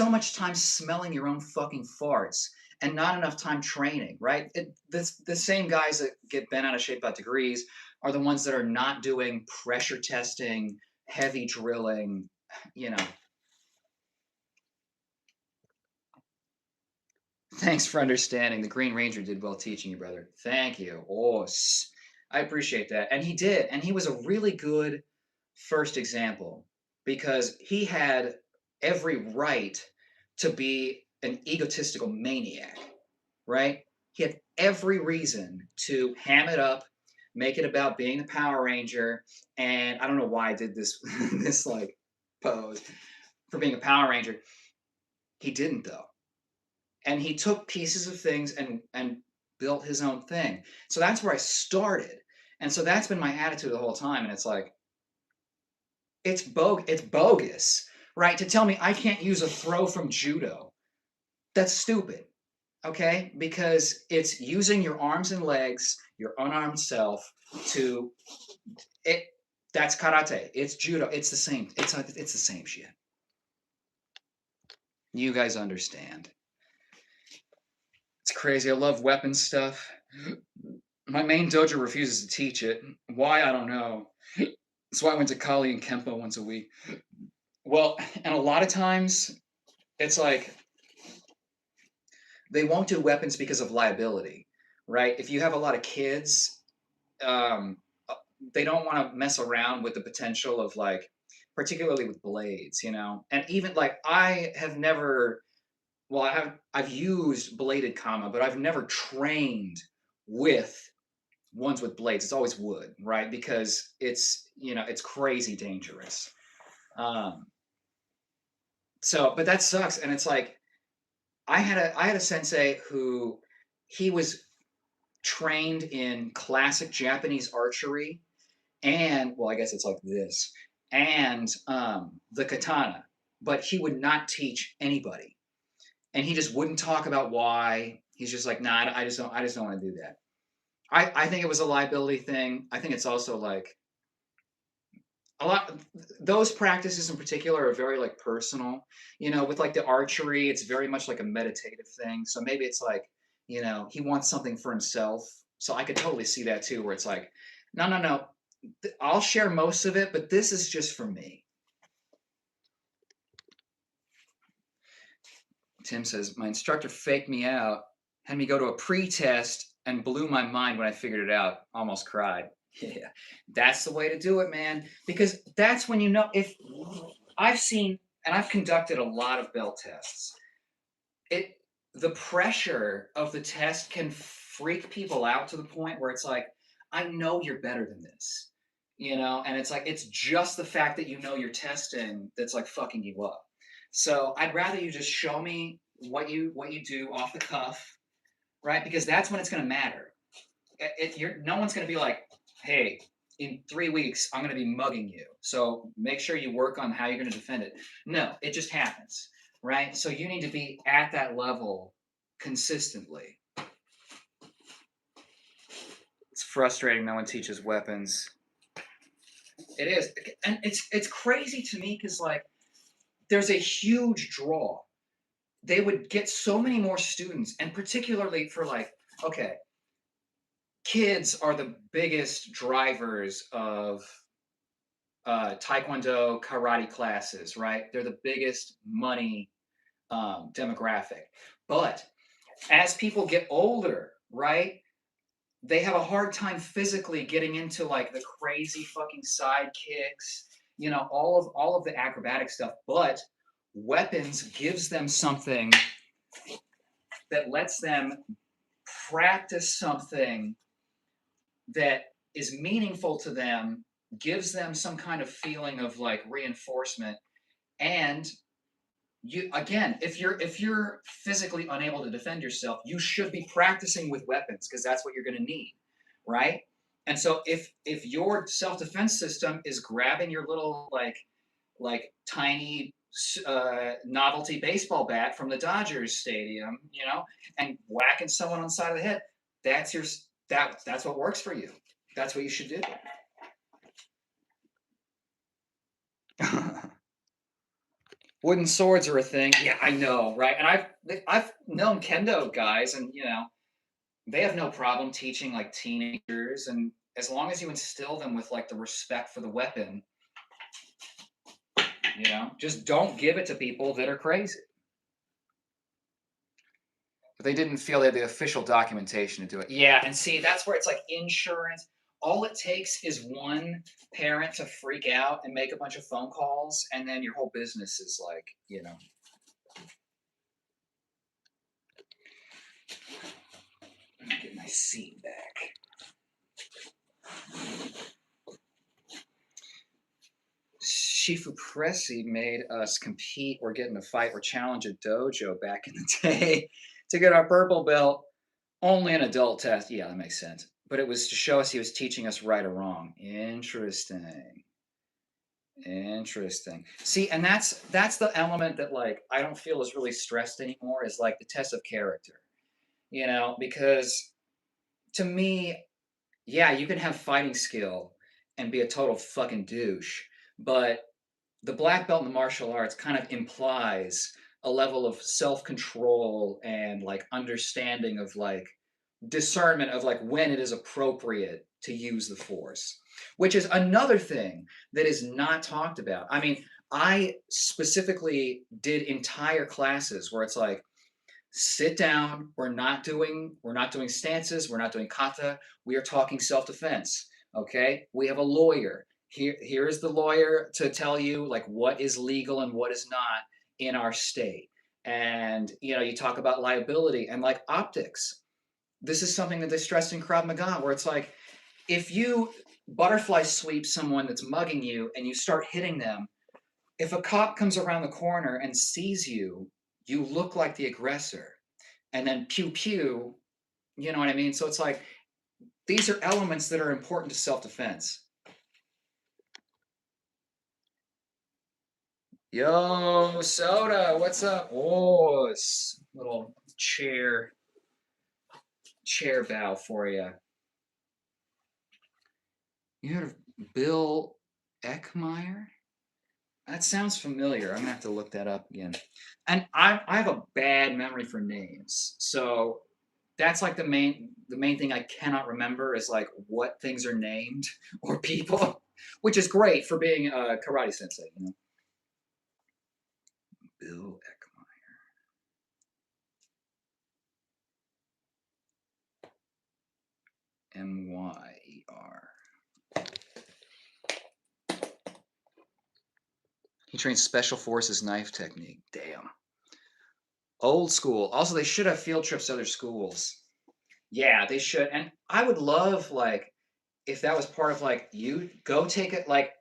much time smelling your own fucking farts and not enough time training, right? The same guys that get bent out of shape about degrees are the ones that are not doing pressure testing, heavy drilling, you know. Thanks for understanding. The Green Ranger did well teaching you, brother. Thank you. Oh, I appreciate that. And he did. And he was a really good first example because he had every right to be an egotistical maniac, right? He had every reason to ham it up, make it about being a Power Ranger. And I don't know why I did this, this like pose for being a Power Ranger. He didn't, though, and he took pieces of things and built his own thing. So that's where I started, and so that's been my attitude the whole time. And it's like it's bogus, right? To tell me I can't use a throw from judo, that's stupid. Okay, because it's using your arms and legs, your unarmed self to it. That's karate. It's judo. It's the same. It's the same shit. You guys understand. It's crazy. I love weapon stuff. My main dojo refuses to teach it. Why? I don't know. That's why I went to Kali and Kempo once a week. Well, and a lot of times it's like they won't do weapons because of liability, right? If you have a lot of kids, um, they don't want to mess around with the potential of like, particularly with blades, you know. And even like I have never, well, I've used bladed kama, but I've never trained with ones with blades. It's always wood, right? Because it's, you know, it's crazy dangerous. Um, so, but that sucks. And it's like I had a sensei who he was trained in classic Japanese archery, and well, I guess it's like this, and the katana, but he would not teach anybody, and he just wouldn't talk about why. He's just like, nah, I just don't want to do that. I think it was a liability thing. I think it's also like a lot those practices in particular are very like personal, you know, with like the archery it's very much like a meditative thing, so maybe it's like, you know, he wants something for himself. So I could totally see that too, where it's like, no, no, no, I'll share most of it, but this is just for me. Tim says my instructor faked me out, had me go to a pre-test, and blew my mind when I figured it out. Almost cried. Yeah, that's the way to do it, man. Because that's when you know. If I've seen and I've conducted a lot of bell tests, it the pressure of the test can freak people out to the point where it's like, I know you're better than this, you know, and it's like it's just the fact that you know you're testing that's like fucking you up. So I'd rather you just show me what you do off the cuff, right? Because that's when it's going to matter. You're no one's going to be like, hey, in 3 weeks I'm going to be mugging you, so make sure you work on how you're going to defend it. No, it just happens, right? So you need to be at that level consistently. It's frustrating no one teaches weapons. It is, and it's crazy to me because like there's a huge draw. They would get so many more students, and particularly for like, okay, kids are the biggest drivers of taekwondo, karate classes, right? They're the biggest money demographic. But as people get older, right, they have a hard time physically getting into like the crazy fucking side kicks, you know, all of the acrobatic stuff. But weapons gives them something that lets them practice something that is meaningful to them, gives them some kind of feeling of like reinforcement. And you again, if you're physically unable to defend yourself, you should be practicing with weapons because that's what you're going to need, right? And so if your self-defense system is grabbing your little like tiny novelty baseball bat from the Dodgers stadium, and whacking someone on the side of the head, that's your that's what works for you. That's what you should do. Wooden swords are a thing. Yeah, I know, right? And I've known kendo guys, and they have no problem teaching like teenagers, and as long as you instill them with like the respect for the weapon, just don't give it to people that are crazy. But they didn't feel they had the official documentation to do it. Yeah, and see, that's where it's like insurance. All it takes is one parent to freak out and make a bunch of phone calls, and then your whole business is like. Let me get my seat back. Shifu Pressy made us compete or get in a fight or challenge a dojo back in the day to get our purple belt. Only an adult test. Yeah, that makes sense. But it was to show us he was teaching us right or wrong. Interesting. Interesting. See, and that's the element that like I don't feel is really stressed anymore is like the test of character. Because to me, yeah, you can have fighting skill and be a total fucking douche, but the black belt in the martial arts kind of implies a level of self-control and like understanding of like discernment of like when it is appropriate to use the force, which is another thing that is not talked about. I mean, I specifically did entire classes where it's like sit down, we're not doing stances, we're not doing kata, we are talking self-defense. Okay, we have a lawyer here is the lawyer to tell you like what is legal and what is not in our state. And you talk about liability and like optics. This is something that they stressed in Krav Maga, where it's like if you butterfly sweep someone that's mugging you and you start hitting them, if a cop comes around the corner and sees you, you look like the aggressor. And then pew pew, you know what I mean? So it's like these are elements that are important to self-defense. Yo, Soda, what's up? Oh, it's a little chair bow for you. You heard of Bill Eckmeyer? That sounds familiar. I'm gonna have to look that up again. And I have a bad memory for names, so that's like the main thing I cannot remember is like what things are named or people, which is great for being a karate sensei. Bill Eckmeyer, Myer. He trains special forces knife technique. Damn. Old school. Also, they should have field trips to other schools. Yeah, they should. And I would love like if that was part of like you go take it like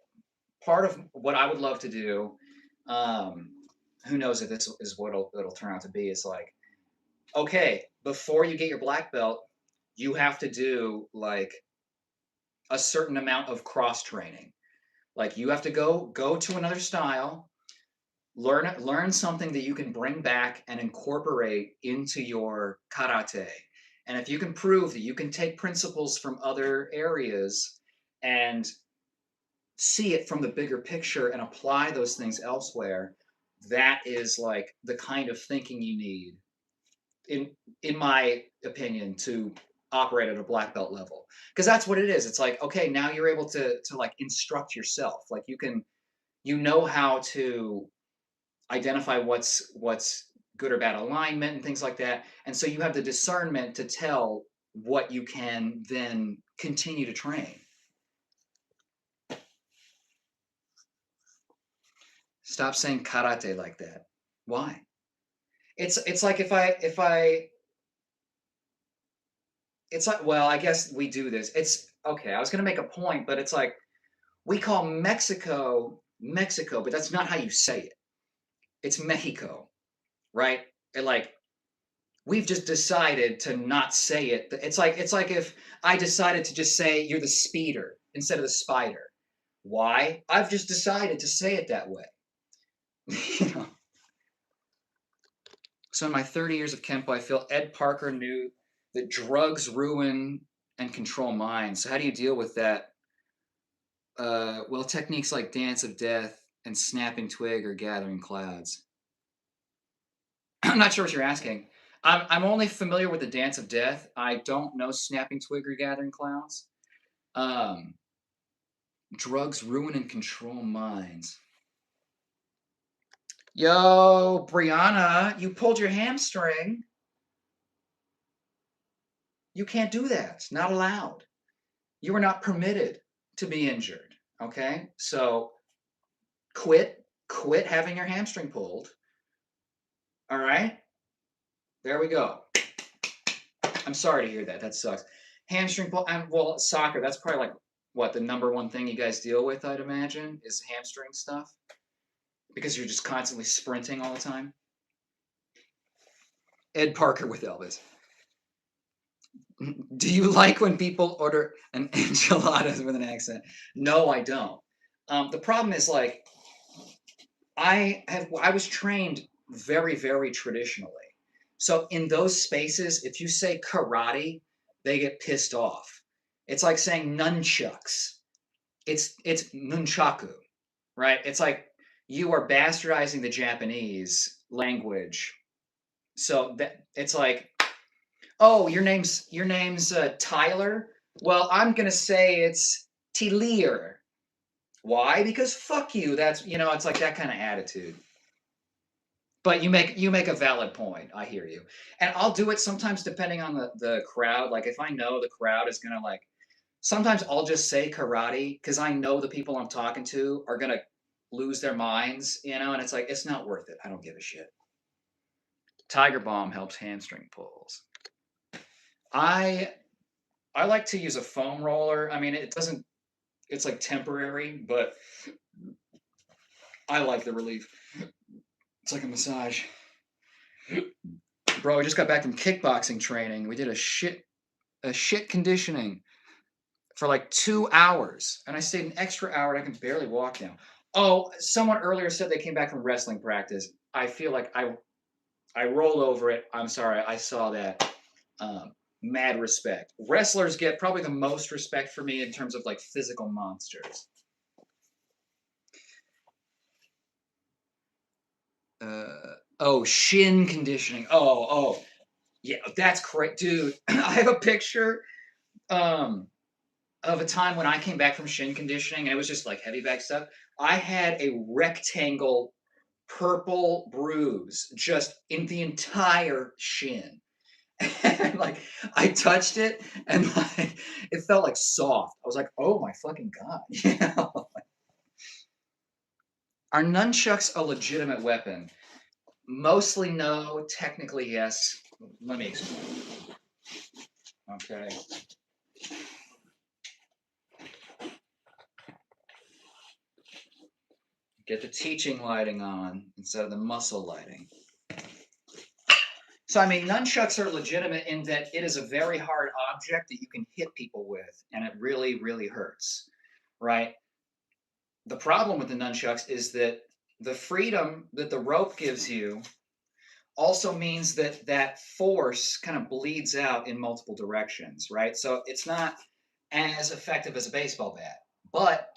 part of what I would love to do. Um, who knows if this is what it'll turn out to be? Is like, okay, before you get your black belt, you have to do like a certain amount of cross training. Like you have to go to another style, learn something that you can bring back and incorporate into your karate. And if you can prove that you can take principles from other areas and see it from the bigger picture and apply those things elsewhere, that is like the kind of thinking you need in my opinion to operate at a black belt level, because that's what it is. It's like, okay, now you're able to like instruct yourself, like you know how to identify what's good or bad alignment and things like that. And so you have the discernment to tell what you can then continue to train. Stop saying karate like that. Why? It's like if I it's like, well, I guess we do this. okay, I was going to make a point, but it's like we call Mexico Mexico, but that's not how you say it. It's Mexico, right? And like we've just decided to not say it. It's like if I decided to just say you're the speeder instead of the spider. Why? I've just decided to say it that way. You know? So in my 30 years of Kempo, I feel Ed Parker knew that drugs ruin and control minds. So how do you deal with that? Well, techniques like Dance of Death and Snapping Twig or Gathering Clouds. I'm not sure what you're asking. I'm only familiar with the Dance of Death. I don't know Snapping Twig or Gathering Clouds. Um, drugs ruin and control minds. Yo, Brianna, you pulled your hamstring. You can't do that. It's not allowed. You are not permitted to be injured. Okay? So quit having your hamstring pulled. All right? There we go. I'm sorry to hear that. That sucks. Hamstring pull, well, soccer, that's probably like what the number one thing you guys deal with, I'd imagine, is hamstring stuff because you're just constantly sprinting all the time. Ed Parker with Elvis. Do you like when people order an enchiladas with an accent? No, I don't. The problem is like I was trained very, very traditionally. So in those spaces, if you say karate, they get pissed off. It's like saying nunchucks. It's nunchaku, right? It's like you are bastardizing the Japanese language. So that it's like, oh, your name's Tyler. Well, I'm gonna say it's Tilier. Why? Because fuck you. That's it's like that kind of attitude. But you make a valid point. I hear you, and I'll do it sometimes depending on the crowd. Like if I know the crowd is gonna like, sometimes I'll just say karate because I know the people I'm talking to are gonna lose their minds, and it's like it's not worth it. I don't give a shit. Tiger Balm helps hamstring pulls. I I like to use a foam roller. I mean, it doesn't. It's like temporary, but I like the relief. It's like a massage. Bro, I just got back from kickboxing training. We did a shit conditioning for like 2 hours, and I stayed an extra hour, and I can barely walk now. Oh, someone earlier said they came back from wrestling practice. I feel like I rolled over it. I'm sorry, I saw that. Mad respect. Wrestlers get probably the most respect for me in terms of like physical monsters. Oh, shin conditioning. Oh, yeah, that's great, dude. I have a picture um, of a time when I came back from shin conditioning, and it was just like heavy back stuff. I had a rectangle purple bruise just in the entire shin. And like I touched it, and like it felt like soft. I was like, "Oh my fucking god!" Are nunchucks a legitimate weapon? Mostly no, technically yes. Let me explain. Okay. Get the teaching lighting on instead of the muscle lighting. So, I mean, nunchucks are legitimate in that it is a very hard object that you can hit people with, and it really, really hurts, right? The problem with the nunchucks is that the freedom that the rope gives you also means that that force kind of bleeds out in multiple directions, right? So it's not as effective as a baseball bat, but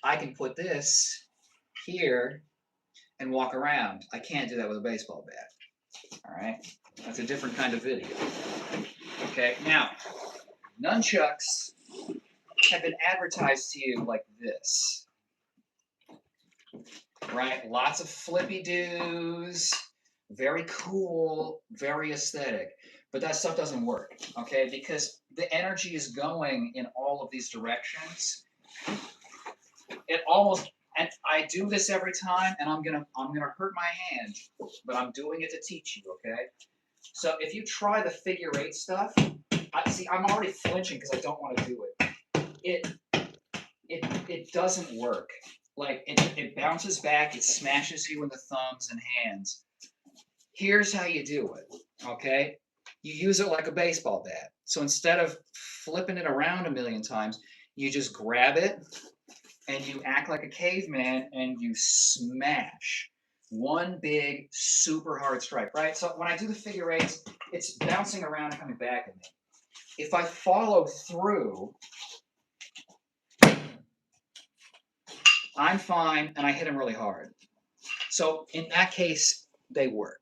I can put this here and walk around. I can't do that with a baseball bat. All right, that's a different kind of video. Okay, now nunchucks have been advertised to you like this, right? Lots of flippy doos, very cool, very aesthetic. But that stuff doesn't work, okay? Because the energy is going in all of these directions. It almost, and I do this every time, and I'm gonna hurt my hand, but I'm doing it to teach you, okay? So if you try the figure eight stuff, I'm already flinching because I don't want to do it. it it doesn't work. Like it bounces back, it smashes you in the thumbs and hands. Here's how you do it, okay? You use it like a baseball bat. So instead of flipping it around a million times, you just grab it and you act like a caveman and you smash one big super hard strike, right? So when I do the figure eights, it's bouncing around and coming back at me. If I follow through, I'm fine and I hit him really hard. So in that case, they work.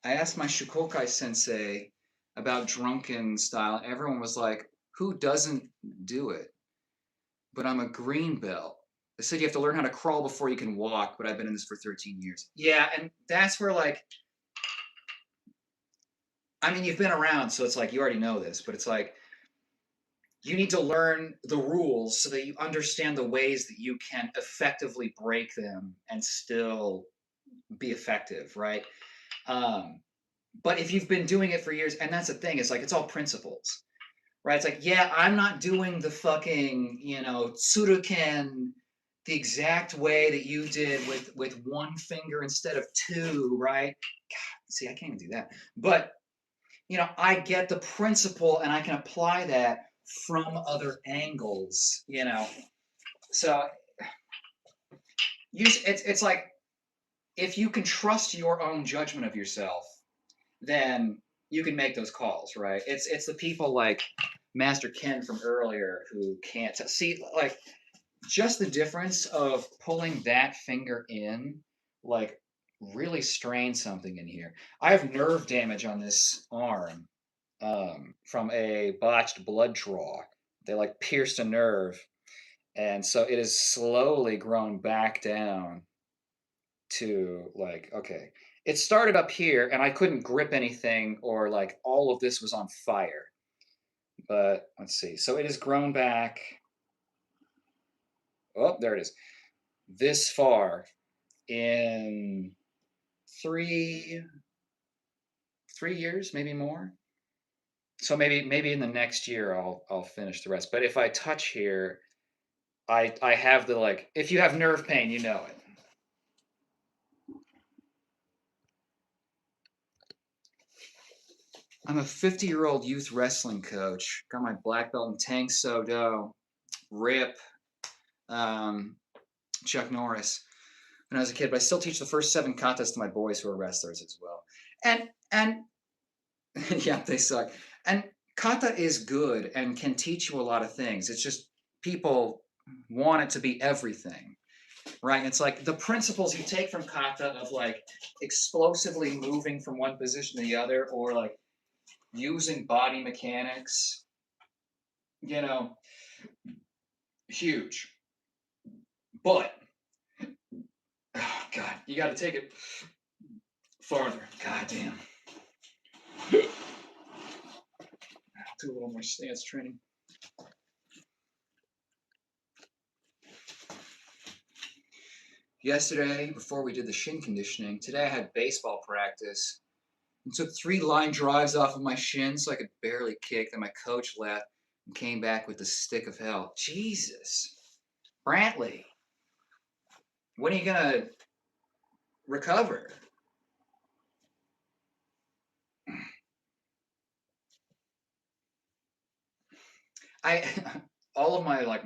I asked my Shukokai sensei about drunken style. Everyone was like, who doesn't do it? But I'm a green belt. They said you have to learn how to crawl before you can walk, but I've been in this for 13 years. Yeah, and that's where, like, I mean, you've been around, so it's like you already know this, but it's like you need to learn the rules so that you understand the ways that you can effectively break them and still be effective, right? Um, but if you've been doing it for years, and that's the thing, it's like it's all principles, right? It's like, yeah, I'm not doing the fucking, Tsuruken the exact way that you did with one finger instead of two, right? God, see, I can't even do that. But I get the principle and I can apply that from other angles. So it's like if you can trust your own judgment of yourself, then you can make those calls, right? It's the people like Master Ken from earlier who can't see, like, just the difference of pulling that finger in, like, really strains something in here. I have nerve damage on this arm from a botched blood draw. They like pierced a nerve, and so it has slowly grown back down to, like, okay. It started up here, and I couldn't grip anything, or like all of this was on fire. But let's see. So it has grown back. Oh, there it is. This far in three 3 years, maybe more. So maybe in the next year I'll finish the rest. But if I touch here, I have the, like, if you have nerve pain, you know it. I'm a 50-year-old youth wrestling coach. Got my black belt in Tang Soo Do, Rip, um, Chuck Norris when I was a kid. But I still teach the first 7 contests to my boys who are wrestlers as well. And yeah, they suck. And kata is good and can teach you a lot of things. It's just people want it to be everything, right? And it's like the principles you take from kata of, like, explosively moving from one position to the other, or like using body mechanics, you know, huge. But oh God, you got to take it farther. God damn. Do a little more stance training. Yesterday, before we did the shin conditioning, today I had baseball practice and took 3 line drives off of my shin so I could barely kick. Then my coach left and came back with the stick of hell. Jesus. Brantley, when are you going to recover? I all of my, like,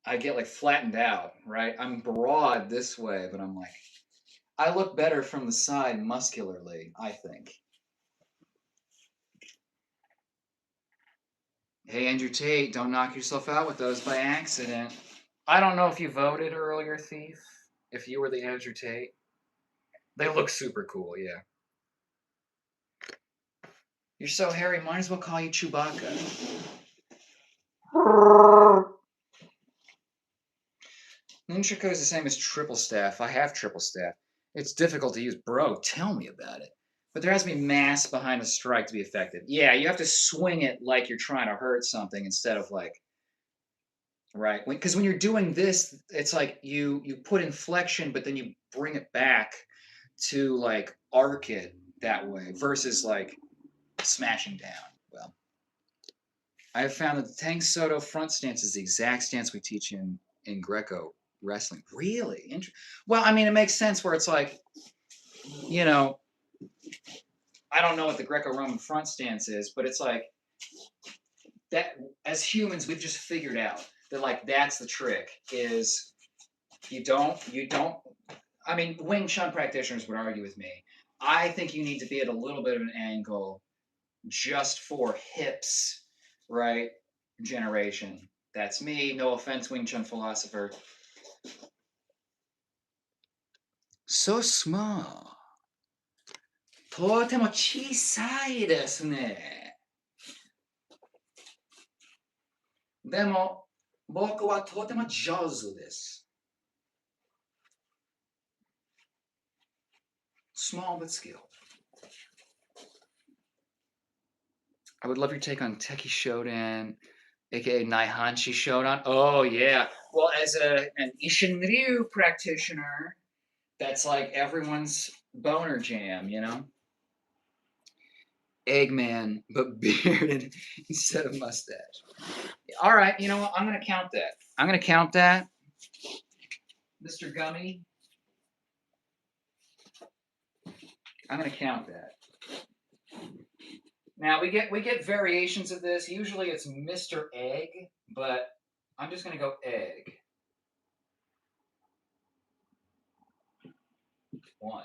I get, like, flattened out, right? I'm broad this way, but I'm like, I look better from the side muscularly, I think. Hey, Andrew Tate, don't knock yourself out with those by accident. I don't know if you voted earlier, Thief, if you were the Andrew Tate. They look super cool, yeah. You're so hairy, might as well call you Chewbacca. Nunchaku is the same as triple staff. I have triple staff. It's difficult to use. Bro, tell me about it. But there has to be mass behind the strike to be effective. Yeah, you have to swing it like you're trying to hurt something instead of, like, right? Because when you're doing this, it's like you put inflection, but then you bring it back to, like, arc it. that way versus like smashing down. Well, I have found that the Tang Soto front stance is the exact stance we teach in Greco wrestling. Really? Well, I mean, it makes sense where it's like, you know, I don't know what the Greco-Roman front stance is, but it's like that as humans, we've just figured out that like that's the trick is you don't I mean, Wing Chun practitioners would argue with me. I think you need to be at a little bit of an angle just for hips, right? Generation. That's me. No offense, Wing Chun philosopher. So small. とても小さいですね。でも、僕はとても上手です。Small but skilled. I would love your take on Teki Shodan, aka Naihanshi Shodan. Oh yeah. Well, as an Ishinryu practitioner, that's like everyone's boner jam, you know? Eggman, but bearded instead of mustache. All right, you know what? I'm gonna count that. I'm gonna count that, Mr. Gummy. I'm gonna count that. Now we get variations of this. Usually it's Mr. Egg, but I'm just gonna go egg. 1.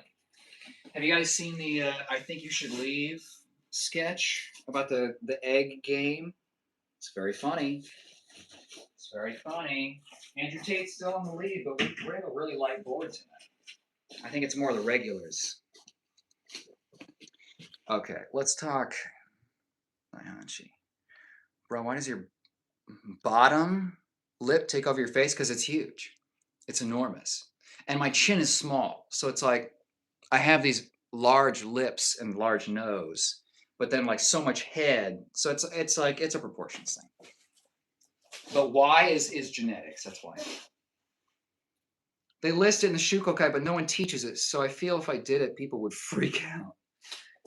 Have you guys seen the I Think You Should Leave sketch about the egg game? It's very funny. It's very funny. Andrew Tate's still in the lead, but we have a really light board tonight. I think it's more the regulars. Okay, let's talk. Bro, why does your bottom lip take over your face? Because it's huge. It's enormous. And my chin is small. So it's like I have these large lips and large nose, but then like so much head. So it's like it's a proportions thing. But why is genetics. That's why. They list it in the Shukokai, but no one teaches it. So I feel if I did it, people would freak out.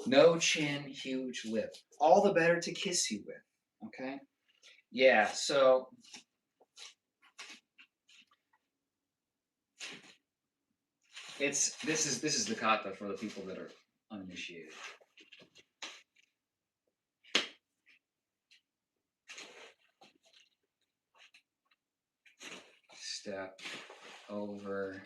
No chin, huge lip. All the better to kiss you with. Okay? Yeah, so this is the kata for the people that are uninitiated. Step over.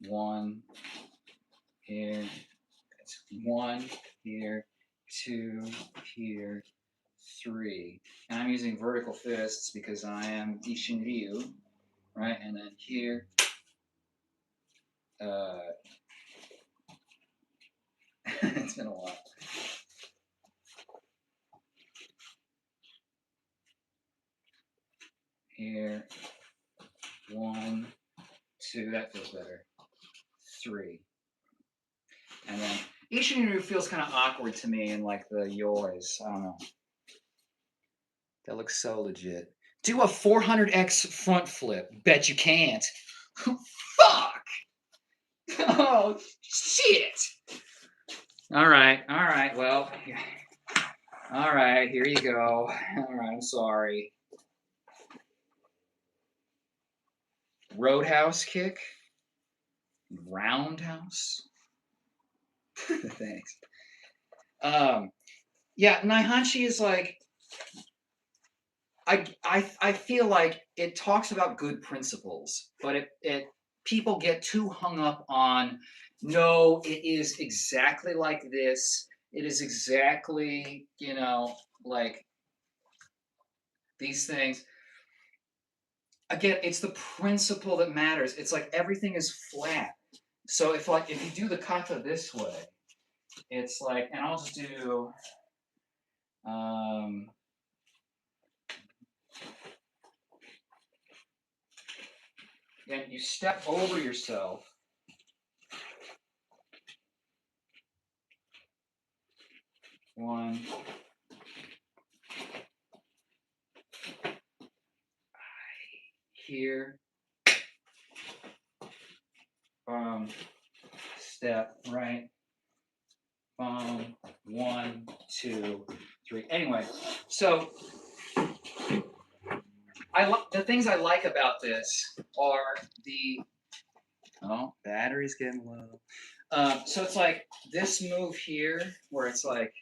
1 here. It's 1 here, 2 here, 3. And I'm using vertical fists because I am Ishinryu, right? And then here. It's been a while. Here. 1, 2. That feels better. 3. And then Ishinryu feels kind of awkward to me in like the yois. I don't know. That looks so legit. Do a 400x front flip. Bet you can't. Fuck! Oh, shit! All right. Well, all right. Here you go. All right. I'm sorry. Roadhouse kick. Roundhouse. Thanks. Yeah, Naihanshi is like. I feel like it talks about good principles, but it people get too hung up on no, it is exactly like this. It is exactly, like these things. Again, it's the principle that matters. It's like everything is flat. So if you do the kata this way, it's like, and I'll just do and you step over yourself. One. Here. step, right? 1, 2, 3. Anyway, so the things I like about this are battery's getting low. So it's like this move here where it's like,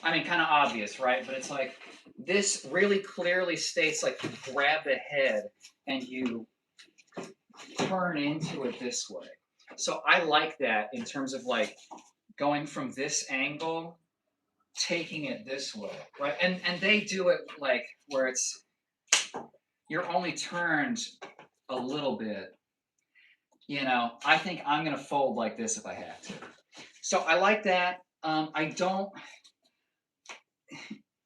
I mean, kind of obvious, right? But it's like this really clearly states like you grab the head and you turn into it this way. So I like that in terms of like going from this angle, taking it this way, right? And they do it like where it's you're only turned a little bit. You know, I think I'm gonna fold like this if I have to. So I like that. I don't.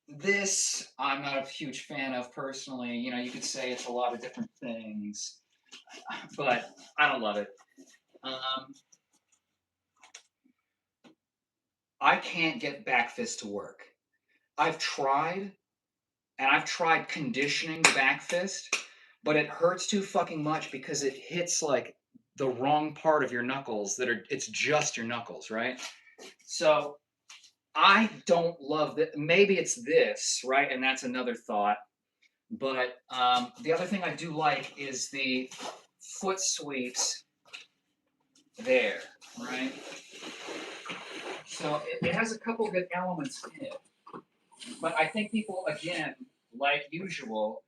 This I'm not a huge fan of personally. You know, you could say it's a lot of different things, but I don't love it. I can't get back fist to work. I've tried, and I've tried conditioning the back fist, but it hurts too fucking much because it hits like the wrong part of your knuckles it's just your knuckles, right? So I don't love that. Maybe it's this, right? And that's another thought. But the other thing I do like is the foot sweeps there, right? So it has a couple good elements in it. But I think people, again, like usual,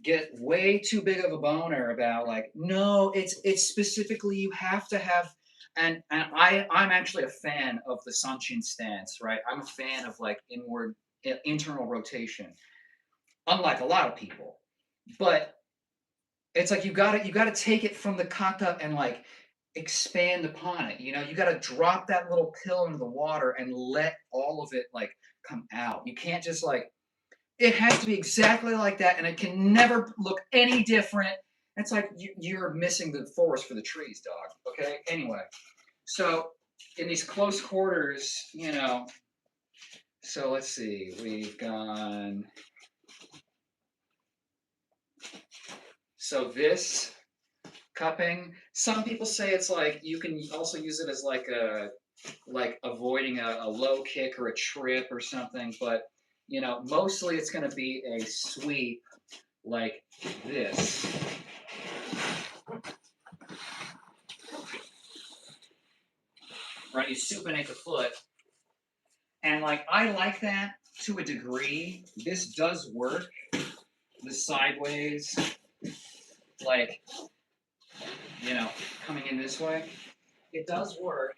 get way too big of a boner about like, no, it's specifically you have to have I'm actually a fan of the Sanchin stance, right? I'm a fan of like internal rotation, unlike a lot of people. But it's like you gotta take it from the kata and like expand upon it. You know, you gotta drop that little pill into the water and let all of it like come out. You can't just like it has to be exactly like that, and it can never look any different. It's like you're missing the forest for the trees, dog. Okay. Anyway, so in these close quarters, you know. So let's see. We've gone. So this cupping. Some people say it's like you can also use it as like avoiding a low kick or a trip or something, but you know, mostly it's going to be a sweep like this. Right, you supinate the foot, and like I like that to a degree. This does work. The sideways, like you know, coming in this way, it does work.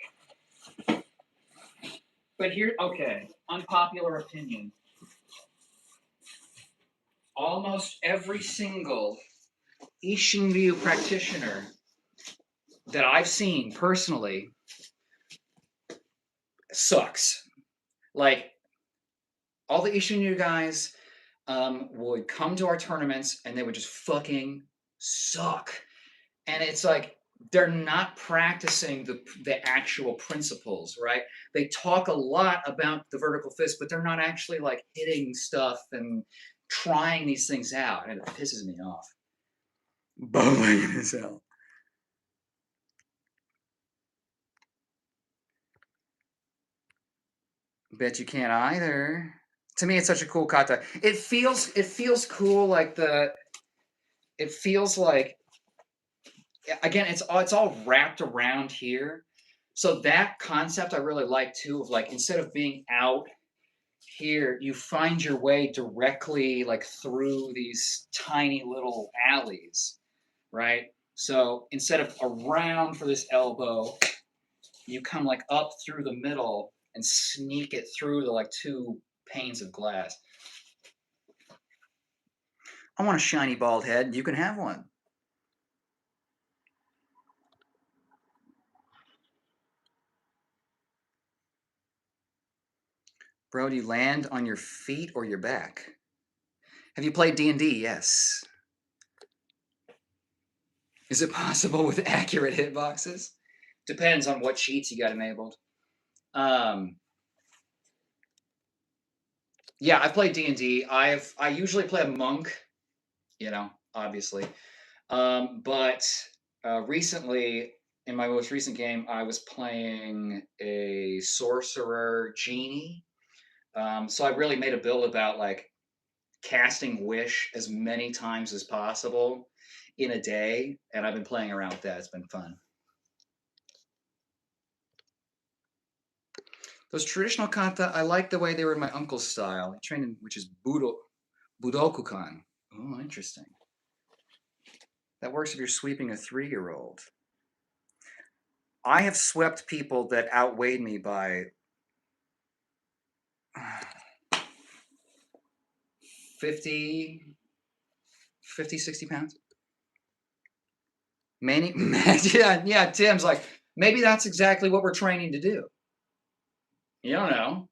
But here, okay, unpopular opinion. Almost every single Ishin Ryu practitioner that I've seen personally sucks. Like all the Ishin Ryu guys would come to our tournaments and they would just fucking suck. And it's like they're not practicing the actual principles, right? They talk a lot about the vertical fist, but they're not actually like hitting stuff and trying these things out, and it pisses me off. Bowling as hell. Bet you can't either. To me, it's such a cool kata. It feels cool. It feels like again, it's all wrapped around here. So that concept I really like too. Of like instead of being out here, you find your way directly like through these tiny little alleys, right? So instead of around for this elbow, you come like up through the middle and sneak it through the like two panes of glass. I want a shiny bald head. You can have one. Bro, do you land on your feet or your back? Have you played D&D? Yes. Is it possible with accurate hitboxes? Depends on what cheats you got enabled. Yeah, I play D&D. I usually play a monk, you know, obviously. But Recently, in my most recent game, I was playing a sorcerer genie. So I really made a build about like casting wish as many times as possible in a day, and I've been playing around with that. It's been fun. Those traditional kata, I like the way they were in my uncle's style. He trained in, which is Budokukan. Oh, interesting. That works if you're sweeping a 3-year-old. I have swept people that outweighed me by 50, 50, 60 pounds. Many, yeah, Tim's like, maybe that's exactly what we're training to do. You don't know.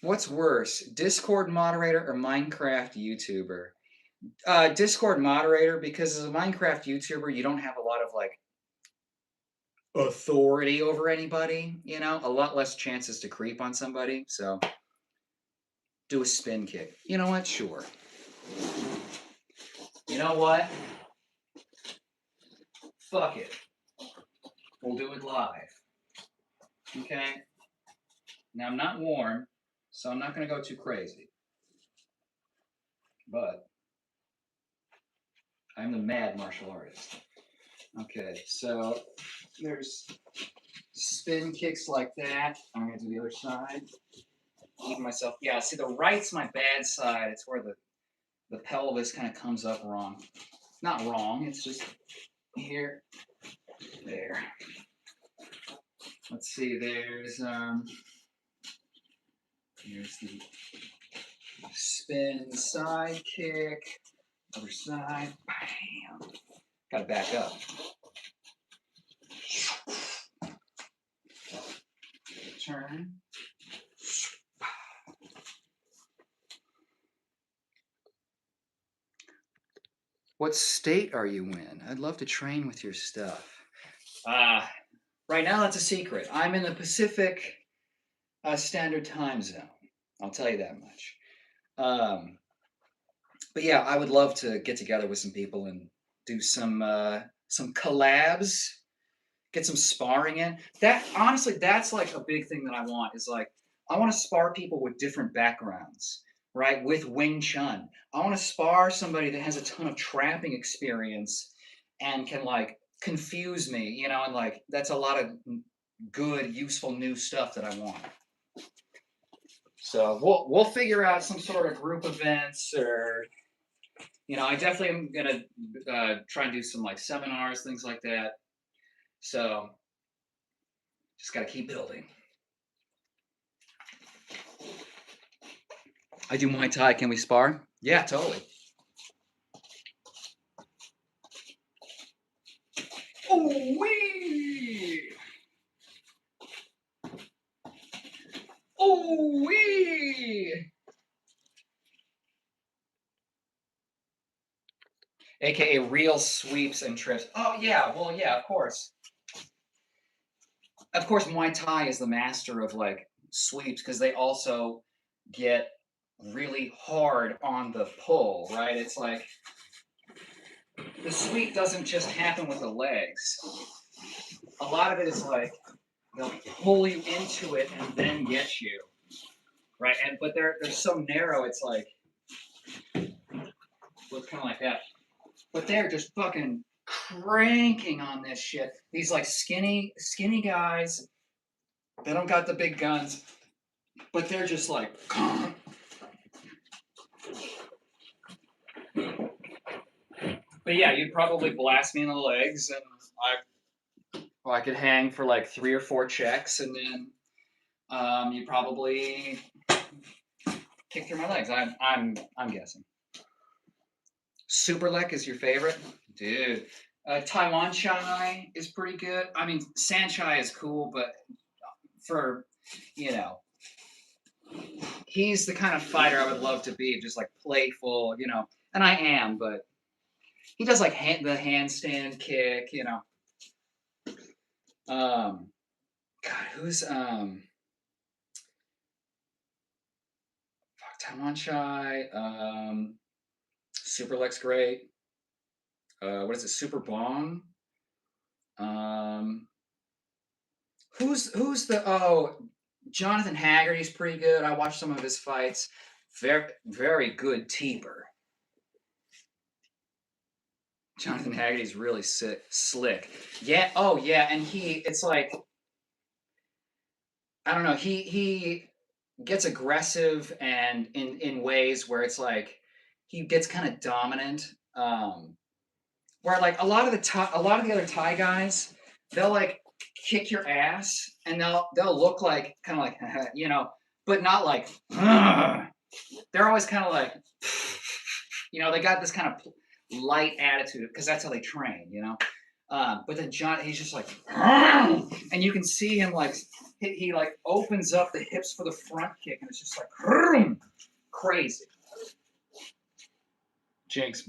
What's worse, Discord moderator or Minecraft YouTuber? Discord moderator, because as a Minecraft YouTuber, you don't have a lot of like authority over anybody, you know, a lot less chances to creep on somebody. So do a spin kick. You know what? Sure. You know what? Fuck it. We'll do it live. Okay? Now I'm not warm, so I'm not going to go too crazy. But I'm the mad martial artist. Okay, so there's spin kicks like that. I'm going to do the other side. Keep myself. Yeah, see, the right's my bad side. It's where the pelvis kind of comes up wrong. Not wrong, it's just here, there. Let's see, here's the spin side kick, other side, bam. Gotta back up. Turn. What state are you in? I'd love to train with your stuff. Right now, that's a secret. I'm in the Pacific Standard Time Zone. I'll tell you that much. But yeah, I would love to get together with some people and do some collabs, get some sparring in. That honestly, that's like a big thing that I want is like I want to spar people with different backgrounds, right? With Wing Chun, I want to spar somebody that has a ton of trapping experience and can like confuse me, you know, and like that's a lot of good, useful new stuff that I want. So we'll figure out some sort of group events or you know, I definitely am gonna try and do some like seminars, things like that. So just gotta keep building. I do Muay Thai. Can we spar? Yeah, totally. Oh wee! Oh wee! AKA real sweeps and trips. Oh yeah, well yeah, of course. Of course, Muay Thai is the master of like sweeps because they also get really hard on the pull, right? It's like the sweep doesn't just happen with the legs. A lot of it is like they'll pull you into it and then get you, right? And but they're so narrow. It's like looks kind of like that. But they're just fucking cranking on this shit. These like skinny guys. They don't got the big guns, but they're just like. But yeah, you'd probably blast me in the legs, and I could hang for like 3 or 4 checks, and then you probably kick through my legs. I'm guessing. Superlek is your favorite, dude. Taiwan Chai is pretty good. I mean, Sanchai is cool, but for you know, he's the kind of fighter I would love to be, just like playful, you know. And I am, but he does like the handstand kick, you know. God, who's Taiwan Chai, Superlek's great. What is it? Super Bong. Um, who's the Jonathan Haggerty's pretty good. I watched some of his fights. Very good teeper. Jonathan Haggerty's really slick. Yeah. Oh yeah, and it's like I don't know. He gets aggressive and in ways where it's like he gets kind of dominant. Where like a lot of the other Thai guys, they'll like kick your ass and they'll look like kind of like but not like "Ugh." They're always kind of like they got this kind of light attitude because that's how they train. But then John, he's just like, "Ugh," and you can see him like he like opens up the hips for the front kick, and it's just like "Ugh," crazy. Jinx,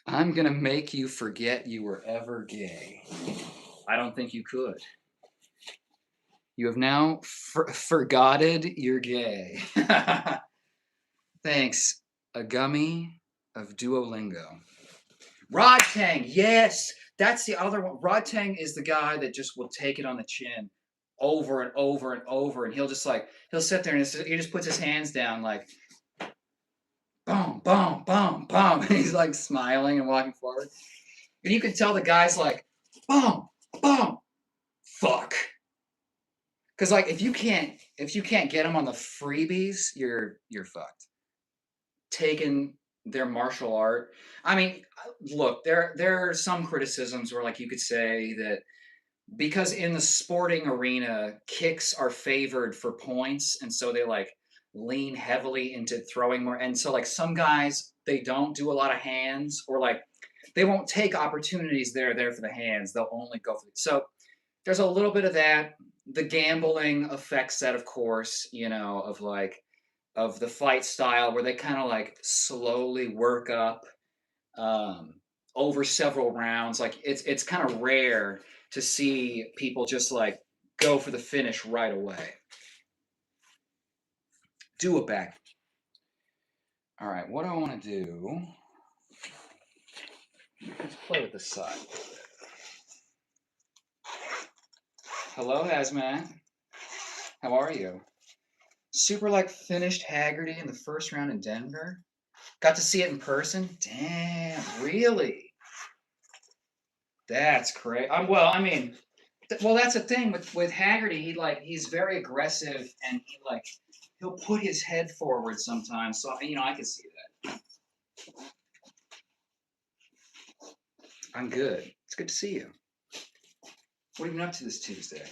I'm gonna make you forget you were ever gay. I don't think you could. You have now forgotted you're gay. Thanks, a gummy of Duolingo. Rod Tang, yes, that's the other one. Rod Tang is the guy that just will take it on the chin over and over and over, and he'll sit there and he just puts his hands down like boom, boom, boom, boom, and he's like smiling and walking forward, and you can tell the guy's like boom, boom, fuck, because like if you can't get him on the freebies, you're fucked. Taken their martial art. I mean, look, there are some criticisms where like you could say that because in the sporting arena, kicks are favored for points, and so they like lean heavily into throwing more. And so like some guys, they don't do a lot of hands, or like they won't take opportunities there for the hands. They'll only go for it. So there's a little bit of that. The gambling affects that, of course, of the fight style where they kind of like slowly work up um, over several rounds. Like it's kind of rare to see people just like go for the finish right away. Do it back. All right, what do I want to do? Let's play with the side. Hello, Hazmat. How are you? Super like finished Haggerty in the first round in Denver. Got to see it in person. Damn, really? That's great. Well, I mean, well, that's the thing with Haggerty. He's very aggressive, and he'll put his head forward sometimes. So I can see that. I'm good. It's good to see you. What have you been up to this Tuesday?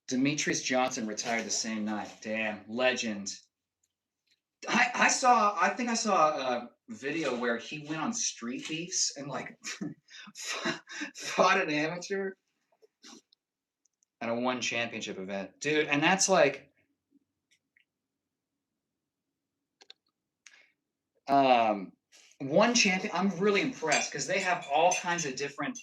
Demetrius Johnson retired the same night. Damn, legend. I think I saw a video where he went on Street Beefs and like fought an amateur at a one championship event, dude. And that's like um one champion. I'm really impressed because they have all kinds of different.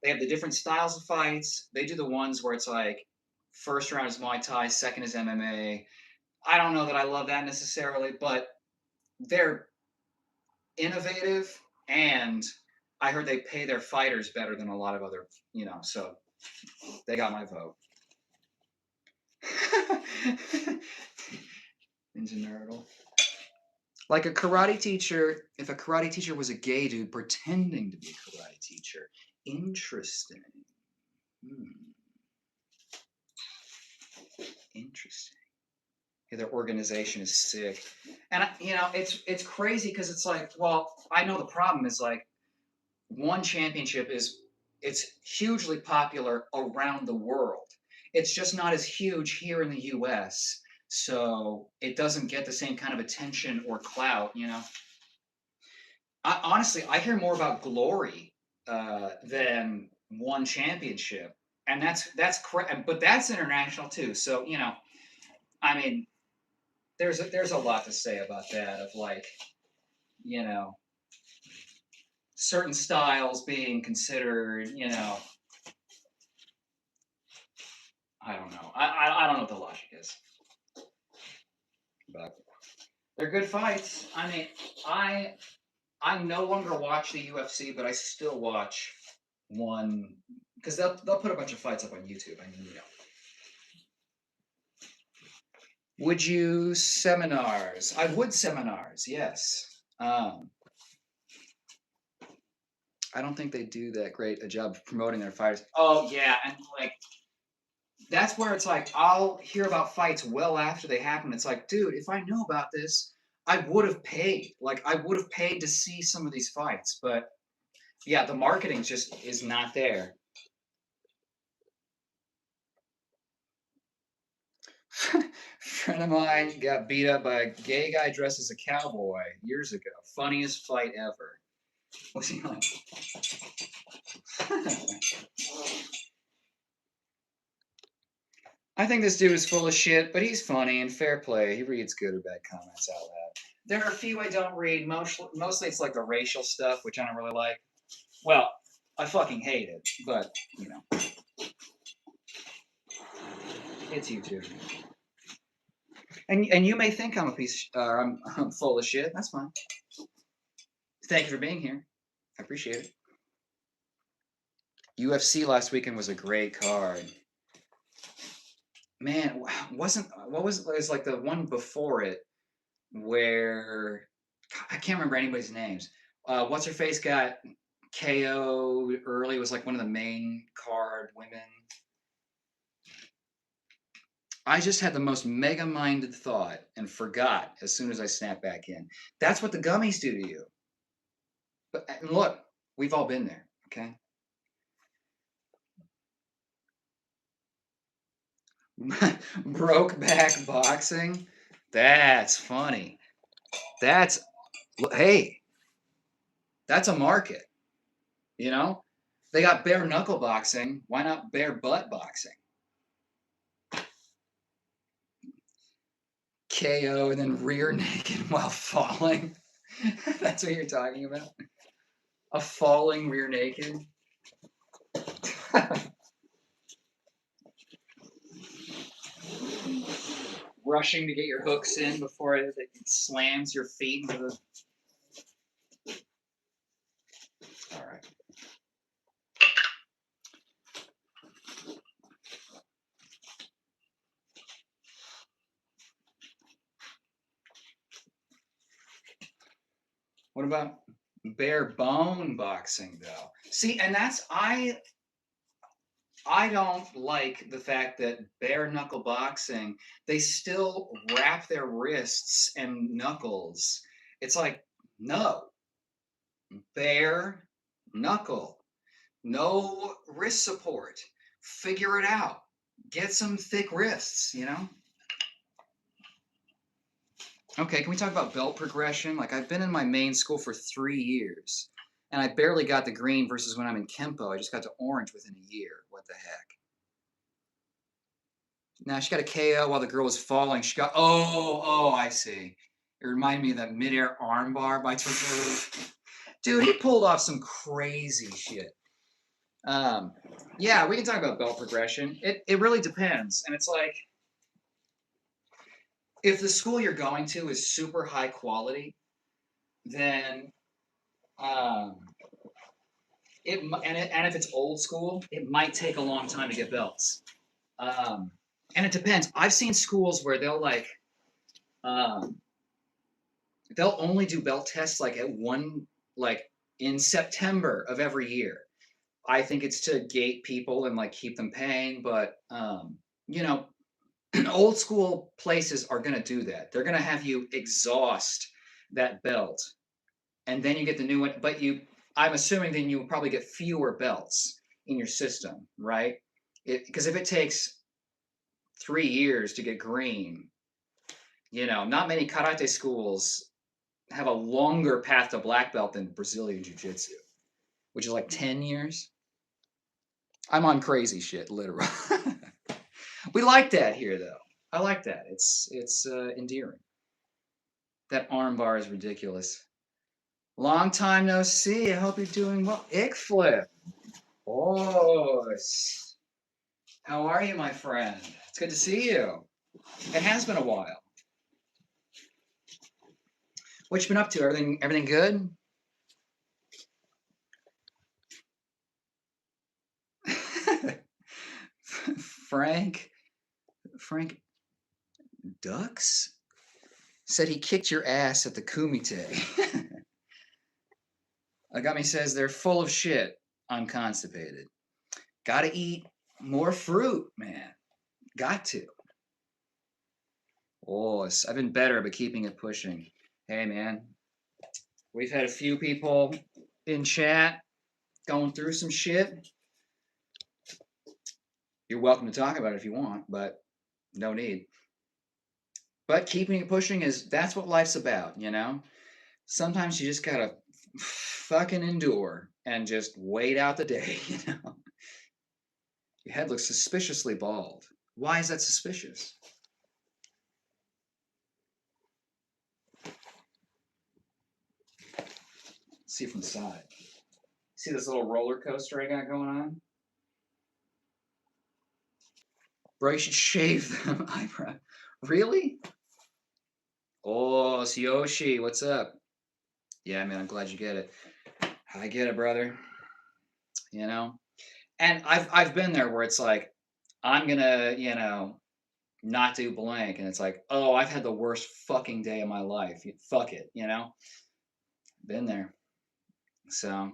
They have the different styles of fights. They do the ones where it's like first round is Muay Thai, second is MMA. I don't know that I love that necessarily, but they're innovative, and I heard they pay their fighters better than a lot of other. So they got my vote. Ninja Nerdle. Like a karate teacher, if a karate teacher was a gay dude pretending to be a karate teacher. Interesting. Interesting. Yeah, their organization is sick. And it's crazy because it's like, well, I know the problem is like one championship it's hugely popular around the world. It's just not as huge here in the US. So it doesn't get the same kind of attention or clout. Honestly, I hear more about Glory than one championship, and that's correct. But that's international too. So I mean, there's a lot to say about that. Of like, you know, certain styles being considered. I don't know. I don't know what the logic is, but They're good fights. I mean, I I no longer watch the UFC, but I still watch one because they'll put a bunch of fights up on YouTube. I mean, you know. Would you seminars? I would seminars. Yes. I don't think they do that great a job of promoting their fighters. Oh yeah, and like that's where it's like I'll hear about fights well after they happen. It's like, dude, if I knew about this, I would have paid. Like I would have paid to see some of these fights. But yeah, the marketing just is not there. Friend of mine got beat up by a gay guy dressed as a cowboy years ago. Funniest fight ever. What's he like? I think this dude is full of shit, but he's funny and fair play. He reads good or bad comments out loud. There are a few I don't read. Mostly it's like the racial stuff, which I don't really like. Well, I fucking hate it, but you know, it's YouTube. And you may think I'm a piece, I'm full of shit. That's fine. Thank you for being here. I appreciate it. UFC last weekend was a great card. Man, wasn't what was it was like the one before it where I can't remember anybody's names. What's her face got KO early, was like one of the main card women. I just had the most mega minded thought and forgot as soon as I snapped back in. That's what the gummies do to you. But and look, we've all been there, okay? Broke back boxing. That's funny. That's hey, that's a market, you know? They got bare knuckle boxing. Why not bare butt boxing? KO and then rear naked while falling. That's what you're talking about? A falling rear naked? Rushing to get your hooks in before it slams your feet into the. All right. What about bare bone boxing though? See, and that's I don't like the fact that bare knuckle boxing, they still wrap their wrists and knuckles. It's like, no, bare knuckle, no wrist support. Figure it out. Get some thick wrists, you know? Okay, can we talk about belt progression? Like, I've been in my main school for 3 years, and I barely got the green versus when I'm in Kempo, I just got to orange within a year. What the heck? Now she got a KO while the girl was falling. She got I see. It reminded me of that midair armbar by dude. He pulled off some crazy shit. Yeah, we can talk about belt progression. It really depends, and it's like if the school you're going to is super high quality, then um, and if it's old school, it might take a long time to get belts. Um, and it depends. I've seen schools where um, they'll only do belt tests like at one like in September of every year. I think it's to gate people and like keep them paying, but you know, old school places are going to do that. They're going to have you exhaust that belt and then you get the new one, but I'm assuming then you will probably get fewer belts in your system, right? Because if it takes 3 years to get green, you know, not many karate schools have a longer path to black belt than Brazilian Jiu Jitsu, which is like 10 years. I'm on crazy shit, literally. We like that here, though. I like that. It's endearing. That armbar is ridiculous. Long time no see. I hope you're doing well. Ickflip. Oh, how are you, my friend? It's good to see you. It has been a while. What you been up to? Everything good? Frank Ducks said he kicked your ass at the Kumite. Agami says they're full of shit. I'm constipated. Gotta eat more fruit, man. Got to. Oh, I've been better, but keeping it pushing. Hey, man. We've had a few people in chat going through some shit. You're welcome to talk about it if you want, but no need. But keeping it pushing that's what life's about, you know? Sometimes you just gotta fucking endure and just wait out the day, you know? Your head looks suspiciously bald. Why is that suspicious? Let's see from the side. See this little roller coaster I got going on? Bro, you should shave them eyebrow. Really? Oh, Yoshi, what's up? Yeah, man, I'm glad you get it. I get it, brother. You know? And I've been there where it's like, I'm gonna, not do blank. And it's like, oh, I've had the worst fucking day of my life. Fuck it, you know? Been there. So,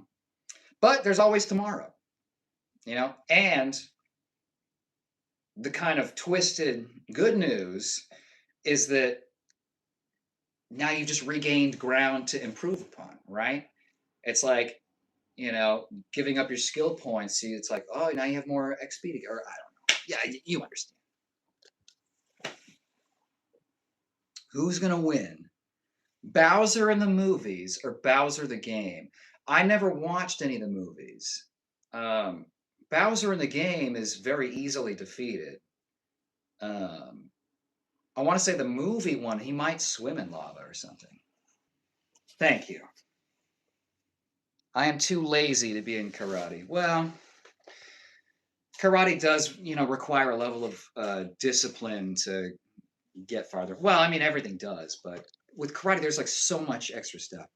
but there's always tomorrow, you know? And the kind of twisted good news is that now you've just regained ground to improve upon, right? It's like, giving up your skill points. See, it's like, oh, now you have more XP to get, or I don't know. Yeah, you understand. Who's gonna win? Bowser in the movies or Bowser the game? I never watched any of the movies. Um, Bowser in the game is very easily defeated. Um, I want to say the movie one, he might swim in lava or something. Thank you. I am too lazy to be in karate. Well, karate does, require a level of discipline to get farther. Well, I mean, everything does, but with karate, there's like so much extra stuff.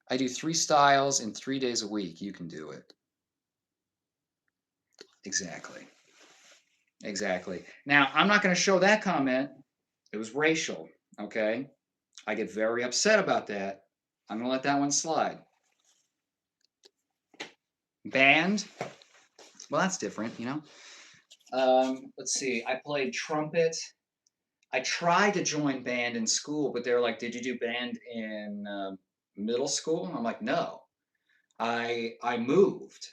I do 3 styles in 3 days a week. You can do it. Exactly. Exactly. Now, I'm not going to show that comment. It was racial. Okay. I get very upset about that. I'm going to let that one slide. Band. Well, that's different, Let's see. I played trumpet. I tried to join band in school, but they were like, "Did you do band in middle school?" And I'm like, "No, I moved,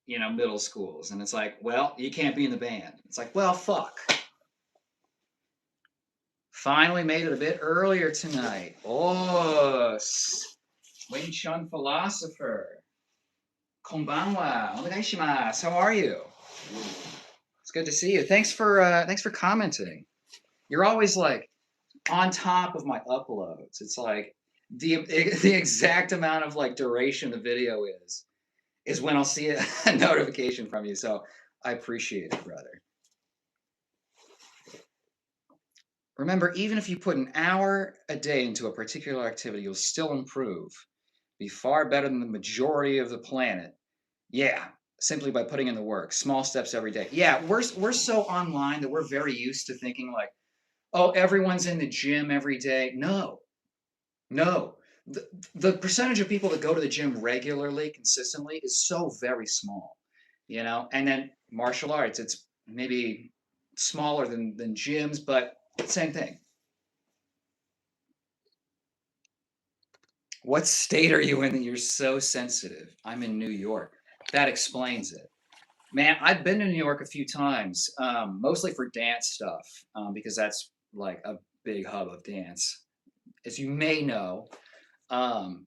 middle schools." And it's like, "Well, you can't be in the band." It's like, "Well, fuck." Finally made it a bit earlier tonight. Oh, Wing Chun philosopher. Konbanwa. Onegaishimasu. How are you? It's good to see you. Thanks for commenting. You're always like on top of my uploads. It's like the exact amount of like duration the video is when I'll see a notification from you. So I appreciate it, brother. Remember, even if you put an hour a day into a particular activity, you'll still improve. Be far better than the majority of the planet. Yeah, simply by putting in the work. Small steps every day. Yeah, we're so online that we're very used to thinking like, oh, everyone's in the gym every day. No, no. The percentage of people that go to the gym regularly, consistently, is so very small, And then martial arts, it's maybe smaller than gyms, but same thing. What state are you in that you're so sensitive? I'm in New York. That explains it. Man, I've been to New York a few times, mostly for dance stuff, because that's like a big hub of dance. As you may know, um,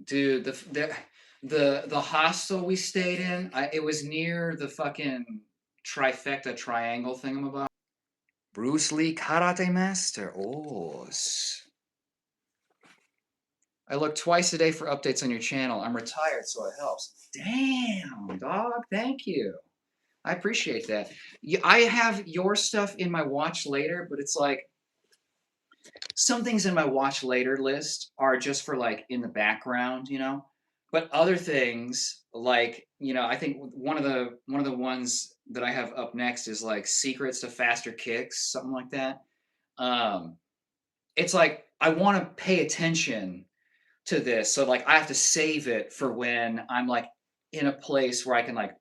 dude, the hostel we stayed in, it was near the fucking trifecta triangle thingamabob. Bruce Lee karate master. Oh. I look twice a day for updates on your channel. I'm retired, so it helps. Damn, dog. Thank you. I appreciate that. I have your stuff in my watch later, but it's like Some things in my watch later list are just for like in the background, you know. But other things like, you know, I think one of the ones that I have up next is like secrets to faster kicks, something like that. Um, it's like I want to pay attention to this, so like I have to save it for when I'm like in a place where I can like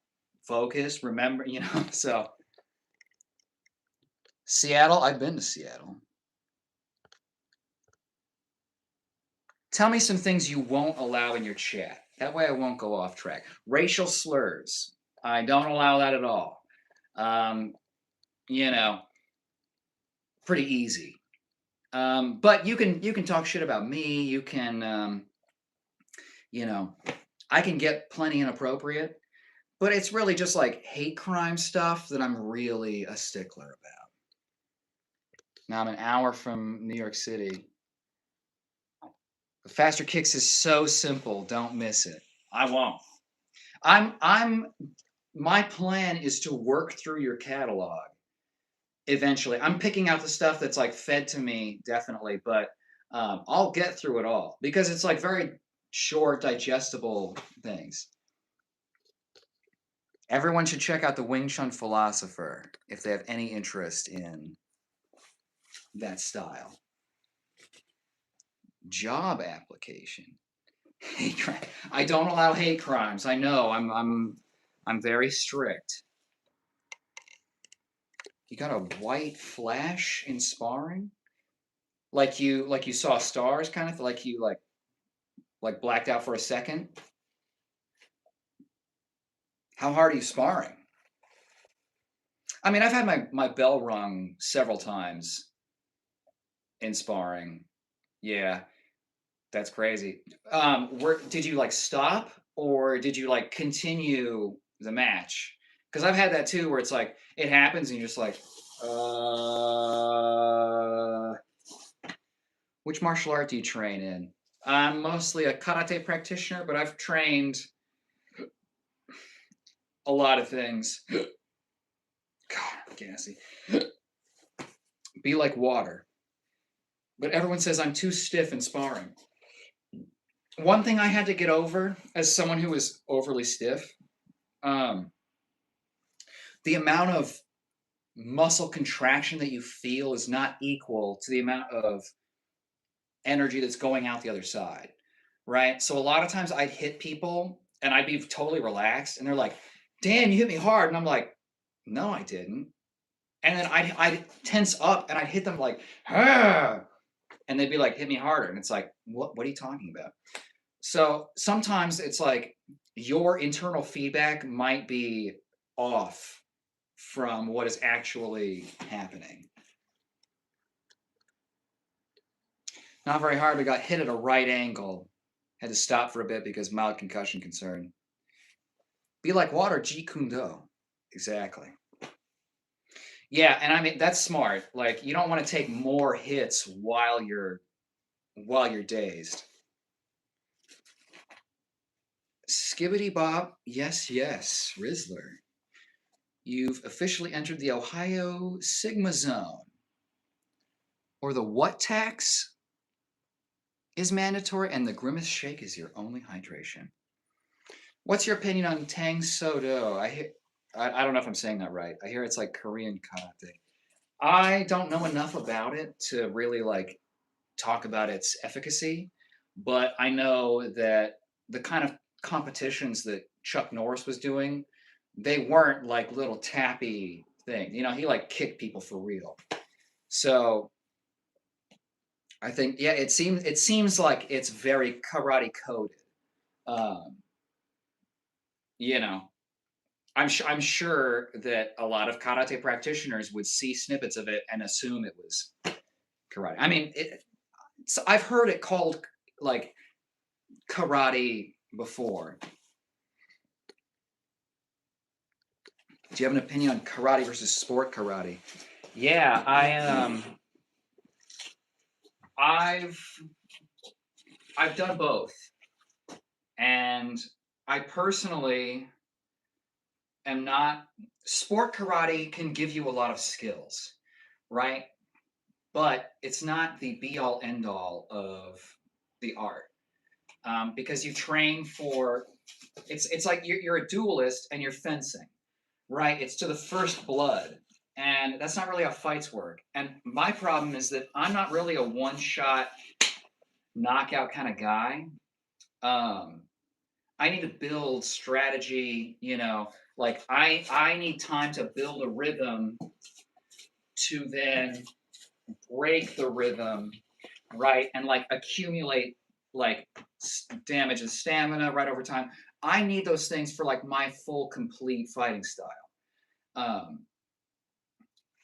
focus, remember, you know. So Seattle, I've been to Seattle. Tell me some things you won't allow in your chat. That way I won't go off track. Racial slurs. I don't allow that at all. Um, you know, pretty easy. But you can talk shit about me. You can you know, I can get plenty inappropriate, but it's really just like hate crime stuff that I'm really a stickler about. Now I'm an hour from New York City. Faster Kicks is so simple. Don't miss it. I won't. I'm my plan is to work through your catalog eventually. I'm picking out the stuff that's like fed to me definitely, but I'll get through it all because it's like very short, digestible things. Everyone should check out the Wing Chun Philosopher if they have any interest in that style. Job application. Hate crime. I don't allow hate crimes. I know. I'm very strict. You got a white flash in sparring? Like you saw stars kind of like you like blacked out for a second? How hard are you sparring? I mean, I've had my bell rung several times in sparring. Yeah, that's crazy. Where did you like stop or did you like continue the match? Because I've had that too, where it's like it happens and you're just like, uh, which martial art do you train in? I'm mostly a karate practitioner, but I've trained a lot of things. God, gassy. Be like water. But everyone says I'm too stiff in sparring. One thing I had to get over as someone who is overly stiff, um, the amount of muscle contraction that you feel is not equal to the amount of energy that's going out the other side, right? So a lot of times I'd hit people and I'd be totally relaxed, and they're like, "Damn, you hit me hard," and I'm like, "No, I didn't." And then I'd tense up and I'd hit them like, "Ah," and they'd be like, "Hit me harder," and it's like, What are you talking about?" So sometimes it's like your internal feedback might be off from what is actually happening. Not very hard, but got hit at a right angle. Had to stop for a bit because mild concussion concern. Be like water, Jeet Kune Do. Exactly. Yeah, and I mean that's smart. Like you don't want to take more hits while you're dazed. Skibbity Bob, yes, yes, Rizzler. You've officially entered the Ohio Sigma Zone. Or the what tax is mandatory, and the Grimace Shake is your only hydration. What's your opinion on Tang Sodo? I don't know if I'm saying that right. I hear it's like Korean karate. I don't know enough about it to really like talk about its efficacy, but I know that the kind of competitions that Chuck Norris was doing, they weren't like little tappy thing. You know, he like kicked people for real. So I think yeah, it seems like it's very karate coded. Um, you know, I'm sure that a lot of karate practitioners would see snippets of it and assume it was karate. I mean, I've heard it called like karate before. Do you have an opinion on karate versus sport karate? Yeah, I've I've done both, and I personally am not. Sport karate can give you a lot of skills, right? but it's not the be all end all of the art, because you train for it's like you're a duelist and you're fencing, right? It's to the first blood, and that's not really how fights work. And my problem is that I'm not really a one shot knockout kind of guy. Um, I need to build strategy, like I need time to build a rhythm to then break the rhythm, right? And like accumulate like damage and stamina right over time. I need those things for like my full complete fighting style. Um,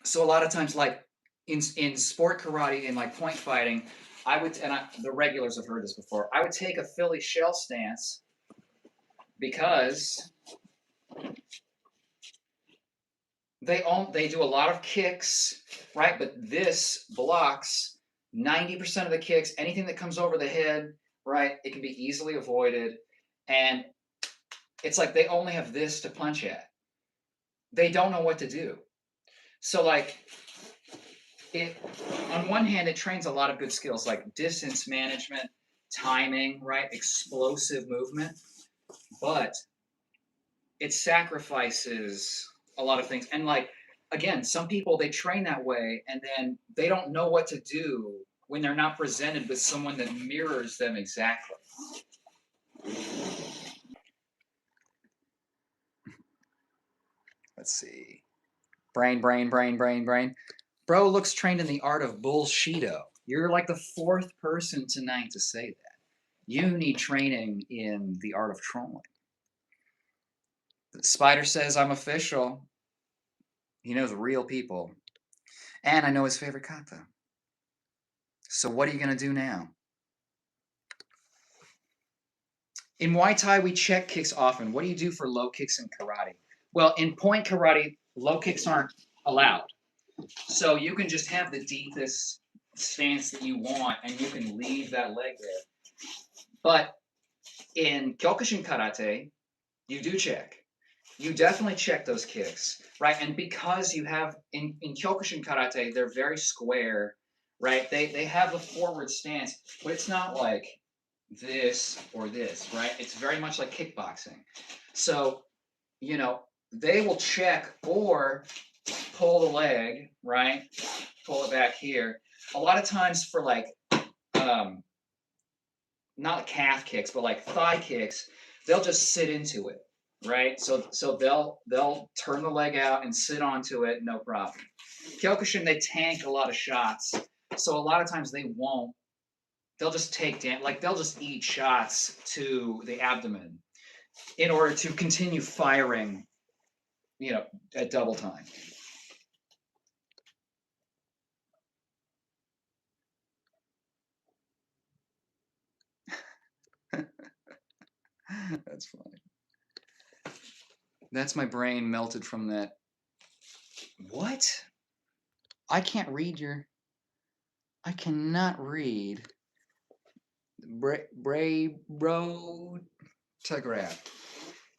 so a lot of times, like in sport karate and like point fighting, the regulars have heard this before. I would take a Philly shell stance because they do a lot of kicks, right? But this blocks 90% of the kicks. Anything that comes over the head, right? It can be easily avoided, and it's like they only have this to punch at. They don't know what to do. So like it on one hand, it trains a lot of good skills like distance management, timing, right? Explosive movement, but it sacrifices a lot of things. And like again, some people they train that way and then they don't know what to do when they're not presented with someone that mirrors them exactly. Let's see. Brain. Bro looks trained in the art of bullshido. You're like the fourth person tonight to say that. You need training in the art of trolling. Spider says I'm official. He knows real people. And I know his favorite kata. So what are you going to do now? In Muay Thai, we check kicks often. What do you do for low kicks in karate? Well, in point karate, low kicks aren't allowed. So you can just have the deepest stance that you want and you can leave that leg there. But in Kyokushin karate, you do check. You definitely check those kicks, right? And because you have in Kyokushin karate, they're very square, right? They have a forward stance, but it's not like this or this, right? It's very much like kickboxing. So, they will check or pull the leg, right? Pull it back here. A lot of times for like um not calf kicks, but like thigh kicks, they'll just sit into it, right? So they'll turn the leg out and sit onto it, no problem. Kyokushin, they tank a lot of shots, so a lot of times they won't. They'll just they'll just eat shots to the abdomen in order to continue firing, at double time. That's funny. That's my brain melted from that. What? I can't read your. I cannot read. Bro Telegraph.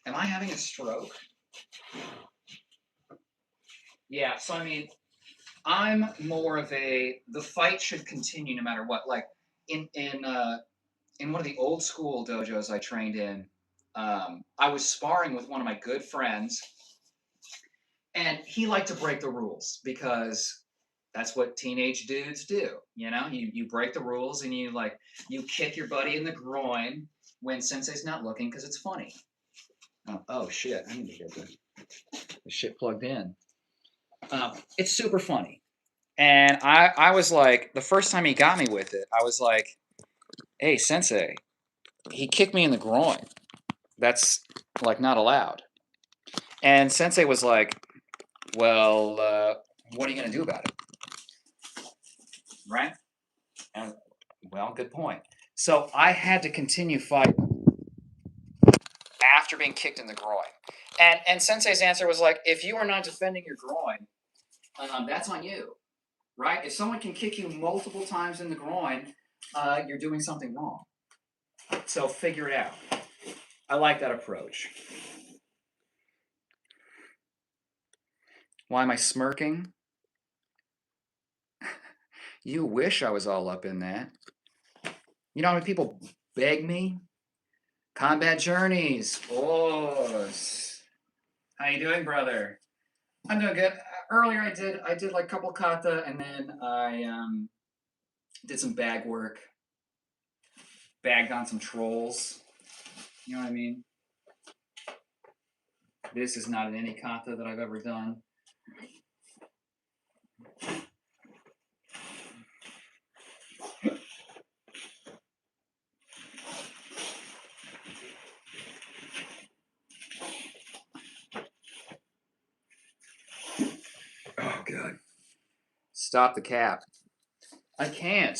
Am I having a stroke? Yeah. So I mean, I'm more of the fight should continue no matter what. Like in one of the old school dojos I trained in, I was sparring with one of my good friends, and he liked to break the rules because that's what teenage dudes do. You break the rules and you kick your buddy in the groin when sensei's not looking because it's funny. Oh shit! I need to get the shit plugged in. It's super funny, and I was like, the first time he got me with it, I was like, "Hey, sensei, he kicked me in the groin. That's like not allowed." And sensei was like, "Well, what are you gonna do about it?" Right? And well, good point. So I had to continue fighting after being kicked in the groin. And Sensei's answer was like, if you are not defending your groin, that's on you, right? If someone can kick you multiple times in the groin, you're doing something wrong. So figure it out. I like that approach. Why am I smirking? You wish I was all up in that. You know how many people beg me? Combat Journeys. Oh, how you doing, brother? I'm doing good. Earlier I did like a couple kata, and then I did some bag work, bagged on some trolls. You know what I mean? This is not in any kata that I've ever done. Oh god. Stop the cap. I can't.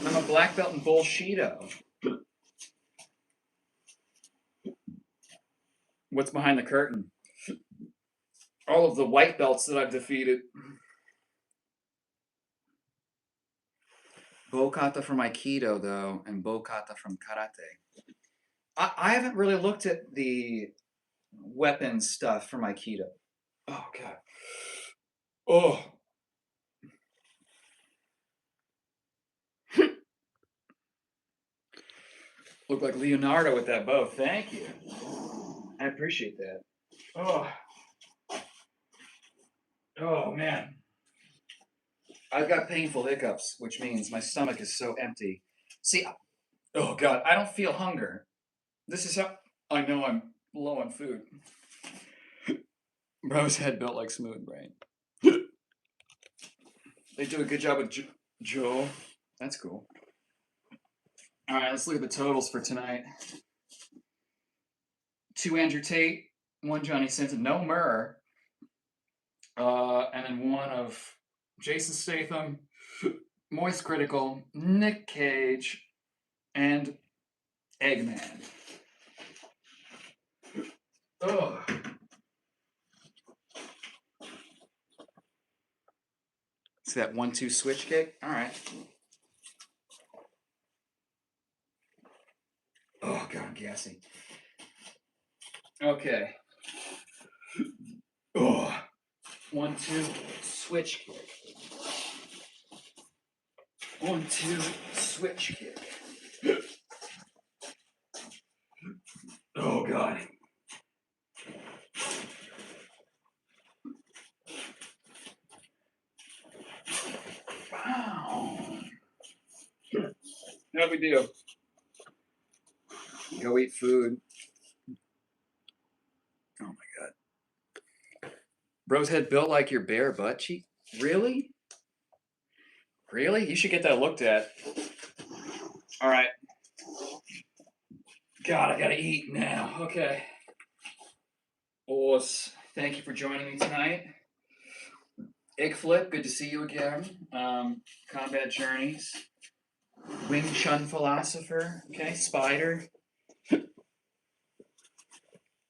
I'm a black belt in Bullshido. What's behind the curtain? All of the white belts that I've defeated. Bokata from Aikido, though, and Bokata from Karate. I haven't really looked at the weapons stuff from Aikido. Oh, God. Oh. Look like Leonardo with that bow. Thank you. I appreciate that. Oh. Oh, man. I've got painful hiccups, which means my stomach is so empty. See, oh, God, I don't feel hunger. This is how I know I'm low on food. Bro's head built like smooth brain. They do a good job with Joe. That's cool. All right, let's look at the totals for tonight. 2 Andrew Tate, 1 Johnny Sinton, no Murr, and then 1 of Jason Statham, Moist Critical, Nick Cage, and Eggman. Ugh. See that 1-2 switch kick? All right. Oh, God, I'm gassy. Okay. Oh. 1-2 switch kick. 1-2 switch kick. Oh, God. Wow. No big deal. Go eat food. Oh, my God. Bro's head built like your bare butt cheek? Really? Really? You should get that looked at. All right. God, I gotta eat now. Okay. Boss, thank you for joining me tonight. Egg Flip, good to see you again. Combat Journeys. Wing Chun Philosopher. Okay. Spider.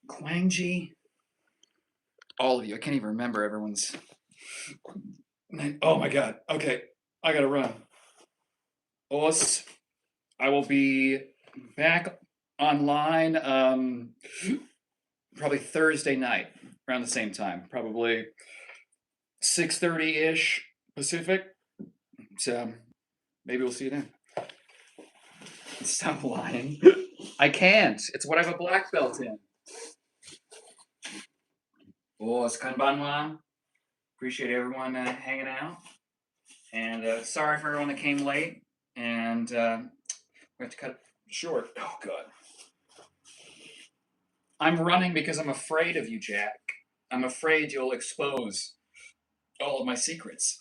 Quangji. All of you. I can't even remember everyone's. Oh my God. Okay. I gotta run. Os, I will be back online probably Thursday night around the same time, probably 6:30-ish Pacific. So maybe we'll see you then. Stop lying. I can't. It's what I have a black belt in. Boss, kanbanwa. Appreciate everyone hanging out. And sorry for everyone that came late. And we have to cut it short. Oh, God. I'm running because I'm afraid of you, Jack. I'm afraid you'll expose all of my secrets.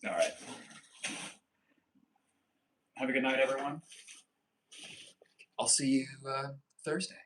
All right. Have a good night, everyone. I'll see you Thursday.